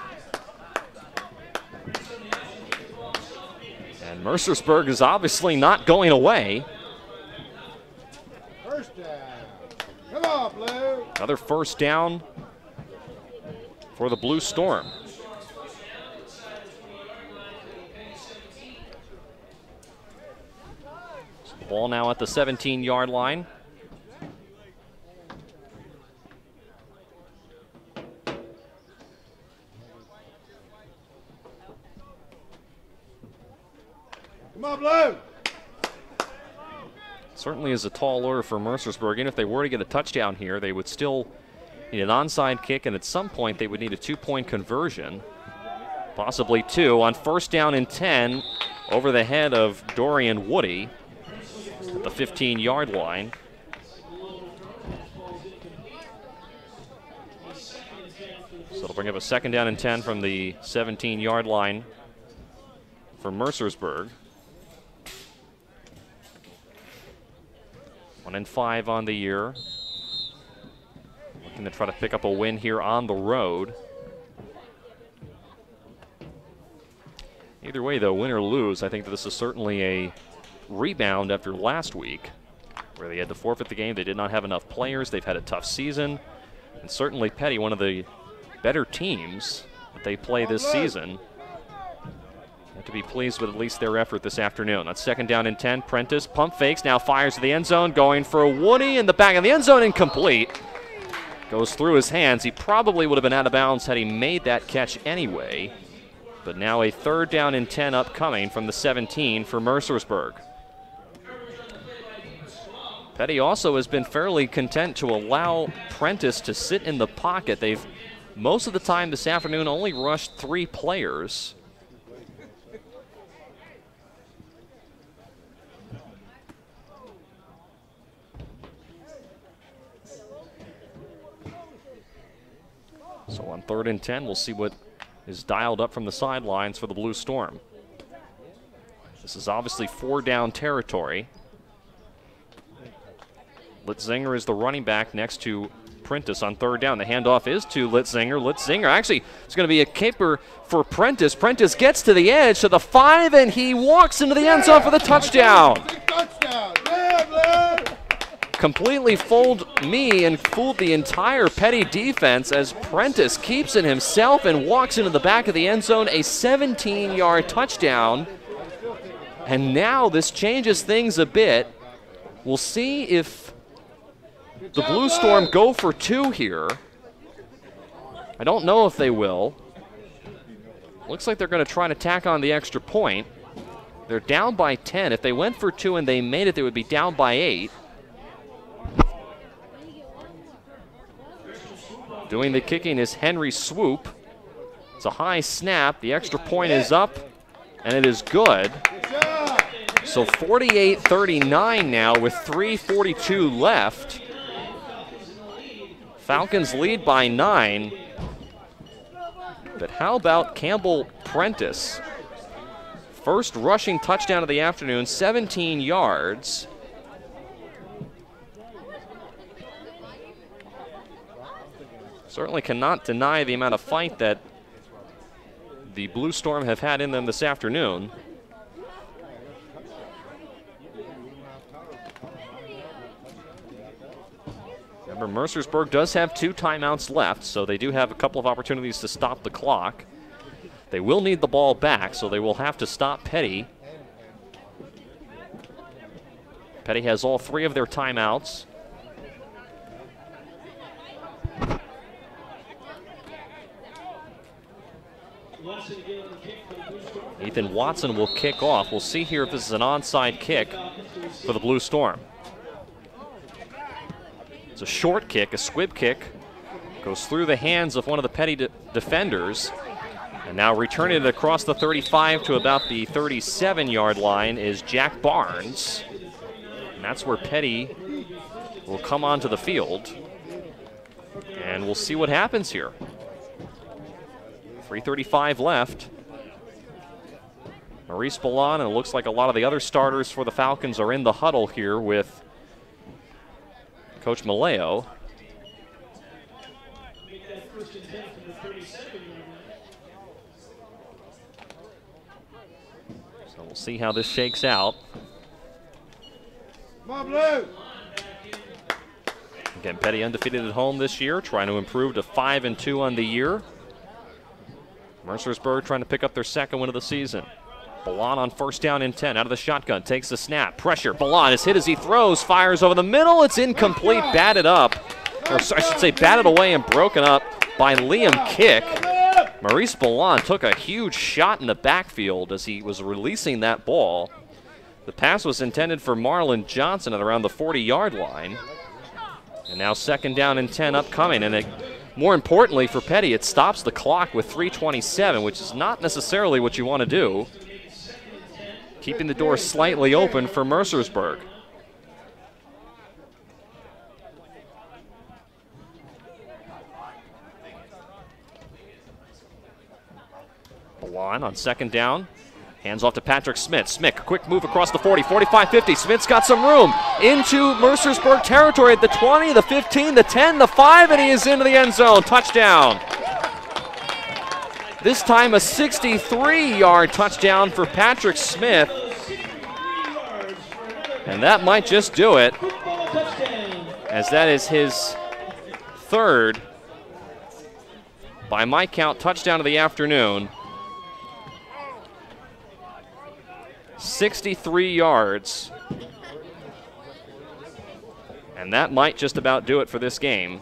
And Mercersburg is obviously not going away. First down. Come on, Blue. Another 1st down for the Blue Storm. Ball now at the 17-yard line. Come on, Blue. Certainly is a tall order for Mercersburg. Even if they were to get a touchdown here, they would still need an onside kick, and at some point they would need a 2-point conversion, possibly 2. On 1st down and 10, over the head of Dorian Woody at the 15-yard line. So it'll bring up a 2nd down and 10 from the 17-yard line for Mercersburg. 1-5 on the year. Looking to try to pick up a win here on the road. Either way, though, win or lose, I think that this is certainly a rebound after last week, where they had to forfeit the game. They did not have enough players. They've had a tough season. And certainly Peddie, one of the better teams that they play this season. Have to be pleased with at least their effort this afternoon. On 2nd down and 10, Prentice pump fakes, now fires to the end zone, going for a Woody in the back of the end zone, incomplete. Goes through his hands. He probably would have been out of bounds had he made that catch anyway. But now a 3rd down and 10 upcoming from the 17 for Mercersburg. Peddie also has been fairly content to allow Prentice to sit in the pocket. They've, most of the time this afternoon, only rushed 3 players. So on 3rd and 10, we'll see what is dialed up from the sidelines for the Blue Storm. This is obviously 4-down territory. Litzinger is the running back next to Prentice on 3rd down. The handoff is to Litzinger. Litzinger actually, it's going to be a caper for Prentice. Prentice gets to the edge to the 5, and he walks into the end zone for the touchdown. Big touchdown. Yeah, Blue. completely fooled me and fooled the entire Peddie defense as Prentice keeps it himself and walks into the back of the end zone, a 17-yard touchdown. And now this changes things a bit. We'll see if the Blue Storm go for 2 here. I don't know if they will. Looks like they're going to try to tack on the extra point. They're down by 10. If they went for 2 and they made it, they would be down by 8. Doing the kicking is Henry Swoop. It's a high snap. The extra point is up, and it is good. So 48-39 now with 3:42 left. Falcons lead by 9. But how about Campbell Prentice? First rushing touchdown of the afternoon, 17 yards. Certainly cannot deny the amount of fight that the Blue Storm have had in them this afternoon. Remember, Mercersburg does have 2 timeouts left, so they do have a couple of opportunities to stop the clock. They will need the ball back, so they will have to stop Peddie. Peddie has all 3 of their timeouts. Ethan Watson will kick off. We'll see here if this is an onside kick for the Blue Storm. It's a short kick, a squib kick. Goes through the hands of one of the Peddie defenders. And now returning it across the 35 to about the 37-yard line is Jack Barnes. And that's where Peddie will come onto the field. And we'll see what happens here. 3:35 left. Maurice Ballon, and it looks like a lot of the other starters for the Falcons are in the huddle here with Coach Maleo. So we'll see how this shakes out. Come on, Blue! Again, Peddie undefeated at home this year, trying to improve to 5-2 on the year. Mercersburg trying to pick up their 2nd win of the season. Ballon on 1st down and 10, out of the shotgun, takes the snap, pressure. Ballon is hit as he throws, fires over the middle. It's incomplete, batted up, or I should say batted away and broken up by Liam Kick. Maurice Ballon took a huge shot in the backfield as he was releasing that ball. The pass was intended for Marlon Johnson at around the 40-yard line. And now 2nd down and 10 upcoming, and more importantly for Peddie, it stops the clock with 3:27, which is not necessarily what you want to do. Keeping the door slightly open for Mercersburg. Ballon on 2nd down. Hands off to Patrick Smith. Smith, quick move across the 40, 45, 50. Smith's got some room into Mercersburg territory at the 20, the 15, the 10, the 5, and he is into the end zone. Touchdown. This time a 63-yard touchdown for Patrick Smith. And that might just do it, as that is his 3rd, by my count, touchdown of the afternoon. 63 yards. And that might just about do it for this game.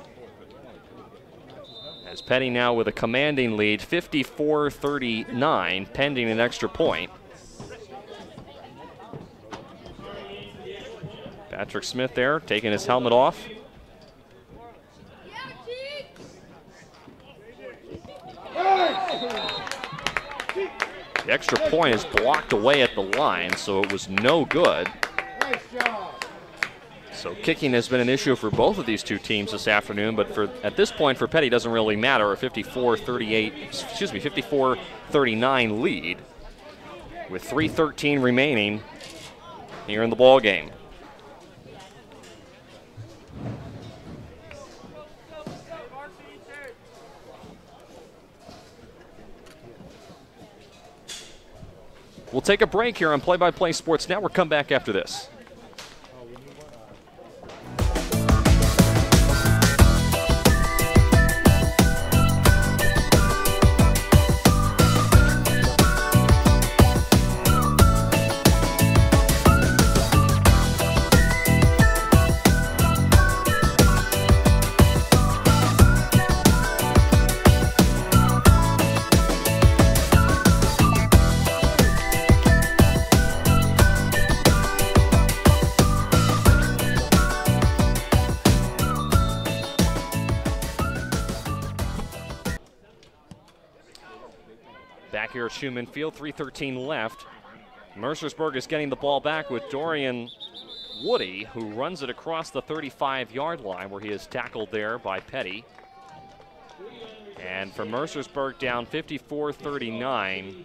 As Peddie now with a commanding lead, 54-39, pending an extra point. Patrick Smith there, taking his helmet off. The extra point is blocked away at the line, so it was no good. So kicking has been an issue for both of these 2 teams this afternoon, but at this point for Peddie doesn't really matter. A 54-39 lead with 3:13 remaining here in the ball game. We'll take a break here on Play by Play Sports Network. Come back after this. Back here at Schumann Field, 3:13 left. Mercersburg is getting the ball back with Dorian Woody, who runs it across the 35-yard line where he is tackled there by Peddie. And for Mercersburg down 54-39.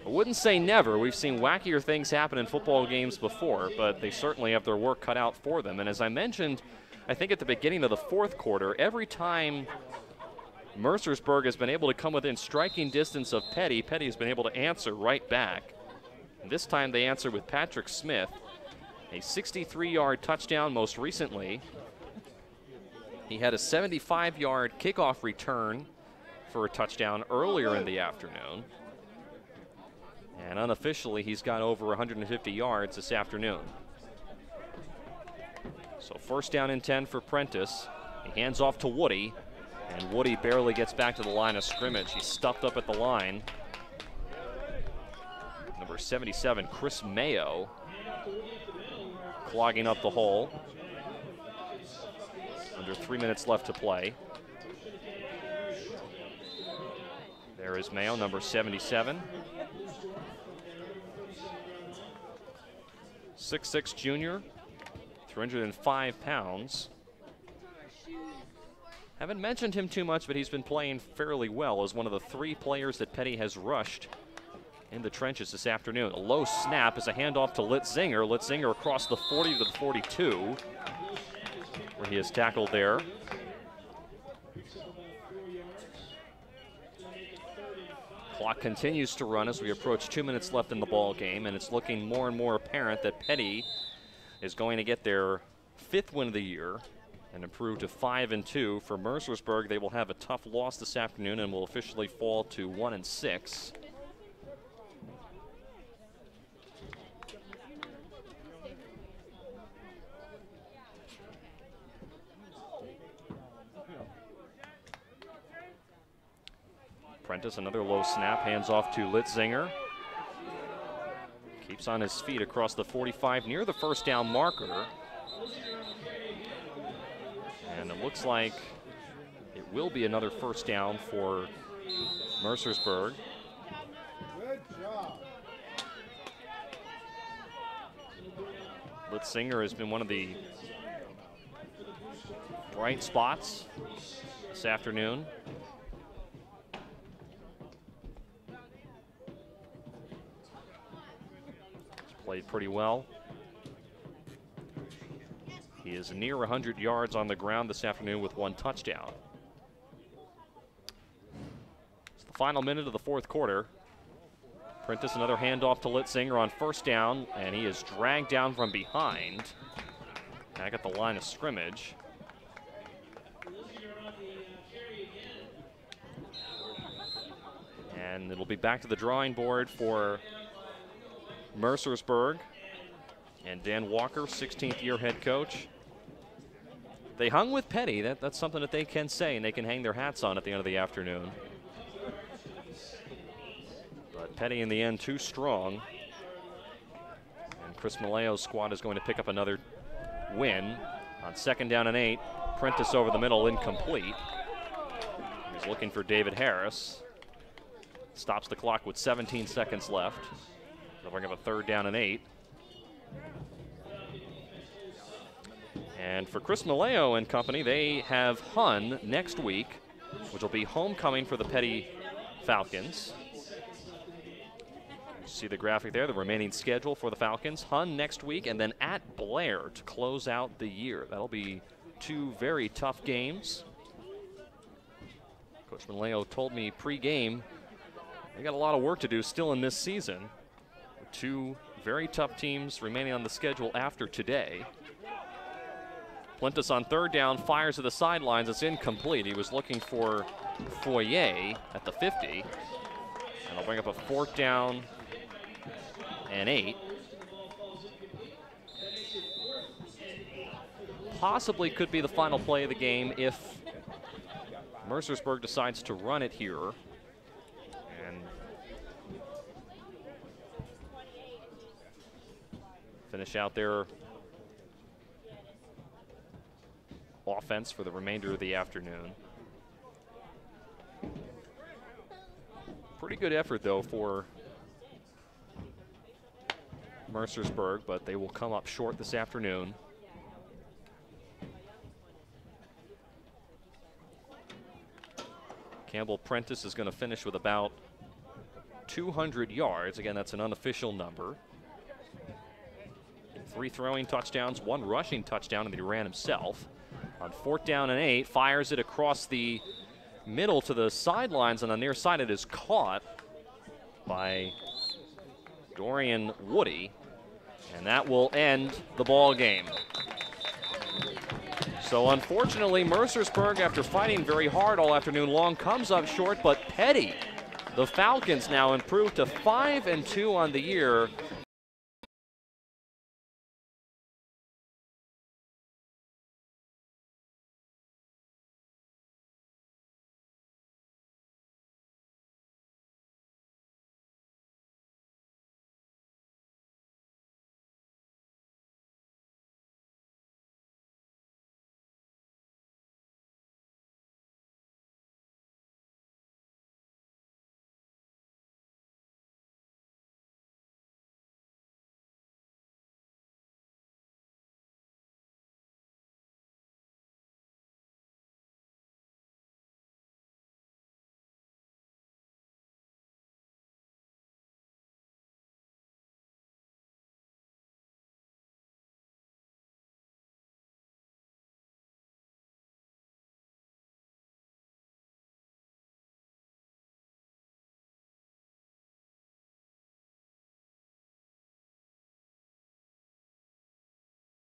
I wouldn't say never. We've seen wackier things happen in football games before, but they certainly have their work cut out for them. And as I mentioned, I think at the beginning of the fourth quarter, every time Mercersburg has been able to come within striking distance of Peddie, Peddie has been able to answer right back. And this time they answer with Patrick Smith, a 63-yard touchdown most recently. He had a 75-yard kickoff return for a touchdown earlier in the afternoon. And unofficially, he's got over 150 yards this afternoon. So first down and 10 for Prentice. He hands off to Woody, and Woody barely gets back to the line of scrimmage. He's stuffed up at the line. Number 77, Chris Mayo, clogging up the hole. Under 3 minutes left to play. There is Mayo, number 77. 6'6" junior, 305 pounds. Haven't mentioned him too much, but he's been playing fairly well as one of the 3 players that Peddie has rushed in the trenches this afternoon. A low snap is a handoff to Litzinger. Litzinger across the 40 to the 42, where he is tackled there. Clock continues to run as we approach 2 minutes left in the ball game, and it's looking more and more apparent that Peddie is going to get their 5th win of the year and improve to 5-2. For Mercersburg, they will have a tough loss this afternoon and will officially fall to 1-6. Prentice, another low snap, hands off to Litzinger. Keeps on his feet across the 45 near the first down marker. And it looks like it will be another first down for Mercersburg. Good job. Litzinger has been one of the bright spots this afternoon. Played pretty well. He is near 100 yards on the ground this afternoon with 1 touchdown. It's the final minute of the fourth quarter. Prentice, another handoff to Litzinger on first down, and he is dragged down from behind. Back at the line of scrimmage. And it'll be back to the drawing board for Mercersburg and Dan Walker, 16th year head coach. They hung with Peddie. That's something that they can say and they can hang their hats on at the end of the afternoon. But Peddie in the end too strong. And Chris Malayo's squad is going to pick up another win. On 2nd down and 8, Prentice over the middle, incomplete. He's looking for David Harris. Stops the clock with 17 seconds left. They'll bring up a 3rd down and 8. And for Chris Malayo and company, they have Hun next week, which will be homecoming for the Peddie Falcons. You see the graphic there, the remaining schedule for the Falcons. Hun next week, and then at Blair to close out the year. That'll be 2 very tough games. Coach Malayo told me pre-game they got a lot of work to do still in this season. 2 very tough teams remaining on the schedule after today. Prentice on 3rd down, fires to the sidelines. It's incomplete. He was looking for Foyer at the 50. And they'll bring up a 4th down and 8. Possibly could be the final play of the game if Mercersburg decides to run it here. And finish out their offense for the remainder of the afternoon. Pretty good effort, though, for Mercersburg, but they will come up short this afternoon. Campbell Prentice is going to finish with about 200 yards. Again, that's an unofficial number. 3 throwing touchdowns, 1 rushing touchdown, and he ran himself. On 4th down and 8, fires it across the middle to the sidelines. On the near side, it is caught by Dorian Woody, and that will end the ball game. So unfortunately, Mercersburg, after fighting very hard all afternoon long, comes up short, but Peddie, the Falcons, now improved to 5-2 on the year